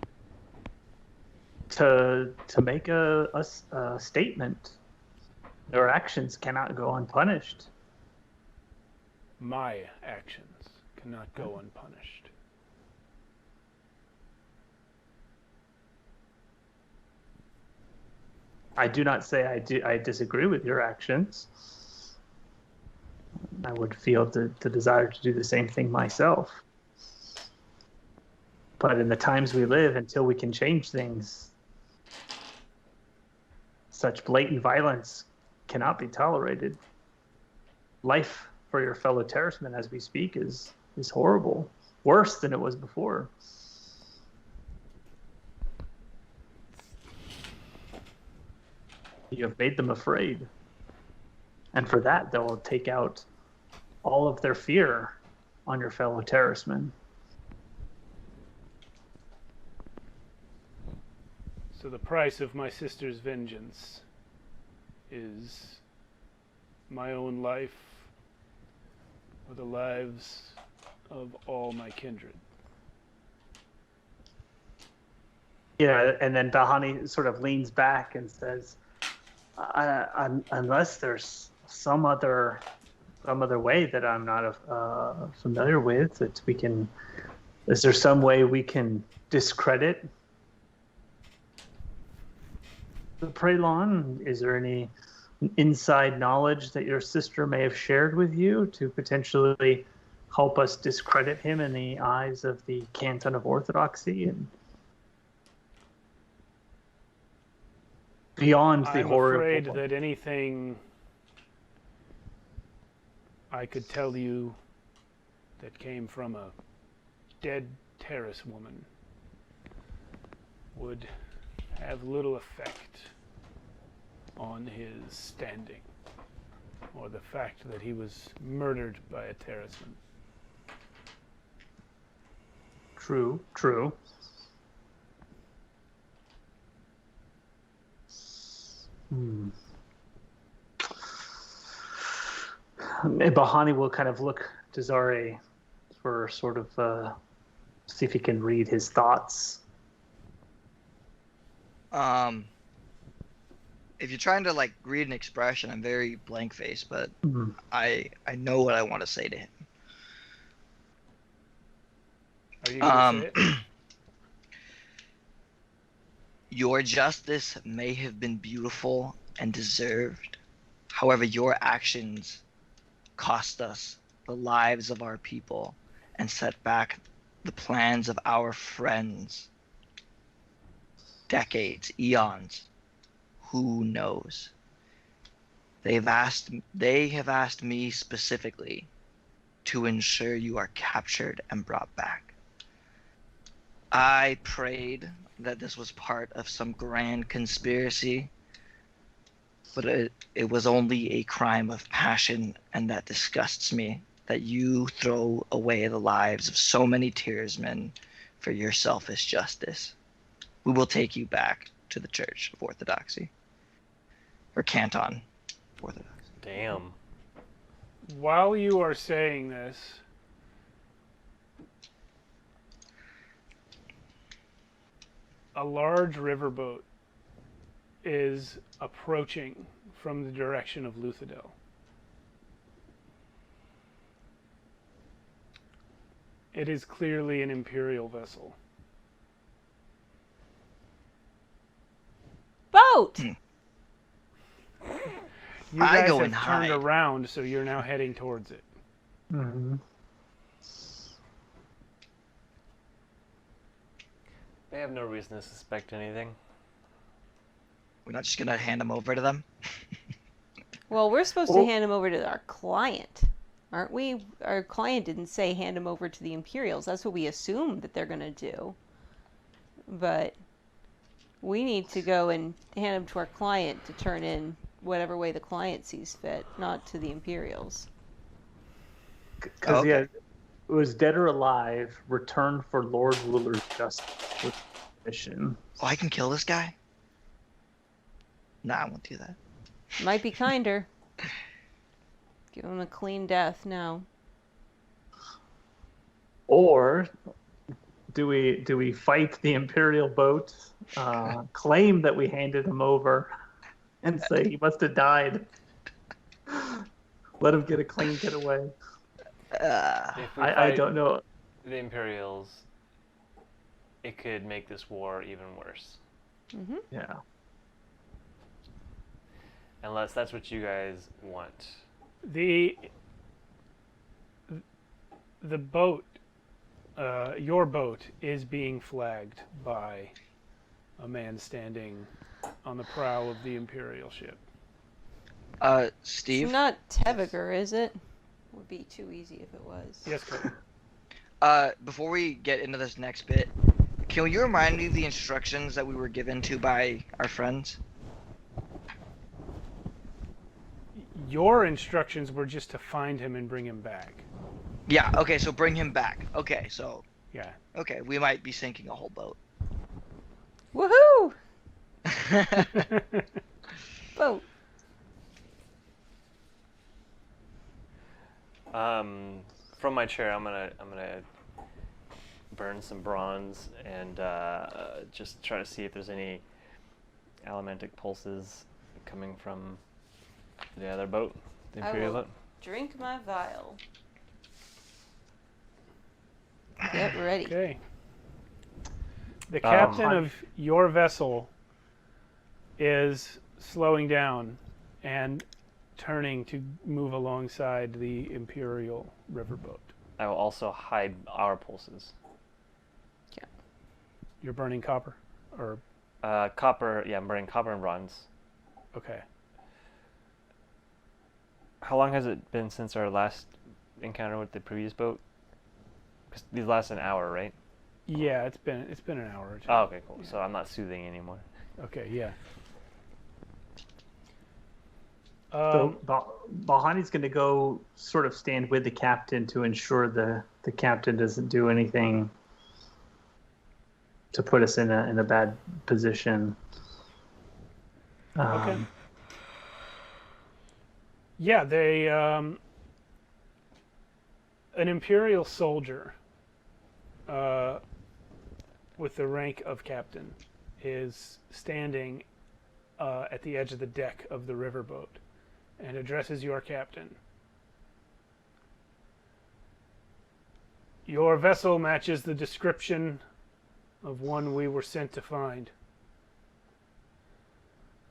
To make a statement. Their actions cannot go unpunished. My actions cannot go unpunished. I do not say I disagree with your actions. I would feel the desire to do the same thing myself. But in the times we live, until we can change things, such blatant violence cannot be tolerated. Life for your fellow terracemen as we speak is horrible. Worse than it was before. You have made them afraid. And for that, they will take out all of their fear on your fellow terracemen. So the price of my sister's vengeance is my own life or the lives of all my kindred. Yeah, and then Bahani sort of leans back and says, "Unless there's some other way that I'm not familiar with, that we can. Is there some way we can discredit the Prelon? Is there any inside knowledge that your sister may have shared with you to potentially help us discredit him in the eyes of the Canton of Orthodoxy and beyond the horrible? I'm afraid that anything I could tell you that came from a dead terrace woman would have little effect on his standing, or the fact that he was murdered by a terraceman. True. Bahani will kind of look to Zare for sort of see if he can read his thoughts. If you're trying to like read an expression, I'm very blank faced, but I know what I want to say to him. Are you going to say it? Your justice may have been beautiful and deserved. However, your actions cost us the lives of our people and set back the plans of our friends. Decades, eons, who knows? They have asked me specifically to ensure you are captured and brought back. I prayed that this was part of some grand conspiracy, but it was only a crime of passion, and that disgusts me, that you throw away the lives of so many tearsmen for your selfish justice. We will take you back to the Church of Orthodoxy. Or Canton Orthodoxy. Damn. While you are saying this, a large riverboat is approaching from the direction of Luthadel. It is clearly an Imperial vessel. Boat! You guys go have and turned hide. around, so you're now heading towards it. Mm-hmm. They have no reason to suspect anything. We're not just gonna hand him over to them. Well, we're supposed to hand him over to our client, aren't we? Our client didn't say hand him over to the Imperials. That's what we assume that they're going to do. But we need to go and hand him to our client to turn in whatever way the client sees fit, not to the Imperials. Because yeah, it was dead or alive, return for Lord Ruler's justice mission. Oh, I can kill this guy? Nah, I won't do that. Might be kinder. Give him a clean death now. Or do we fight the Imperial boat, claim that we handed him over, and say he must have died? Let him get a clean getaway. If we I fight don't know. the Imperials, it could make this war even worse. Mm-hmm. Yeah. Unless that's what you guys want. The boat, your boat, is being flagged by a man standing on the prow of the Imperial ship. Steve? It's not Teviger, is it? Would be too easy if it was. Yes, Cody. Before we get into this next bit, can you remind me of the instructions that we were given to by our friends? Your instructions were just to find him and bring him back. Yeah, okay, so bring him back. Okay, so... Yeah. Okay, we might be sinking a whole boat. Woohoo! Boat. From my chair, I'm gonna burn some bronze and just try to see if there's any elementic pulses coming from the other boat, the Imperial boat. Drink my vial. Get ready. Okay. The captain of your vessel is slowing down and turning to move alongside the Imperial riverboat. I will also hide our pulses. Yeah. You're burning copper? Or Copper, yeah, I'm burning copper and bronze. okay. How long has it been since our last encounter with the previous boat? Because these last an hour, right? Yeah, it's been an hour or two. Oh, okay, cool. So I'm not soothing anymore. Okay, yeah. So Bahani's going to go sort of stand with the captain to ensure the captain doesn't do anything to put us in a bad position. Okay. Yeah, they an Imperial soldier with the rank of captain is standing at the edge of the deck of the riverboat and addresses your captain. Your vessel matches the description of one we were sent to find.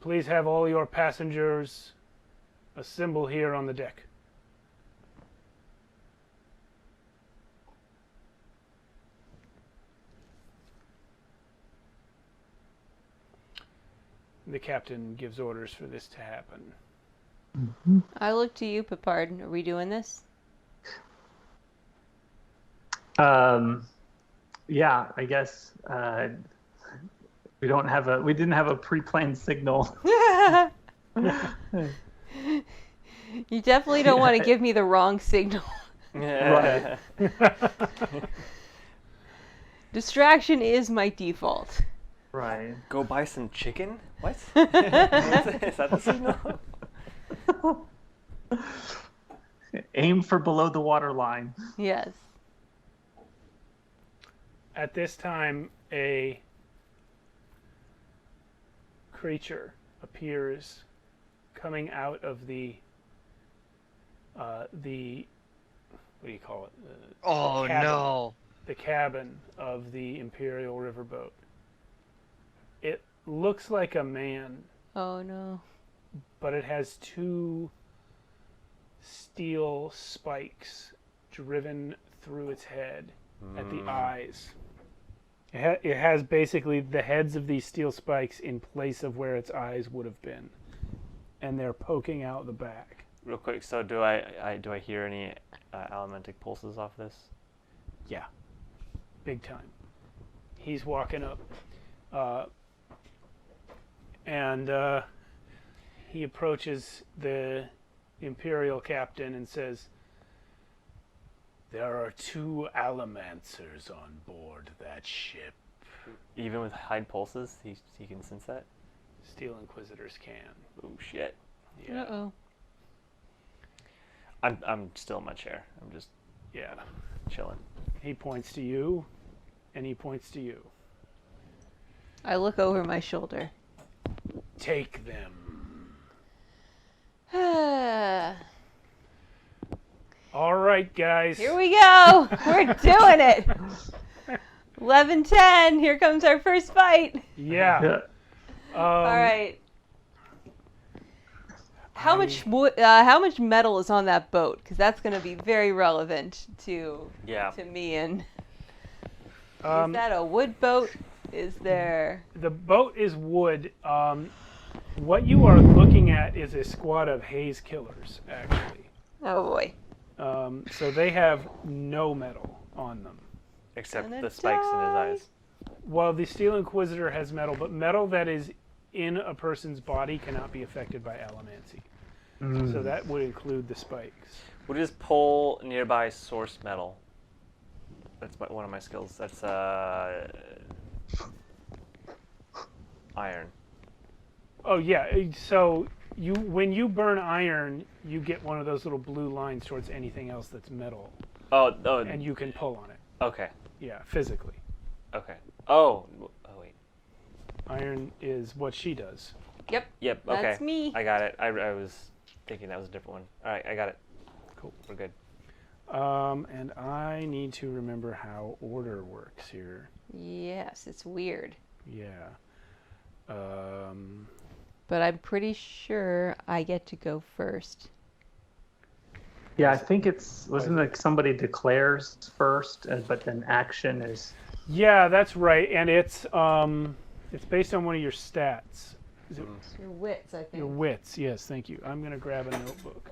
Please have all your passengers assemble here on the deck. The captain gives orders for this to happen. I look to you, Pipard. Are we doing this? Yeah, I guess we didn't have a pre-planned signal. You definitely don't want to give me the wrong signal. Right. Distraction is my default. Right. Go buy some chicken? What? Is that the signal? Aim for below the water line. Yes. At this time, a creature appears coming out of the what do you call it? Oh cabin. no. The cabin of the Imperial riverboat. It looks like a man, Oh no. but it has two steel spikes driven through its head at the eyes. It has basically the heads of these steel spikes in place of where its eyes would have been, and they're poking out the back. Real quick, so do I hear any elementic pulses off this? Yeah, big time. He's walking up, and he approaches the Imperial captain and says, "There are 2 Allomancers on board that ship." Even with hide pulses, he can sense that? Steel Inquisitors can. Oh shit. Yeah. Uh-oh. I'm still in my chair. I'm just Yeah. chilling. He points to you, and he points to you. I look over my shoulder. Take them. All right, guys. Here we go. We're doing it. 11:10. Here comes our first fight. Yeah. All right. How much metal is on that boat? Because that's going to be very relevant to me. And is that a wood boat? Is there? The boat is wood. What you are looking at is a squad of haze killers, actually. Oh boy. So they have no metal on them. Except Gonna the spikes in his die. eyes. Well, the Steel Inquisitor has metal, but metal that is in a person's body cannot be affected by allomancy. So that would include the spikes. We'll just pull nearby source metal. That's one of my skills. That's iron. Oh yeah. So when you burn iron, you get one of those little blue lines towards anything else that's metal, Oh, and you can pull on it. okay. Yeah, physically. Okay. Oh, wait. Iron is what she does. Yep. Yep, okay. That's me. I got it. I was thinking that was a different one. All right, I got it. Cool. We're good. And I need to remember how order works here. Yes, it's weird. Yeah. But I'm pretty sure I get to go first. Yeah, I think wasn't like somebody declares first, but then action is. Yeah, that's right, and it's based on one of your stats. Is it Your wits, I think. your wits? Yes, thank you. I'm gonna grab a notebook.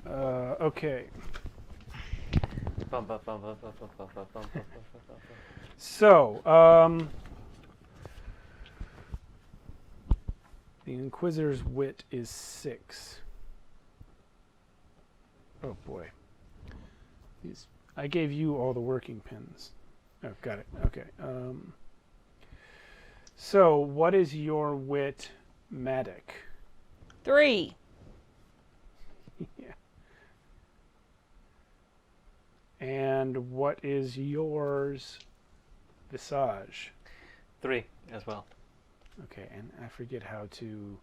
Okay. So, the Inquisitor's wit is 6. Oh boy. I gave you all the working pens. Oh, got it. Okay. So, what is your wit, Matic? 3. Yeah. And what is yours, Visage? 3 as well. Okay, and I forget how to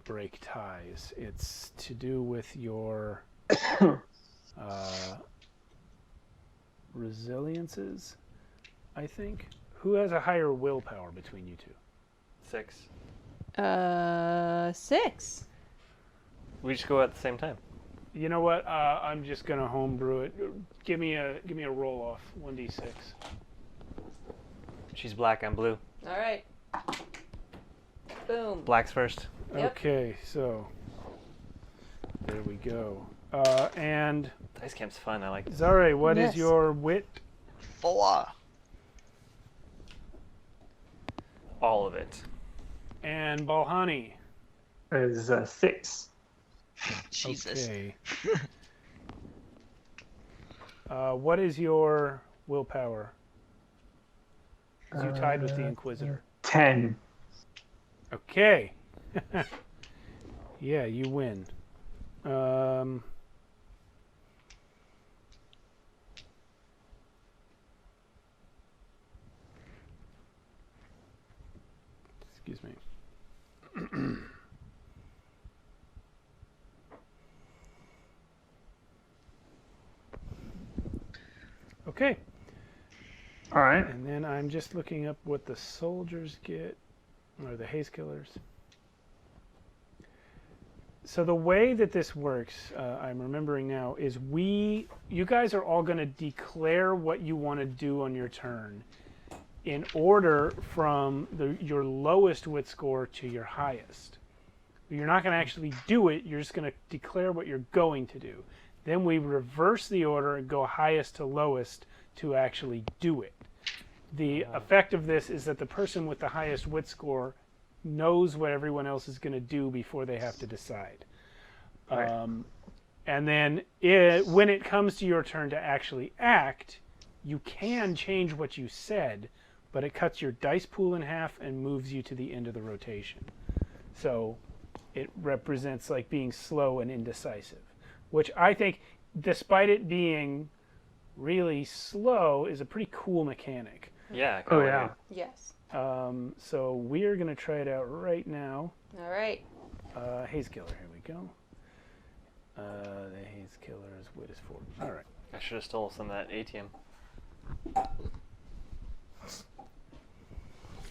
break ties. It's to do with your resiliences, I think. Who has a higher willpower between you two? 6. 6. We just go at the same time. You know what? I'm just gonna homebrew it. Give me a roll off. 1d6. She's black, I'm blue. All right. Boom. Black's first. Yep. Okay, so there we go. And Dice camp's fun. I like this. Zare, what is Yes. your wit? 4. All of it. And Balhani. Is 6. Jesus. Okay. What is your willpower? 'Cause you tied with the Inquisitor. 10. Okay. Yeah, you win. Excuse me. Okay. All right. And then I'm just looking up what the soldiers get, or the haze killers. So the way that this works, I'm remembering now, is you guys are all going to declare what you want to do on your turn in order from your lowest wit score to your highest. You're not going to actually do it, you're just going to declare what you're going to do. Then we reverse the order and go highest to lowest to actually do it. The effect of this is that the person with the highest wit score knows what everyone else is going to do before they have to decide. Right. And then when it comes to your turn to actually act, you can change what you said, but it cuts your dice pool in half and moves you to the end of the rotation. So it represents like being slow and indecisive, which I think, despite it being really slow, is a pretty cool mechanic. Yeah. Oh, yeah. Yes. So we're going to try it out right now. All right. Haze Killer, here we go. The Haze Killer's wit is 4. All right. I should have stole some of that ATM.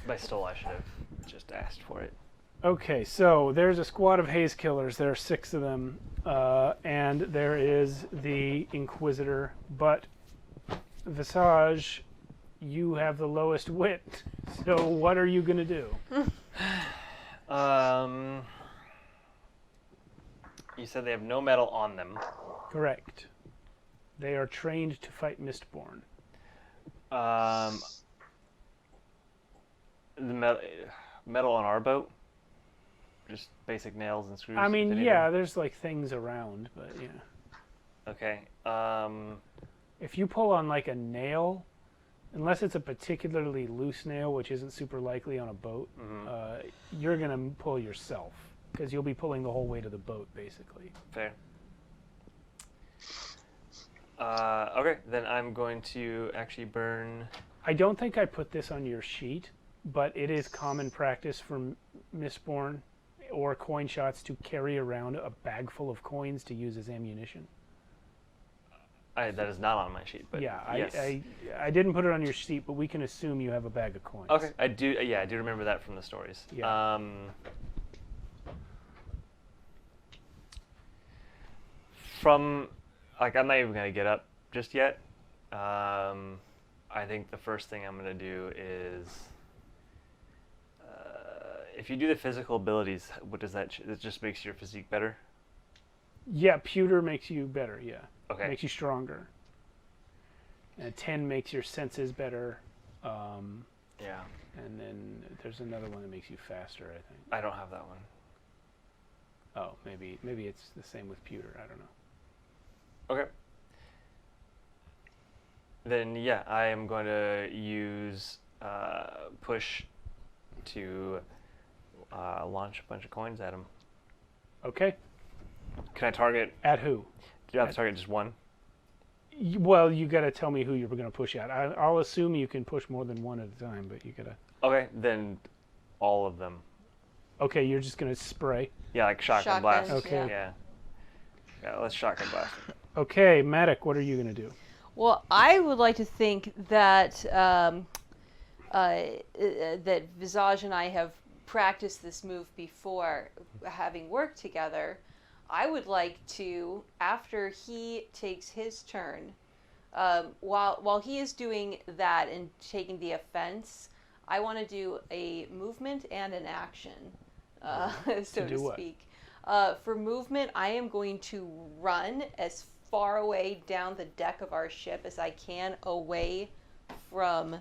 By stole, I should have just asked for it. Okay, so there's a squad of Haze Killers. There are 6 of them. And there is the Inquisitor. But Visage, you have the lowest wit. So what are you going to do? You said they have no metal on them. Correct. They are trained to fight Mistborn. The metal on our boat? Just basic nails and screws? I mean, if yeah, anything? there's like things around, but yeah. Okay. If you pull on like a nail, unless it's a particularly loose nail, which isn't super likely on a boat, you're going to pull yourself because you'll be pulling the whole weight of the boat, basically. Fair. Okay, then I'm going to actually burn. I don't think I put this on your sheet, but it is common practice for Mistborn or coin shots to carry around a bag full of coins to use as ammunition. That is not on my sheet, but yeah, yes. I didn't put it on your sheet, but we can assume you have a bag of coins. Okay, I do. Yeah, I do remember that from the stories. Yeah. From like, I'm not even gonna get up just yet. I think the first thing I'm gonna do is, if you do the physical abilities, what does that? It just makes your physique better. Yeah, pewter makes you better. Yeah. Okay. Makes you stronger. And 10 makes your senses better. Yeah. And then there's another one that makes you faster, I think. I don't have that one. Oh, maybe it's the same with pewter. I don't know. Okay. Then yeah, I am going to use push to launch a bunch of coins at him. Okay. Can I target? At who? Do I have to target just one? Well, you got to tell me who you're going to push at. I'll assume you can push more than one at a time, but you got to. Okay, then all of them. Okay, you're just going to spray. Yeah, like shotgun blast. Okay. Yeah. Yeah, let's shotgun blast. Okay, Matic, what are you going to do? Well, I would like to think that that Visage and I have practiced this move before, having worked together. I would like to, after he takes his turn, while he is doing that and taking the offense, I want to do a movement and an action, so to speak. For movement, I am going to run as far away down the deck of our ship as I can, away from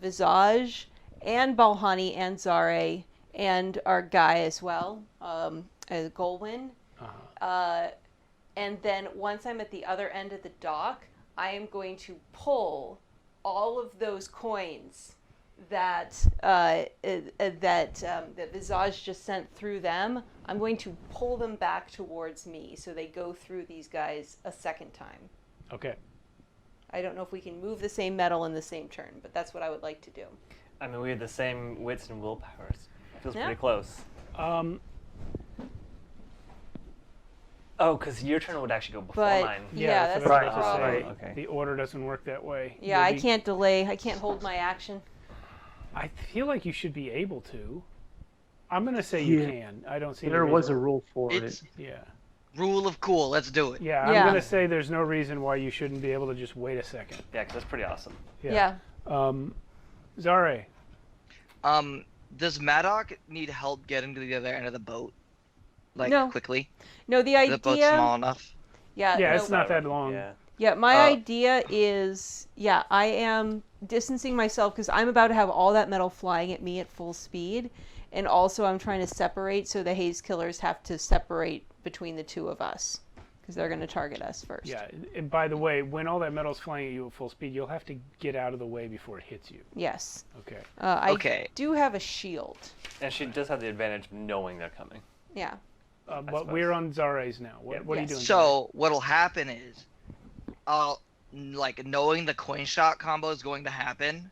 Visage and Balhani and Zare and our guy as well, Golwyn. And then once I'm at the other end of the dock, I am going to pull all of those coins that that Visage just sent through them. I'm going to pull them back towards me so they go through these guys a second time. Okay. I don't know if we can move the same metal in the same turn, but that's what I would like to do. I mean, we have the same wits and willpowers. Feels Yeah. pretty close. Oh, because your turn would actually go before But mine. yeah, that's that's what I the was about to problem. say. Okay. The order doesn't work that way. Yeah, I can't delay. I can't hold my action. I feel like you should be able to. I'm going to say you Yeah. can. I don't see There any was a reason. rule for It's it. Yeah. rule of cool. Let's do it. Yeah, I'm Yeah. going to say there's no reason why you shouldn't be able to just wait a second. Yeah, because that's pretty awesome. Yeah. Zare. Does Maddock need help getting to the other end of the boat? Like, No. quickly? No, the The boat's idea. small enough? Yeah, no, it's not that long. Yeah. Yeah, my Oh. idea is, I am distancing myself because I'm about to have all that metal flying at me at full speed. And also I'm trying to separate, so the haze killers have to separate between the two of us because they're going to target us first. Yeah, and by the way, when all that metal's flying at you at full speed, you'll have to get out of the way before it hits you. Yes. Okay. I do have a shield. And she does have the advantage of knowing they're coming. Yeah. But suppose. we're on Zare's now. What, Yep. what are you Yes. doing? So, what'll happen is, knowing the coin shot combo is going to happen,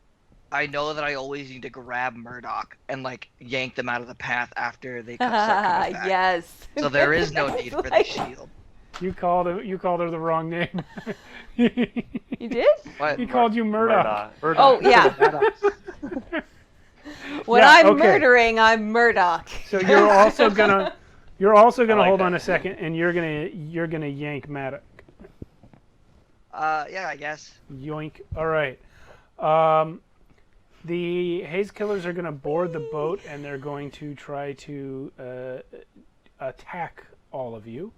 I know that I always need to grab Murdoch and, yank them out of the path after they start coming back. Yes. So there is no need for the shield. You called her the wrong name. You did? What? He called you Murdoch. Oh, yeah. When Yeah, I'm okay. murdering, I'm Murdoch. So you're also gonna like hold that. on a second, and you're gonna yank Maddox. Yeah, I guess. Yoink. All right. The haze killers are gonna board the boat, and they're going to try to attack all of you.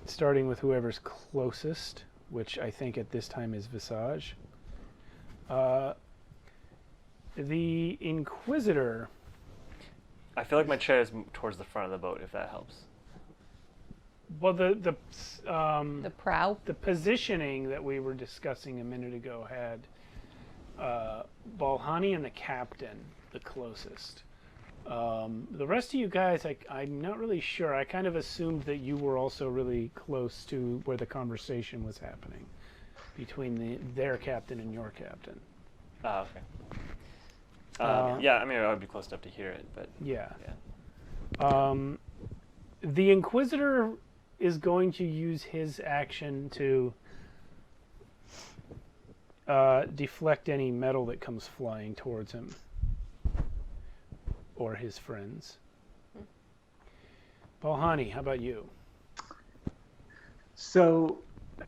Starting with whoever's closest, which I think at this time is Visage. The Inquisitor. I feel like my chair is towards the front of the boat, if that helps. Well, The prow. the positioning that we were discussing a minute ago had Balhani and the captain the closest. The rest of you guys, I'm not really sure. I kind of assumed that you were also really close to where the conversation was happening between their captain and your captain. Oh, okay. Yeah, I mean, I would be close enough to hear it, but Yeah. yeah. The Inquisitor is going to use his action to deflect any metal that comes flying towards him or his friends. Balhani, how about you? So,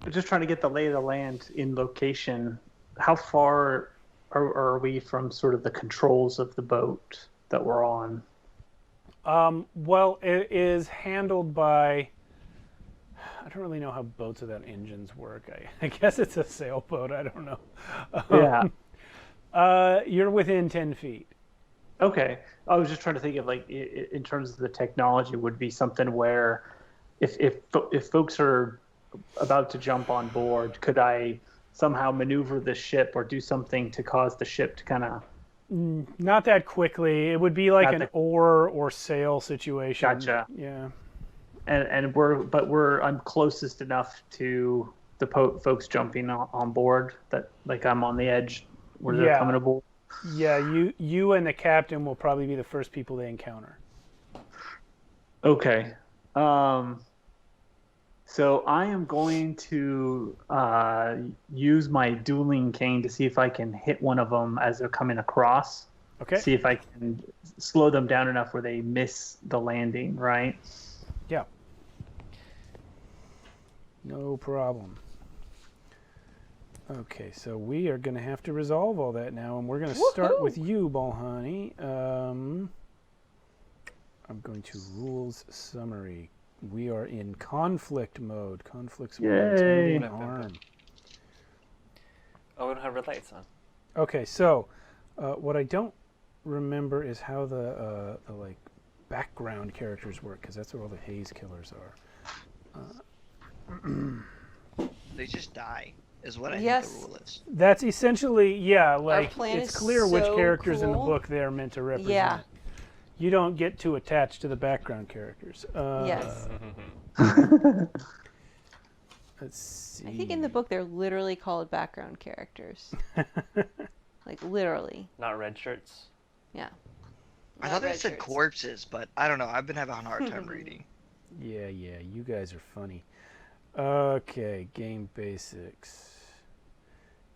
just trying to get the lay of the land in location. How far are we from sort of the controls of the boat that we're on? Well, it is handled by... I don't really know how boats without engines work. I guess it's a sailboat. I don't know. Yeah. You're within 10 feet. Okay. I was just trying to think of, like, in terms of the technology, would be something where if folks are about to jump on board, could I somehow maneuver the ship or do something to cause the ship to kind of... Not that quickly. It would be like an oar or sail situation. Gotcha. Yeah. And I'm closest enough to the folks jumping on board that, like, I'm on the edge where they're coming aboard. Yeah, you and the captain will probably be the first people they encounter. Okay. So I am going to use my dueling cane to see if I can hit one of them as they're coming across. Okay. See if I can slow them down enough where they miss the landing, right? Yeah. No problem. Okay, so we are going to have to resolve all that now, and we're going to start with you, Balhani. I'm going to rules summary. We are in conflict mode. Conflicts with an arm. Oh, we don't have red lights on. Okay, so what I don't remember is how the like background characters work, because that's where all the haze killers are. They just die, is what I Yes. think the rule is. That's essentially, yeah, like plan it's is clear which so characters in the cool. book they're meant to represent. Yeah. You don't get too attached to the background characters. Yes. Let's see. I think in the book they're literally called background characters. Like, literally. Not red shirts. Yeah. I Not thought they red said shirts. corpses, but I don't know. I've been having a hard time reading. Yeah, you guys are funny. Okay, game basics.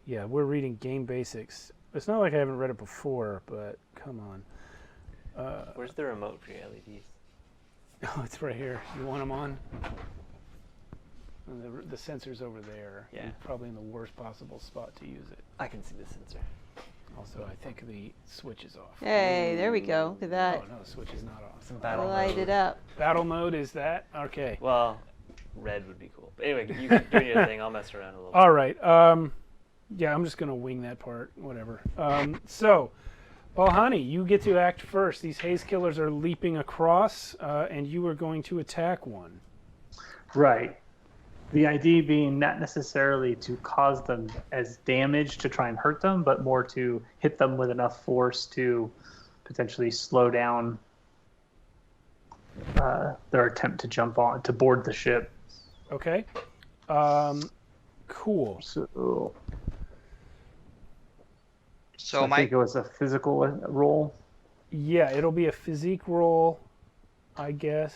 Yeah, we're reading game basics. It's not like I haven't read it before, but come on. Where's the remote for your LEDs? Oh, it's right here. You want them on? The sensor's over there. Yeah. You're probably in the worst possible spot to use it. I can see the sensor. Also, I think the switch is off. Hey, there we go. Look at that. Oh, no, the switch is not off. Some battle Light mode. it up. Battle mode is that? Okay. Well, red would be cool. But anyway, you can do your thing. I'll mess around a little. All right. Yeah, I'm just going to wing that part. Whatever. So, Balhani, you get to act first. These haze killers are leaping across, and you are going to attack one. Right. The idea being not necessarily to cause them as damage to try and hurt them, but more to hit them with enough force to potentially slow down their attempt to jump on, to board the ship. Okay. Cool. So I think it was a physical roll. Yeah, it'll be a physique roll, I guess.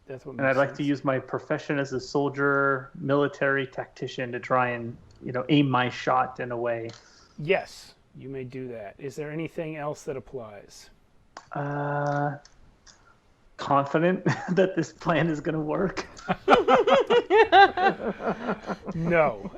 That's what. And I'd like to use my profession as a soldier, military tactician to try and, aim my shot in a way. Yes, you may do that. Is there anything else that applies? Confident that this plan is going to work. No.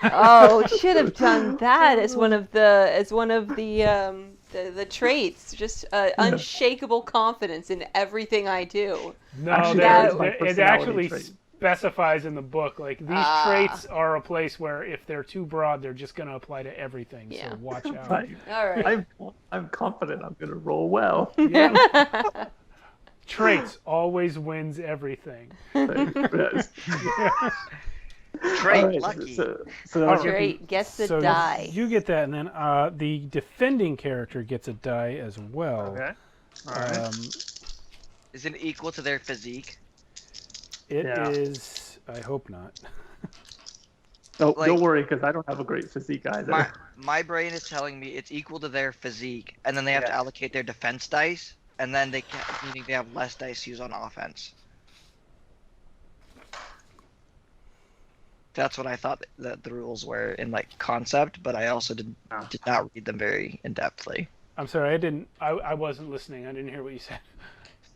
Oh, should have done that as one of the traits. Just unshakable confidence in everything I do. No, Actually, that is my it personality actually trait. specifies in the book, like, these traits are a place where if they're too broad, they're just going to apply to everything. Yeah. So watch out. Right. All right. I'm confident I'm going to roll well. Yeah. Traits always wins everything. Trait Alright, lucky. So that All was right. your Great, gets the So die. you get that, and then the defending character gets a die as well. Okay. All right. Is it equal to their physique? It is. Yeah. I hope not. Oh, Like- don't worry, because I don't have a great physique either. My brain is telling me it's equal to their physique, and then they have to Yeah. allocate their defense dice, and then they can't, meaning they have less dice used on offense. That's what I thought that the rules were in like concept, but I also did not read them very in depthly. I'm sorry, I didn't. I wasn't listening. I didn't hear what you said.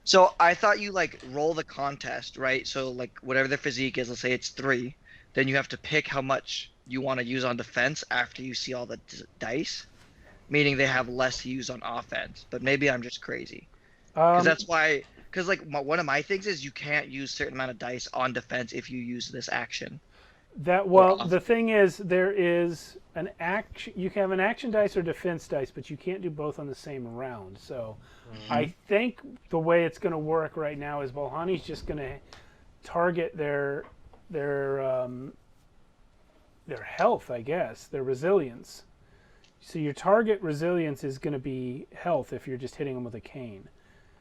So I thought you like roll the contest, right? So like whatever their physique is, let's say it's 3, then you have to pick how much you want to use on defense after you see all the dice, meaning they have less to use on offense. But maybe I'm just crazy, because that's why. Because like one of my things is you can't use certain amount of dice on defense if you use this action. The thing is, there is an action. You can have an action dice or defense dice, but you can't do both on the same round. So, I think the way it's going to work right now is Balhani's just going to target their health, I guess, their resilience. So your target resilience is going to be health if you're just hitting them with a cane.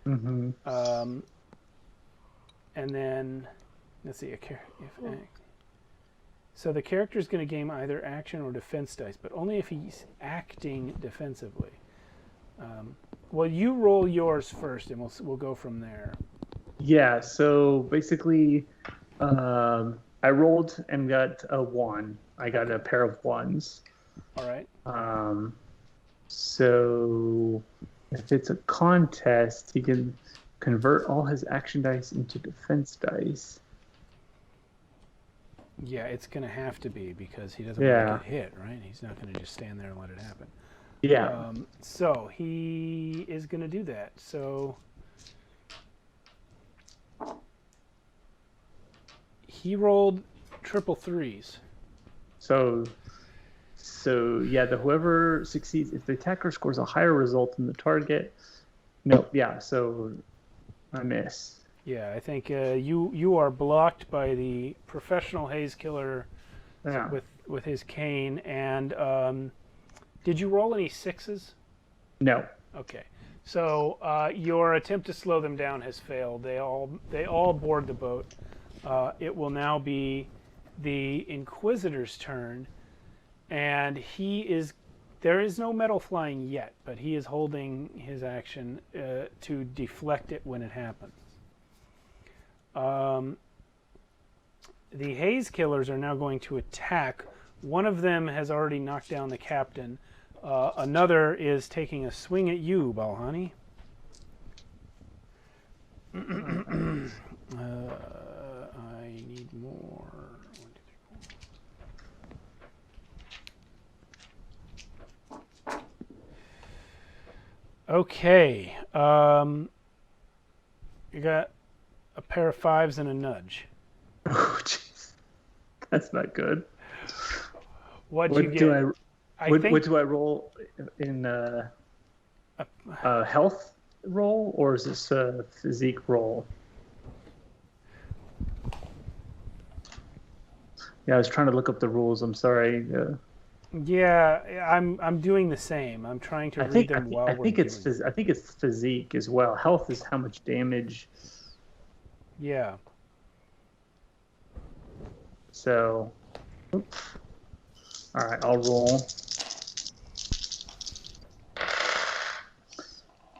Mm-hmm. And then, let's see, so the character is going to gain either action or defense dice, but only if he's acting defensively. Well, you roll yours first, and we'll go from there. Yeah. So basically, I rolled and got a 1. I got a pair of 1s. All right. So if it's a contest, he can convert all his action dice into defense dice. Yeah, it's going to have to be because he doesn't want to get hit, right? He's not going to just stand there and let it happen. Yeah. So he is going to do that. So he rolled triple 3s. So yeah, whoever succeeds, if the attacker scores a higher result than the target, so I miss. Yeah, I think you are blocked by the professional haze killer with his cane. And did you roll any 6s? No. Okay, so your attempt to slow them down has failed. They all board the boat. It will now be the Inquisitor's turn, and there is no metal flying yet, but he is holding his action to deflect it when it happens. The haze killers are now going to attack. One of them has already knocked down the captain. Another is taking a swing at you, Balhani. I need more. 1, 2, 3, 4. Okay. You got a pair of 5s and a nudge. Oh, jeez. That's not good. What do you get? What do I roll in a health roll, or is this a physique roll? Yeah, I was trying to look up the rules. I'm sorry. Yeah, I'm doing the same. I'm trying to read them while we're doing it. I think it's physique as well. Health is how much damage. Yeah. So, oops. All right, I'll roll.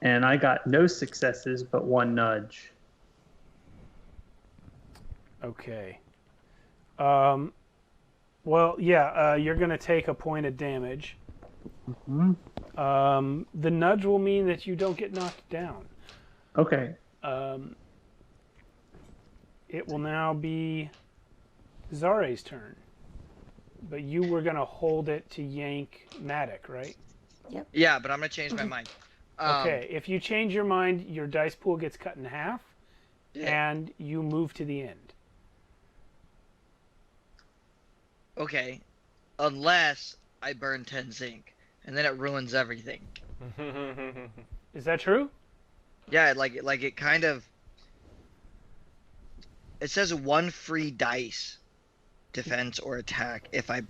And I got no successes, but 1 nudge. Okay. Well, yeah, you're going to take a point of damage. Mm-hmm. The nudge will mean that you don't get knocked down. Okay. It will now be Zare's turn. But you were going to hold it to yank Matic, right? Yep. Yeah, but I'm gonna change my mind. Okay, if you change your mind, your dice pool gets cut in half, and you move to the end. Okay, unless I burn 10 zinc, and then it ruins everything. Is that true? Yeah, like it kind of it says 1 free dice, defense or attack if I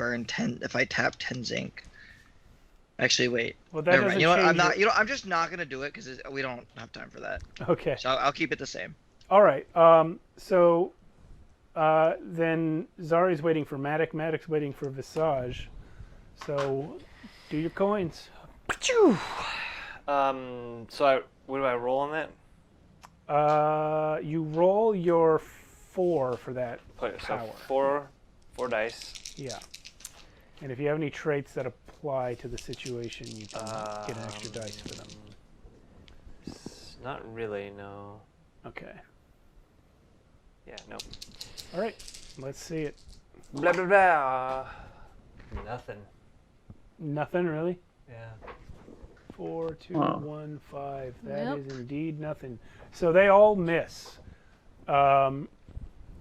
tap 10 zinc. Actually, wait. Well, that Never mind. doesn't You know what? I'm change not. it. You know, I'm just not gonna do it because we don't have time for that. Okay. So I'll keep it the same. All right. So then Zari's waiting for Matic. Matic's waiting for Visage. So do your coins. So what do I roll on that? You roll your 4 for that So power. 4 dice. Yeah. And if you have any traits that apply to the situation, you can get an extra dice for them. Not really, no. Okay. Yeah, no. All right. Let's see it. Blah blah blah. Nothing. Nothing really. Yeah. 4, 2, Wow. 1, 5. That Yep. is indeed nothing. So they all miss. And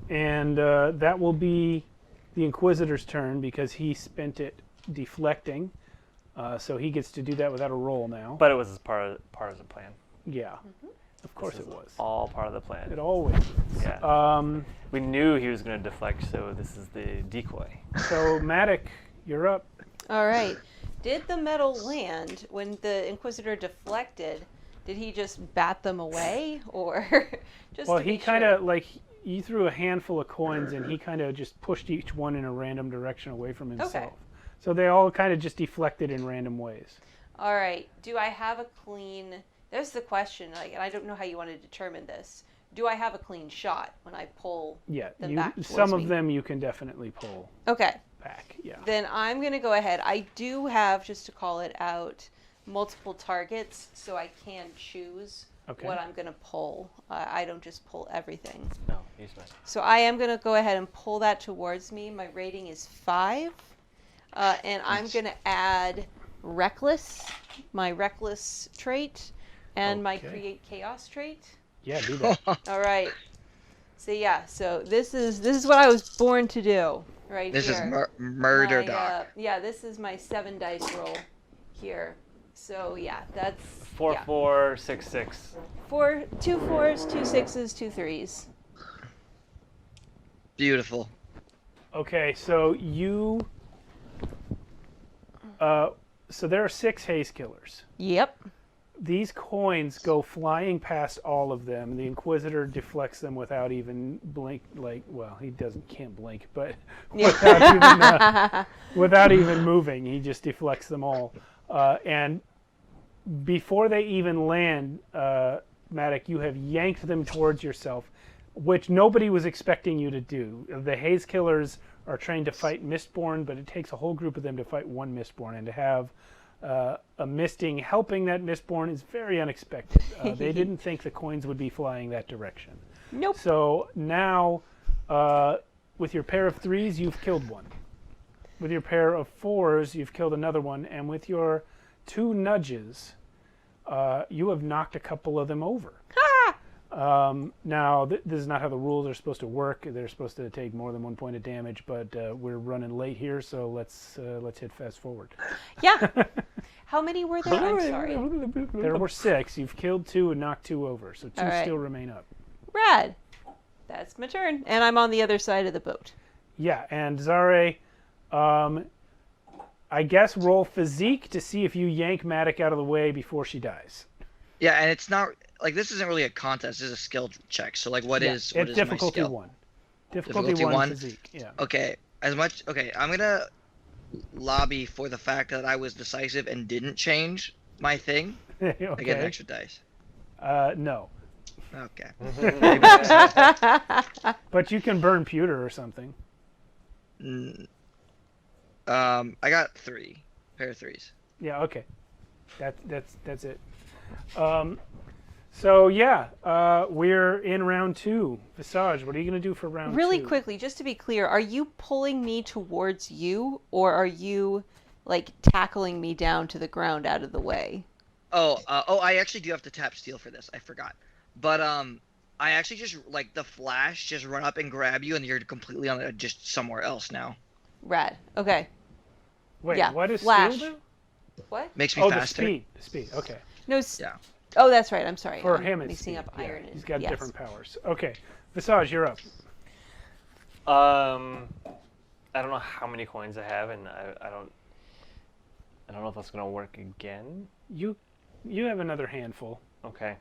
that will be the Inquisitor's turn because he spent it deflecting. So he gets to do that without a roll now. But it was part of the plan. Yeah. Of course it was. All part of the plan. It always is. Yeah. We knew he was going to deflect, so this is the decoy. So Matic, you're up. All right. Did the metal land when the Inquisitor deflected? Did he just bat them away, or just? Well, to he be kind sure? of like you threw a handful of coins, and he kind of just pushed each one in a random direction away from himself. Okay. So they all kind of just deflected in random ways. All right. Do I have a clean? There's the question. Like, and I don't know how you want to determine this. Do I have a clean shot when I pull? Yeah, Them back some towards of me. them you can definitely pull Okay. back. Yeah. Then I'm going to go ahead. I do have, just to call it out, multiple targets, so I can choose Okay. what I'm going to pull. I don't just pull everything. No, he's fine. So I am going to go ahead and pull that towards me. My rating is 5. And I'm going to add Reckless, my Reckless trait, and my Okay. Create Chaos trait. Yeah, do that. All right. So yeah, so this is what I was born to do, right This here. is murder, My, doc. yeah, this is my 7 dice roll here. So yeah, that's 4 yeah. 4 6 6. 2 4s, 2 6s, 2 3s. Beautiful. Okay, so you. So there are 6 haze killers. Yep. These coins go flying past all of them. The Inquisitor deflects them without even blink. He can't blink, but without even moving, he just deflects them all. And before they even land, Matic, you have yanked them towards yourself, which nobody was expecting you to do. The haze killers are trained to fight Mistborn, but it takes a whole group of them to fight one Mistborn, and to have a misting helping that Mistborn is very unexpected. They didn't think the coins would be flying that direction. Nope. So now, with your pair of 3s, you've killed one. With your pair of 4s, you've killed another one, and with your 2 nudges, you have knocked a couple of them over. Now, this is not how the rules are supposed to work. They're supposed to take more than 1 point of damage, but we're running late here, so let's hit fast forward. Yeah. How many were there? I'm sorry. There were 6. You've killed 2 and knocked 2 over, so 2 All right. still remain up. Rad. That's my turn, and I'm on the other side of the boat. Yeah, and Zare, I guess roll physique to see if you yank Matic out of the way before she dies. Yeah, and it's not like this isn't really a contest. This is a skill check. So like, what is it's my difficulty skill? 1. Difficulty 1 1? physique. Yeah. Okay, I'm gonna lobby for the fact that I was decisive and didn't change my thing. Okay. I get an extra dice. No. Okay. But you can burn pewter or something. I got 3 pair of 3s. Yeah. Okay. That's it. So yeah, we're in round 2. Visage, what are you gonna do for round 2? Really quickly, just to be clear, are you pulling me towards you, or are you like tackling me down to the ground out of the way? I actually do have to tap steel for this. I forgot. But I actually just like the flash, just run up and grab you, and you're completely on just somewhere else now. Rad. Okay. Wait, yeah, what does flash. steel do? What? Makes me Oh, faster. the speed. Okay. No. Yeah. Oh, that's right. I'm sorry. For I'm him, it's mixing speed. up iron. Yeah, and he's got yes. different powers. Okay, Visage, you're up. I don't know how many coins I have, and I don't know if that's gonna work again. You have another handful. Okay.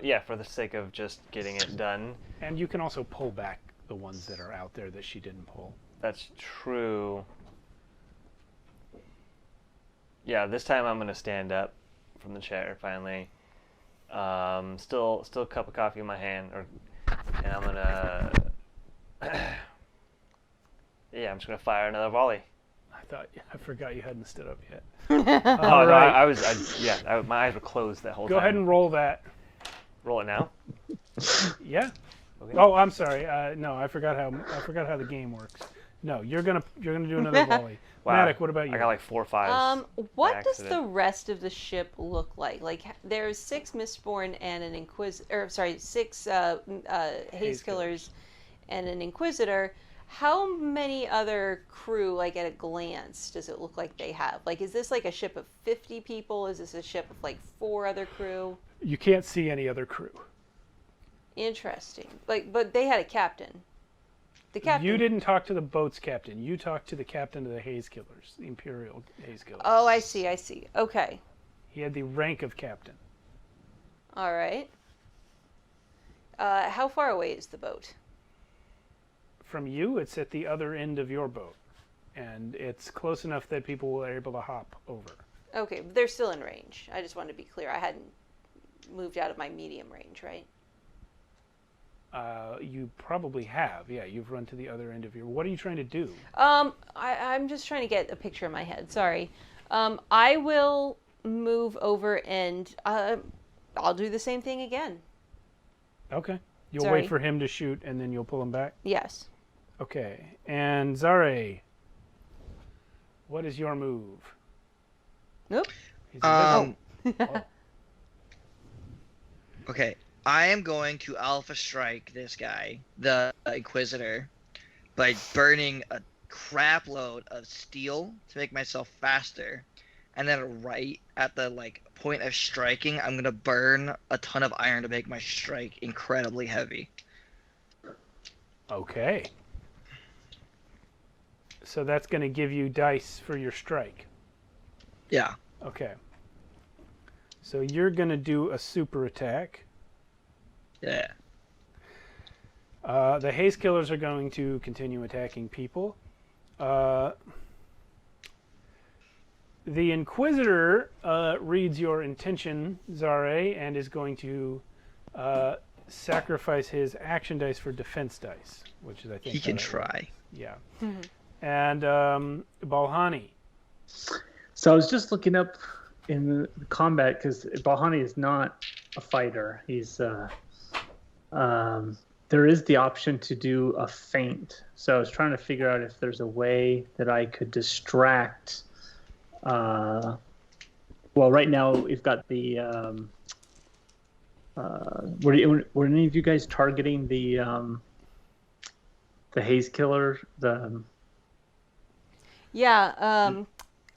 Yeah, for the sake of just getting it done. And you can also pull back the ones that are out there that she didn't pull. That's true. Yeah, this time I'm gonna stand up from the chair finally. Still a cup of coffee in my hand, and I'm gonna. Yeah, I'm just gonna fire another volley. I forgot you hadn't stood up yet. Oh All no, right. my eyes were closed that whole Go time. ahead and roll that. Roll it now. Yeah. Okay. Oh, I'm sorry. No, I forgot how the game works. No, you're gonna do another volley. Wow. Matic, what about you? I got like 4 or 5. What by does the accident. rest of the ship look like? Like, there's 6 Mistborn and an Inquisitor, 6 Haze Killers and an Inquisitor. How many other crew, like at a glance, does it look like they have? Like, is this like a ship of 50 people? Is this a ship of like 4 other crew? You can't see any other crew. Interesting. Like, but they had a captain. The captain. You didn't talk to the boat's captain. You talked to the captain of the Haze Killers, the Imperial Haze Killers. Oh, I see. Okay. He had the rank of captain. All right. How far away is the boat? From you, it's at the other end of your boat. And it's close enough that people were able to hop over. Okay, but they're still in range. I just wanted to be clear. I hadn't moved out of my medium range, right? You probably have. Yeah, you've run to the other end of your... What are you trying to do? I'm just trying to get a picture in my head. Sorry. I will move over and I'll do the same thing again. Okay. You'll Sorry. wait for him to shoot and then you'll pull him back? Yes. Okay. And Zare, what is your move? Nope. He's invisible. Oh. Okay, I am going to Alpha Strike this guy, the Inquisitor, by burning a crap load of steel to make myself faster, and then right at the point of striking, I'm gonna burn a ton of iron to make my strike incredibly heavy. Okay. So that's going to give you dice for your strike. Yeah. Okay. So you're going to do a super attack. Yeah. The Haze Killers are going to continue attacking people. The Inquisitor reads your intention, Zare, and is going to sacrifice his action dice for defense dice, which is, I think, He can try. Yeah. And Balhani. So I was just looking up in the combat because Balhani is not a fighter. He's there is the option to do a feint. So I was trying to figure out if there's a way that I could distract. Well, right now we've got the. Were any of you guys targeting the Haze Killer? Yeah.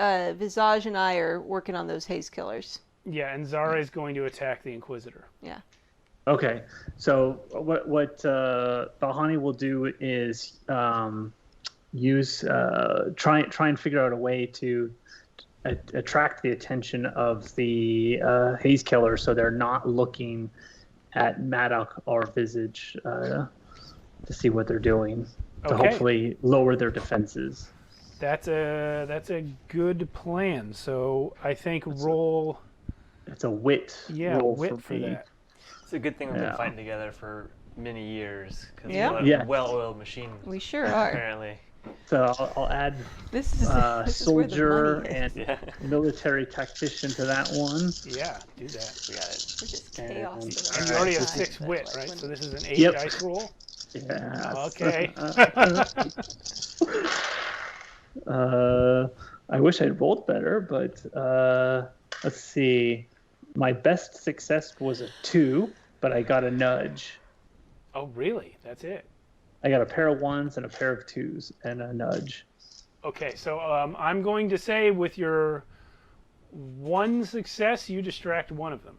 Visage and I are working on those Haze Killers. Yeah, and Zara is going to attack the Inquisitor. Yeah. Okay, so what Balhani will do is try and figure out a way to attract the attention of the Haze Killer, so they're not looking at Maddock or Visage to see what they're doing, to hopefully lower their defenses. That's a good plan. So I think roll. It's a wit. Yeah, roll wit for me. that. It's a good thing we've been fighting together for many years because Yeah. we're Yeah. a well-oiled machine. We sure are. Apparently. So I'll add This is where the soldier money is. and Yeah. military tactician to that one. Yeah, do that. We got it. We're just chaos. And- of And our you already have time, 6 but, wit, like, right? when- So this is an 8 Yep. dice roll. Yeah. Okay. I wish I'd rolled better, but let's see. My best success was a 2, but I got a nudge. Oh, really? That's it. I got a pair of 1s and a pair of 2s and a nudge. Okay, so I'm going to say with your one success, you distract one of them.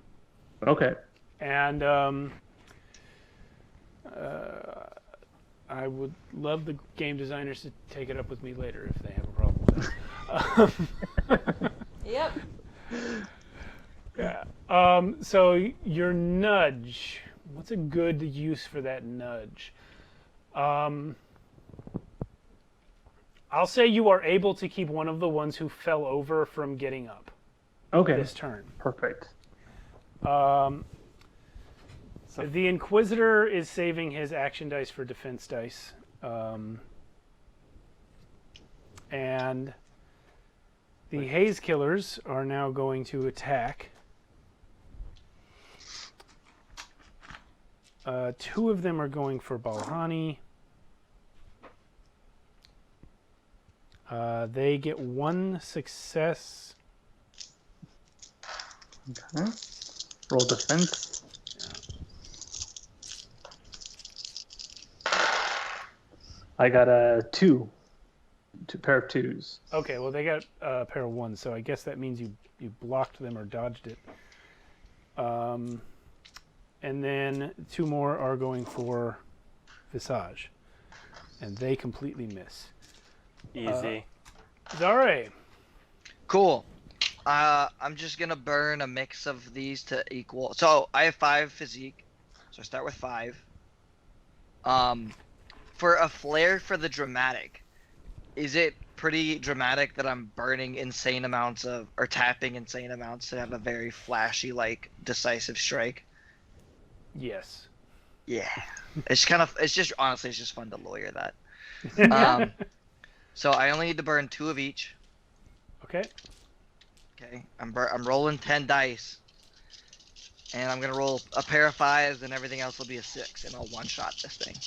Okay. And I would love the game designers to take it up with me later if they have a problem with it. Yep. Yeah. So your nudge. What's a good use for that nudge? I'll say you are able to keep one of the ones who fell over from getting up. Okay. This turn. Perfect. The Inquisitor is saving his action dice for defense dice. And the Haze Killers are now going to attack. Two of them are going for Balhani. They get one success. Okay. Roll defense. I got a two pair of twos. Okay, well they got a pair of ones, so I guess that means you blocked them or dodged it. And then two more are going for Visage, and they completely miss. Easy. Zare. Cool. I'm just gonna burn a mix of these to equal. So I have 5 physique, so I start with 5. For a flare for the dramatic, is it pretty dramatic that I'm burning insane amounts of, or tapping insane amounts to have a very flashy, like, decisive strike? Yes. Yeah. It's just honestly, it's just fun to lawyer that. So I only need to burn 2 of each. Okay. Okay. I'm rolling 10 dice. And I'm gonna roll a pair of 5s, and everything else will be a 6, and I'll one-shot this thing.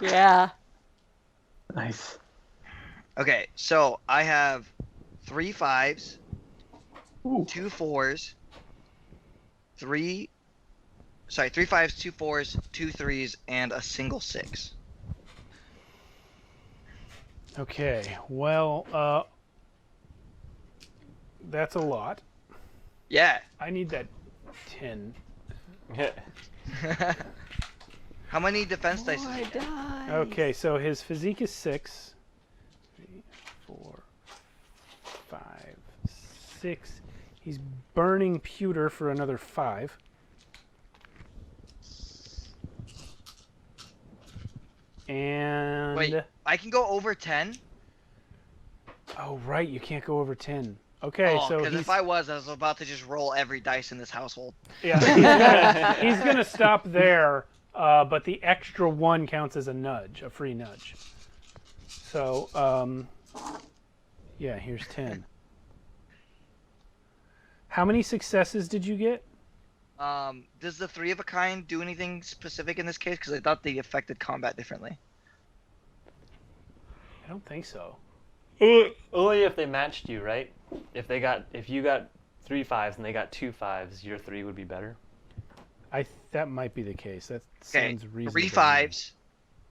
Yeah. Nice. Okay, so I have 3 5s, Ooh. 2 4s, 3 5s, 2 4s, 2 3s, and a single 6. Okay. Well, that's a lot. Yeah. I need that 10. How many defense dice? I die. Okay, so his physique is 6. 3, 4, 5, 6. He's burning pewter for another 5. And Wait, I can go over 10? oh right, you can't go over 10. Okay, so because he's, if I was about to just roll every dice in this household. yeah, he's gonna stop there. But the extra 1 counts as a nudge, a free nudge. So, yeah, here's 10. How many successes did you get? Does the 3 of a kind do anything specific in this case? Because I thought they affected combat differently. I don't think so. Only if they matched you, right? If you got 3 5s and they got 2 5s, your 3 would be better. That might be the case. That sounds reasonable. 3 5s,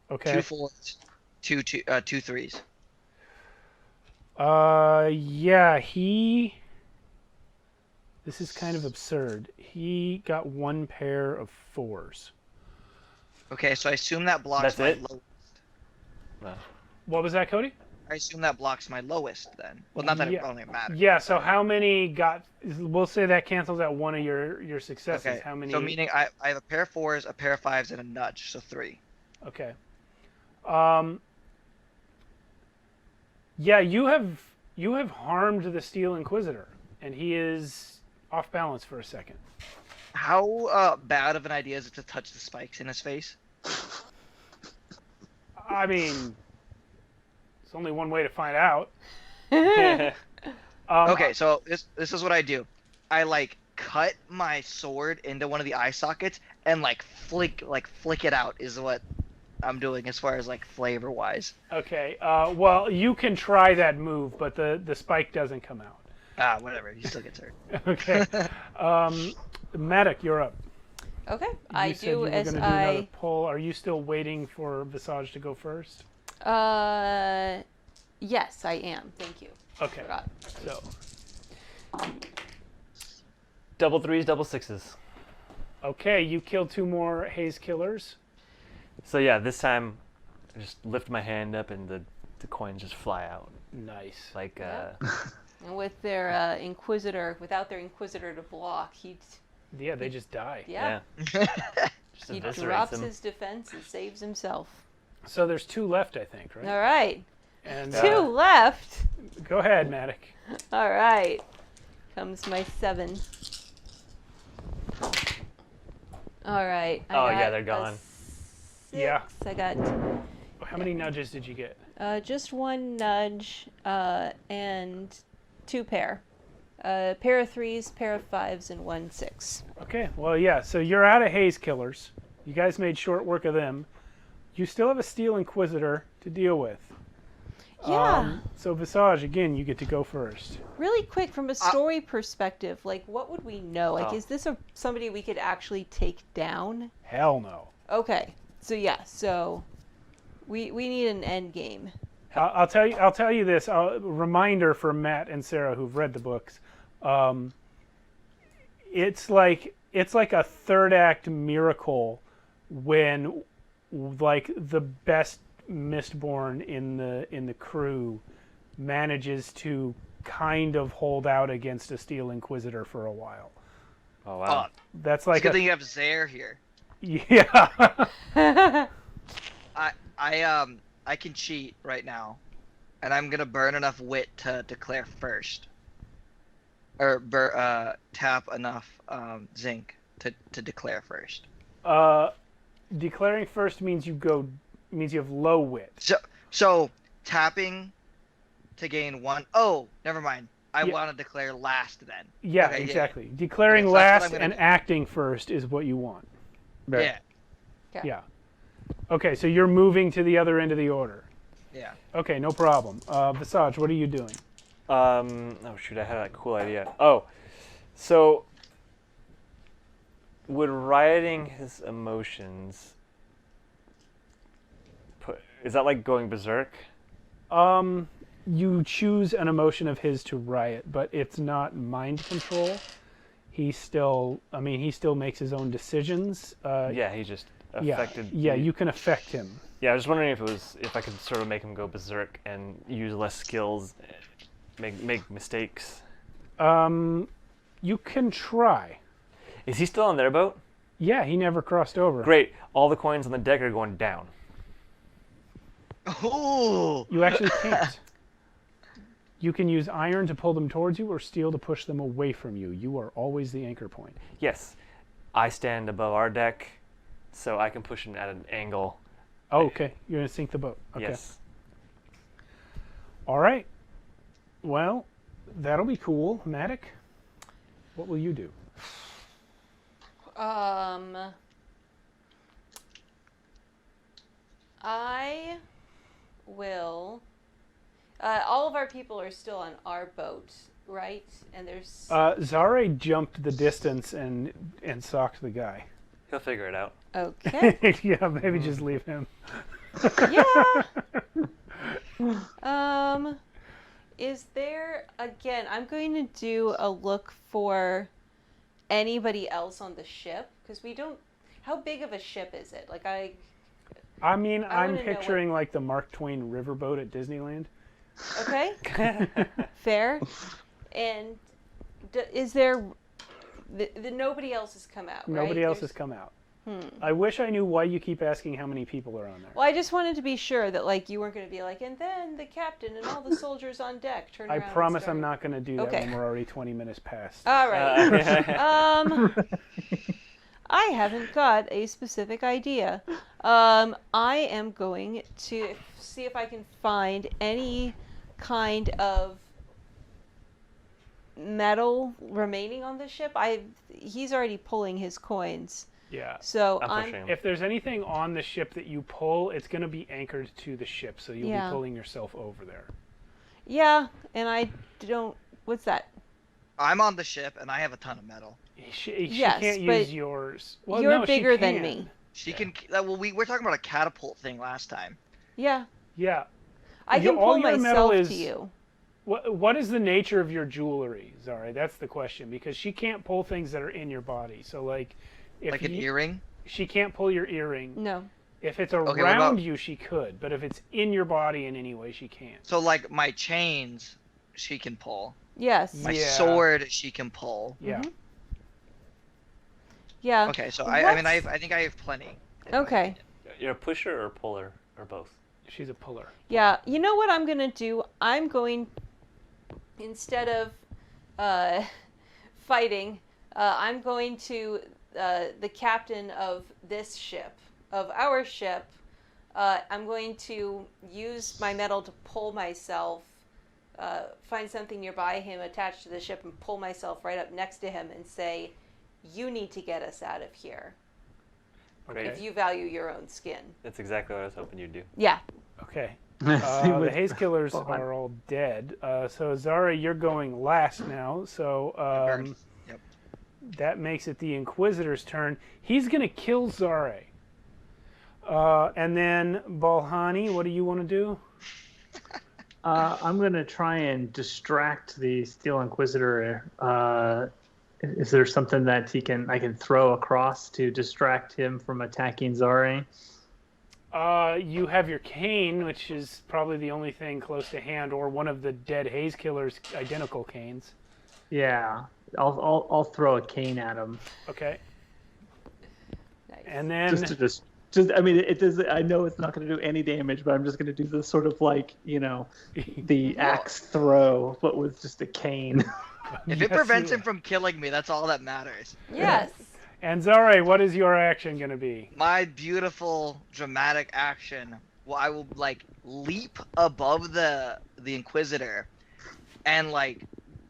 Okay. 2 4s, 2 3s. Yeah, this is kind of absurd. He got 1 pair of 4s. Okay, so I assume that blocks That's my it? lowest. No. What was that, Cody? I assume that blocks my lowest then. Well, not that Yeah. it only matters. Yeah, so how many got... We'll say that cancels out one of your successes. Okay, How many... so meaning I have a pair of 4s, a pair of 5s, and a nudge, so 3. Okay. Yeah, you have harmed the Steel Inquisitor, and he is off balance for a second. How bad of an idea is it to touch the spikes in his face? I mean, it's only one way to find out. Okay, so this is what I do. I like cut my sword into one of the eye sockets and like flick it out is what I'm doing as far as like flavor wise. Okay. Well, you can try that move, but the spike doesn't come out. Ah, whatever. He still gets hurt. Okay. Maddock, you're up. Okay. You I said you do were as gonna do another poll. Are you still waiting for Visage to go first? Yes, I am. Thank you. Okay. Forgot. So Double threes, double sixes. Okay, you killed 2 more haze killers. So yeah, this time I just lift my hand up and the coins just fly out. Nice. Like And with their without their Inquisitor to block, they just die. yeah. Just He eviscerates drops them. his defense and saves himself. So there's 2 left, I think, right? All right. And 2 left. go ahead, Matic. All right. Comes my 7. All right. Oh, yeah, they're gone. 6. Yeah. I got How many nudges did you get? just 1 nudge and 2 pair. Pair of 3s, pair of 5s, and 1 6. Okay, well, yeah, so you're out of haze killers. You guys made short work of them. You still have a Steel Inquisitor to deal with. Yeah. So Visage, again, you get to go first. Really quick, from a story perspective, like, what would we know? Like, is this somebody we could actually take down? Hell no. Okay. So yeah. So we need an end game. I'll tell you this. Reminder for Matt and Sarah who've read the books. It's like a third act miracle when like the best Mistborn in the crew manages to kind of hold out against a Steel Inquisitor for a while. Oh wow. That's It's like good thing you have Zaire here. yeah. I can cheat right now, and I'm gonna burn enough wit to declare first, or tap enough zinc to declare first. Declaring first means you have low wit. So tapping to gain 1. Oh, never mind. I want to declare last then. Yeah, Okay, exactly. yeah. Declaring Okay, so that's last what I'm gonna and do. acting first is what you want. Yeah. Okay. Yeah. Okay, so you're moving to the other end of the order. Yeah. Okay, no problem. Visage, what are you doing? Oh shoot, I had a cool idea. Oh, so would rioting his emotions is that like going berserk? You choose an emotion of his to riot, but it's not mind control. He still makes his own decisions. Yeah, he just affected. Yeah, you can affect him. Yeah, I was wondering if I could sort of make him go berserk and use less skills, make mistakes. You can try. Is he still on their boat? Yeah, he never crossed over. Great. All the coins on the deck are going down. Oh. You actually can't. You can use iron to pull them towards you or steel to push them away from you. You are always the anchor point. Yes, I stand above our deck, so I can push him at an angle. Oh, okay. You're going to sink the boat. Okay. Yes. All right. Well, that'll be cool. Matic, what will you do? I will. All of our people are still on our boat, right? And there's. Zare jumped the distance and socked the guy. He'll figure it out. Okay. Yeah, maybe just leave him. Yeah. Is there again? I'm going to do a look for anybody else on the ship because we don't. How big of a ship is it? Like I'm wanna know picturing like the Mark Twain riverboat at Disneyland. Okay. Fair. And is there? Nobody else has come out. Right? Nobody else has come out. I wish I knew why you keep asking how many people are on there. Well, I just wanted to be sure that like you weren't going to be like, and then the captain and all the soldiers on deck turn I around. promise and I'm not going to do that Okay. when we're already 20 minutes past. All right. I haven't got a specific idea. I am going to see if I can find any kind of metal remaining on the ship. He's already pulling his coins. Yeah. So I'm I'm pushing him. If there's anything on the ship that you pull, it's going to be anchored to the ship, so you'll Yeah. be pulling yourself over there. yeah, and I don't. What's that? I'm on the ship and I have a ton of metal. She Yes, can't but use yours. Well, You're no, she bigger than can. me. She can. Well, we were talking about a catapult thing last time. Yeah, Yeah. I can All pull your metal myself is- to you. What is the nature of your jewelry, Zari? That's the question, because she can't pull things that are in your body. So like, if Like an earring? she can't pull your earring. No. If it's what around about- you, she could, but if it's in your body in any way, she can't. So like my chains, she can pull. Yes. My Yeah. sword, she can pull. Yeah. Mhm. Yeah. Okay, so I mean I think I have plenty. Okay. You're a pusher or puller or both? She's a puller. Yeah. You know what I'm gonna do? I'm going, instead of fighting, I'm going to the captain of this ship, of our ship. I'm going to use my metal to pull myself, find something nearby him attached to the ship and pull myself right up next to him and say, you need to get us out of here Great. if you value your own skin. That's exactly what I was hoping you'd do. Yeah. Okay. Same The with Haze Killers Bohan. are all dead. So Zara, you're going last now. So Burn. Yep. that makes it the Inquisitor's turn. He's going to kill Zare. And then Balhani, what do you want to do? I'm gonna try and distract the Steel Inquisitor. Is there something that I can throw across to distract him from attacking Zare? You have your cane, which is probably the only thing close to hand, or one of the dead Haze Killers' identical canes. Yeah, I'll throw a cane at him. Okay. Nice. And then Just I mean, it does. I know it's not going to do any damage, but I'm just going to do the sort of like, the axe throw, but with just a cane. If Yes, it prevents you him from killing me, that's all that matters. Yes. And Zare, what is your action going to be? My beautiful dramatic action. Well, I will like leap above the Inquisitor and like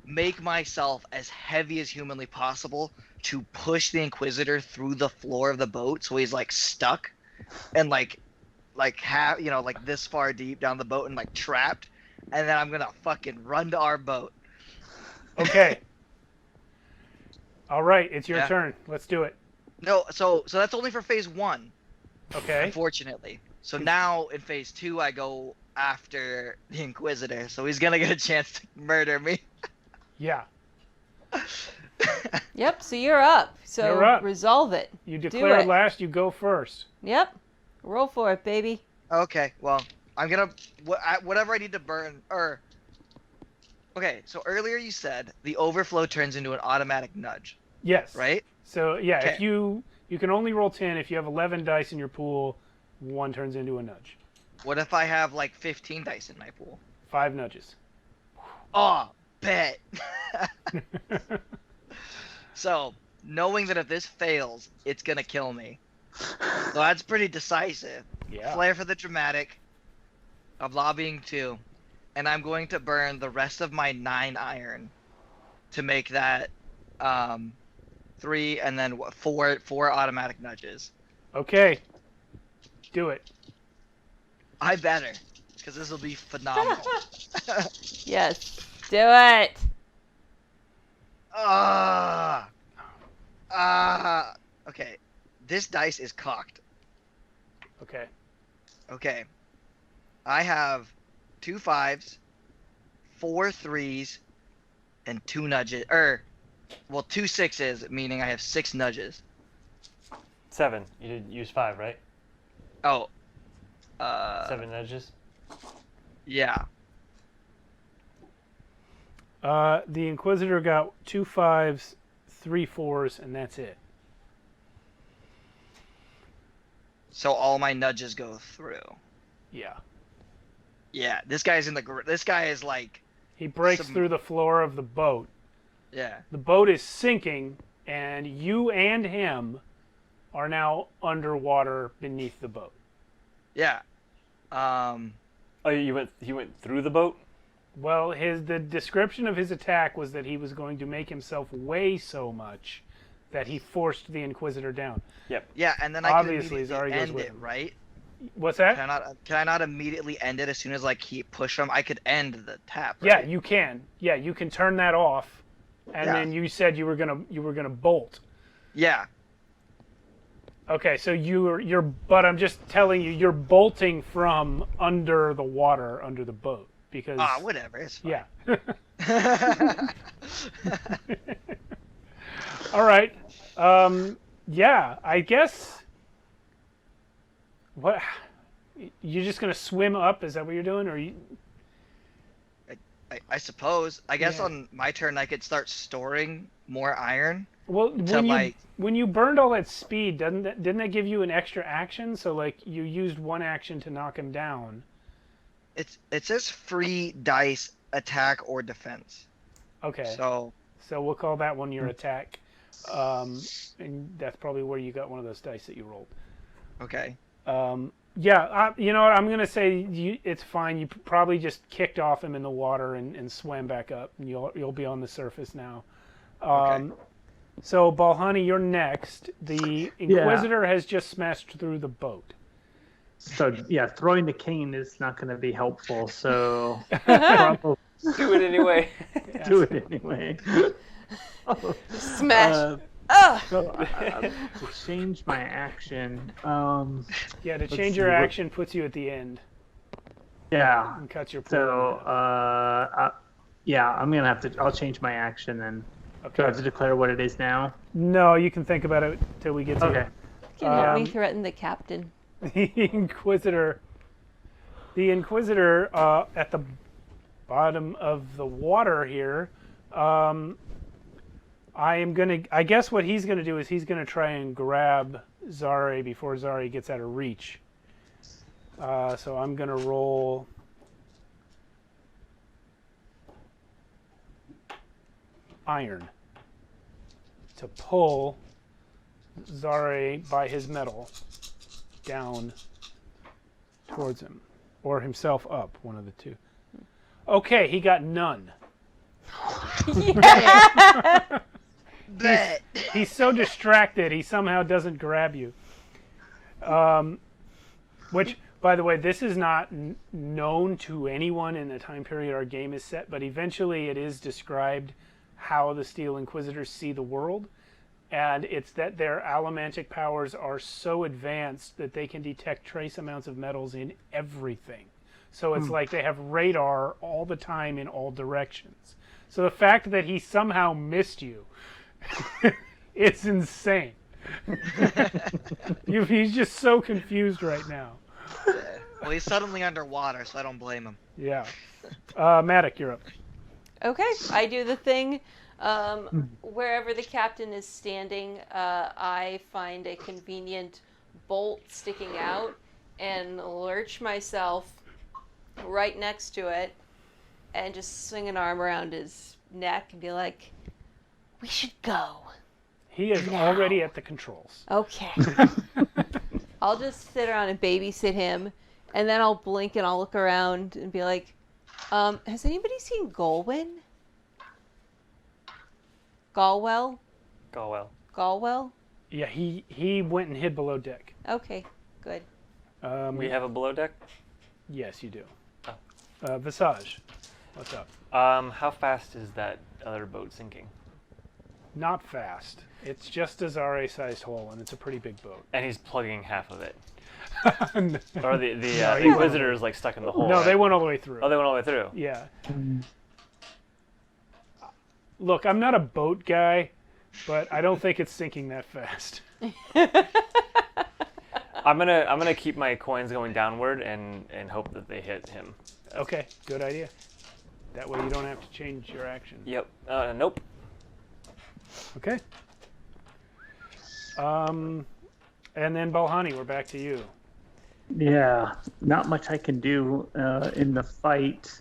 make myself as heavy as humanly possible to push the Inquisitor through the floor of the boat so he's like stuck and like this far deep down the boat and like trapped, and then I'm gonna fucking run to our boat. Okay. All right, it's your Yeah. turn. Let's do it. No, so that's only for phase 1, Okay. unfortunately. So now in phase 2 I go after the Inquisitor, so he's gonna get a chance to murder me. Yeah. Yep. So you're up. So You're up. resolve it. You Do declare it. last, you go first. Yep. Roll for it, baby. Okay, well, I'm gonna whatever I need to burn or. Okay, so earlier you said the overflow turns into an automatic nudge, Yes. right? So, yeah, if Okay. you can only roll 10. If you have 11 dice in your pool, one turns into a nudge. What if I have like 15 dice in my pool? 5 nudges. Oh, bet. So, knowing that if this fails, it's gonna kill me. So that's pretty decisive. Yeah. Flair for the dramatic. I'm lobbying 2. And I'm going to burn the rest of my 9 iron to make that 3 and then 4 automatic nudges. Okay. Do it. I better, because this will be phenomenal. Yes. Do it. Okay. This dice is cocked. Okay. Okay. I have 2 5s, 4 3s, and 2 nudges. 2 6s, meaning I have 6 nudges. 7. You did use 5, right? Oh. 7 nudges. Yeah. The Inquisitor got 2 5s, 3 4s, and that's it. So all my nudges go through. Yeah. Yeah, this guy's this guy is like, He breaks Some- through the floor of the boat. yeah. The boat is sinking, and you and him are now underwater beneath the boat. Yeah. Oh, he went through the boat? Well, the description of his attack was that he was going to make himself weigh so much that he forced the Inquisitor down. Yeah, and then I Obviously, can Zari immediately goes end with it, him. right? What's that? Can I not immediately end it as soon as like he push him? I could end the tap. Yeah, Right? you can. Yeah, you can turn that off, and Yeah. then you said you were gonna bolt. Yeah. Okay, so but I'm just telling you, you're bolting from under the water, under the boat. because whatever, it's fine. yeah. All right. Yeah, I guess. What? You're just gonna swim up? Is that what you're doing, or you? I suppose. I guess Yeah. on my turn I could start storing more iron. Well, To, when you burned all that speed, didn't that give you an extra action? So like you used one action to knock him down. It says free dice attack or defense. Okay. So we'll call that one your attack, and that's probably where you got one of those dice that you rolled. okay. Yeah, you know what? I'm gonna say it's fine. You probably just kicked off him in the water and swam back up, and you'll be on the surface now. Okay. So Balhani, you're next. The Inquisitor has just smashed through the boat. So yeah, throwing the cane is not going to be helpful. So probably Do it anyway. do it anyway. Smash. So to change my action, Yeah, to Let's change see, your what- action puts you at the end yeah. and cuts your. So yeah, I'm gonna have to. I'll change my action then. Do I have to declare what it is now? No, you can think about it till we get to Okay. it. Can help me threaten the captain. The Inquisitor at the bottom of the water here. I guess what he's gonna do is he's gonna try and grab Zare before Zare gets out of reach. So I'm gonna roll. Iron to pull Zare by his metal down towards him, or himself up, one of the two. Okay, he got none. Bet. He's so distracted, he somehow doesn't grab you. Which, by the way, this is not known to anyone in the time period our game is set, but eventually it is described how the Steel Inquisitors see the world. And it's that their allomantic powers are so advanced that they can detect trace amounts of metals in everything. So it's like they have radar all the time in all directions. So the fact that he somehow missed you, it's insane. He's just so confused right now. Well, he's suddenly underwater, so I don't blame him. Yeah. Maddock, you're up. Okay, I do the thing. Wherever the captain is standing, I find a convenient bolt sticking out and lurch myself right next to it and just swing an arm around his neck and be like, "We should go." He is already at the controls. Okay. I'll just sit around and babysit him, and then I'll blink and I'll look around and be like, has anybody seen Galwin? Galwell? Galwell? Yeah, he went and hid below deck. Okay, good. We have a below deck. Yes, you do. Oh. Visage, what's up? How fast is that other boat sinking? Not fast. It's just a Zare-sized hole, and it's a pretty big boat. And he's plugging half of it. No, Or the No, he went- Inquisitor is like stuck in the hole. they right? went all the way through. Oh, they went all the way through. Yeah. Look, I'm not a boat guy, but I don't think it's sinking that fast. I'm gonna keep my coins going downward and hope that they hit him. Okay, good idea. That way you don't have to change your action. Yep. Nope. Okay. And then Balhani, we're back to you. Yeah, not much I can do in the fight.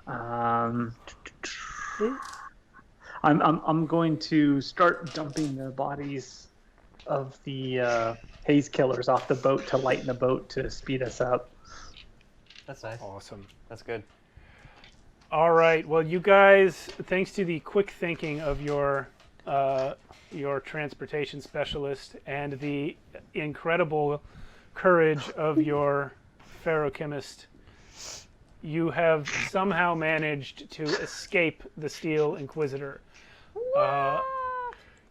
I'm going to start dumping the bodies of the haze killers off the boat to lighten the boat to speed us up. That's nice. Awesome. That's good. All right. Well, you guys, thanks to the quick thinking of your transportation specialist and the incredible courage of your ferrochemist, you have somehow managed to escape the Steel Inquisitor.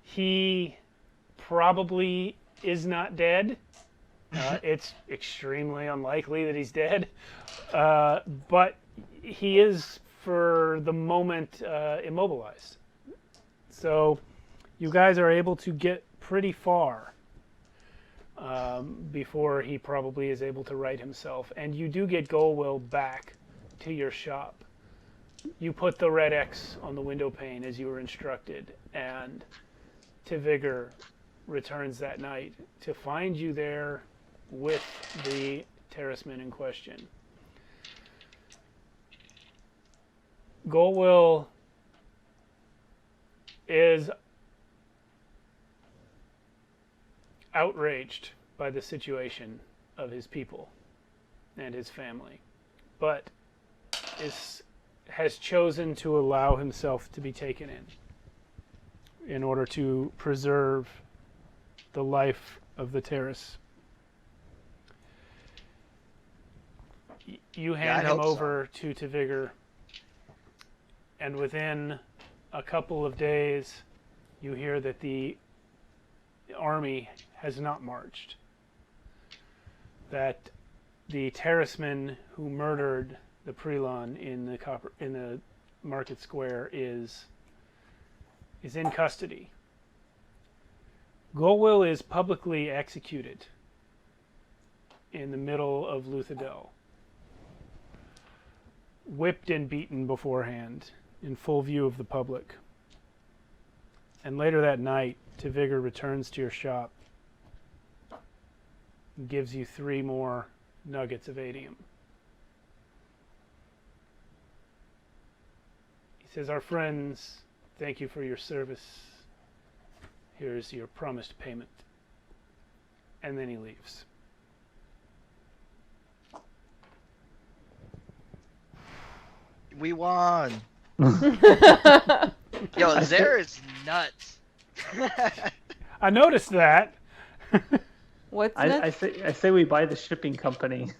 He probably is not dead. It's extremely unlikely that he's dead. But he is, for the moment, immobilized. So you guys are able to get pretty far before he probably is able to right himself. And you do get Goldwill back to your shop. You put the red X on the window pane as you were instructed, and Tvigor returns that night to find you there with the terraceman in question. Goldwill is outraged by the situation of his people and his family, but has chosen to allow himself to be taken in order to preserve the life of the terrace. You hand him over to Tvigor, and within a couple of days, you hear that the army has not marched. That the terraceman who murdered the Prelon in the market square is in custody. Goldwill is publicly executed in the middle of Luthadel, whipped and beaten beforehand in full view of the public. And later that night, Tvigor returns to your shop and gives you 3 more nuggets of adium. He says, "Our friends, thank you for your service. Here's your promised payment." And then he leaves. We won. Yo, Zare is nuts. I noticed that. What's I next? say we buy the shipping company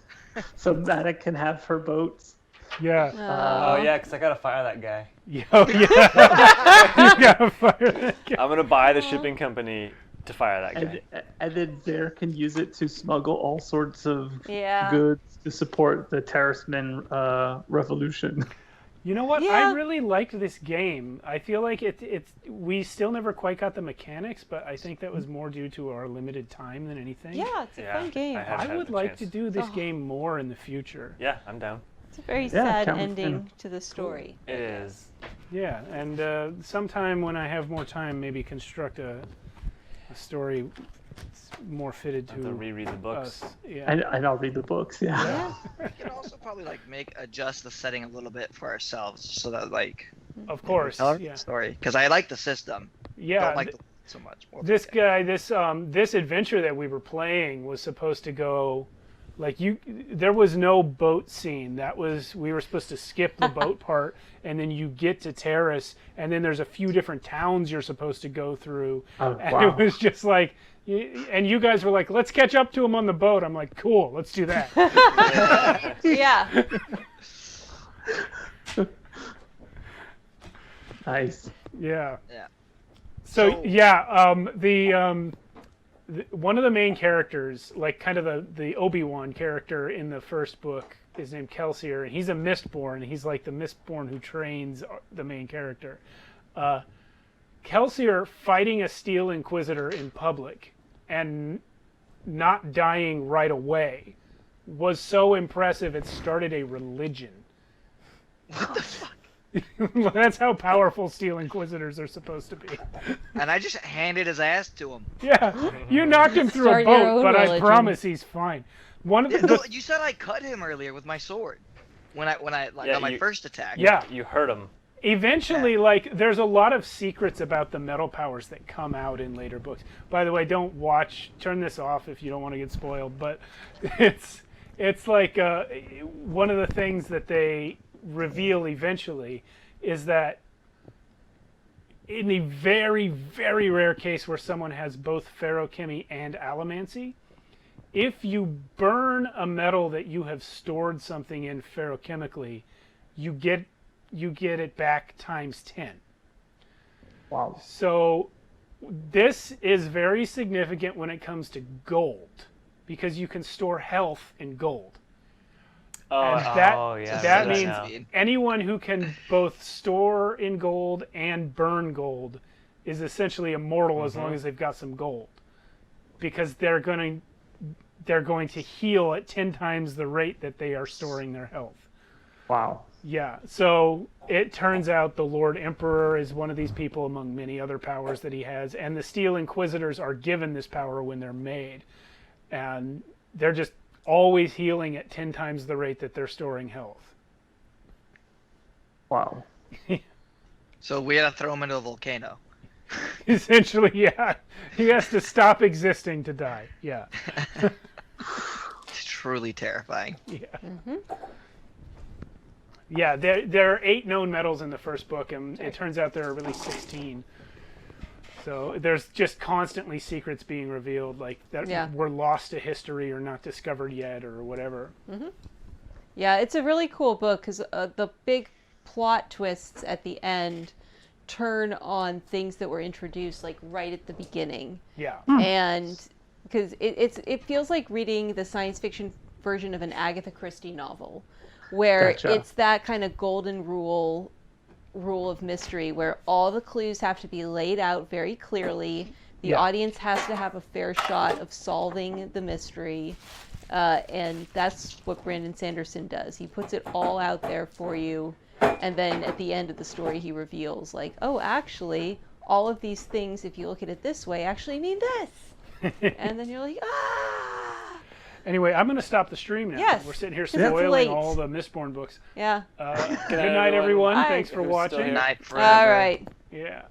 so Matic can have her boats. Yeah. Oh yeah, because I gotta fire that guy. Oh, yeah. You gotta fire that guy. I'm gonna buy the shipping company to fire that guy. And then Zare can use it to smuggle all sorts of Yeah. goods to support the Terraceman revolution. You know what? Yeah. I really liked this game. I feel like we still never quite got the mechanics, but I think that was more due to our limited time than anything. Yeah, it's a fun game. I would like to do this game more in the future. Yeah, I'm down. It's a very Yeah, sad sounds ending fun. to the story. It is. Yeah, and sometime when I have more time, maybe construct a story more fitted To to reread the books. us. Yeah. And I'll read the books. Yeah. Yeah. We can also probably adjust the setting a little bit for ourselves, so that Of course. tell our Yeah. story. Because I like the system. Yeah. Don't like the so much. More This guy, this adventure that we were playing was supposed to go, there was no boat scene. We were supposed to skip the boat part, and then you get to Terrace, and then there's a few different towns you're supposed to go through, Oh, and wow. it was just like, and you guys were like, let's catch up to him on the boat. I'm like, cool, let's do that. Yeah. Nice. Yeah. Yeah. So yeah, one of the main characters, like kind of the Obi-Wan character in the first book, is named Kelsier, and he's a Mistborn. He's like the Mistborn who trains the main character. Kelsier fighting a Steel Inquisitor in public and not dying right away was so impressive it started a religion. What the fuck? That's how powerful Steel Inquisitors are supposed to be. And I just handed his ass to him. Yeah, you knocked him through a Start your boat, own but I religion. promise he's fine. One of the, No, you said I cut him earlier with my sword. When I Yeah, on my you- first attack. yeah. You hurt him. Eventually, there's a lot of secrets about the metal powers that come out in later books. By the way, turn this off if you don't want to get spoiled. But it's like one of the things that they reveal eventually is that in the very, very rare case where someone has both ferochemy and allomancy, if you burn a metal that you have stored something in ferochemically, you get it back times 10. Wow. So this is very significant when it comes to gold, because you can store health in gold. Oh, And that- oh yeah. I that remember means- now. Speed. Anyone who can both store in gold and burn gold is essentially immortal as long as they've got some gold, because they're going to heal at 10 times the rate that they are storing their health. Wow. Yeah, so it turns out the Lord Emperor is one of these people among many other powers that he has, and the Steel Inquisitors are given this power when they're made, and they're just always healing at 10 times the rate that they're storing health. Wow. So we had to throw him into a volcano. Essentially, yeah. He has to stop existing to die. Yeah. It's truly terrifying. Yeah. Mm-hmm. Yeah, there are 8 known metals in the first book, and it turns out there are really 16. So there's just constantly secrets being revealed, like that were lost to history or not discovered yet or whatever. Yeah, it's a really cool book because the big plot twists at the end turn on things that were introduced like right at the beginning. Yeah. And because it feels like reading the science fiction version of an Agatha Christie novel, where Gotcha. it's that kind of golden rule of mystery where all the clues have to be laid out very clearly. The Yeah. audience has to have a fair shot of solving the mystery. And that's what Brandon Sanderson does. He puts it all out there for you. And then at the end of the story, he reveals, like, oh, actually, all of these things, if you look at it this way, actually mean this. And then you're like, ah! Anyway, I'm going to stop the stream now. Yes, We're sitting here 'cause it's spoiling late. all the Mistborn books. Yeah. Good night, everyone. Bye. Thanks for If you're still watching. here. Night forever. All right. Yeah.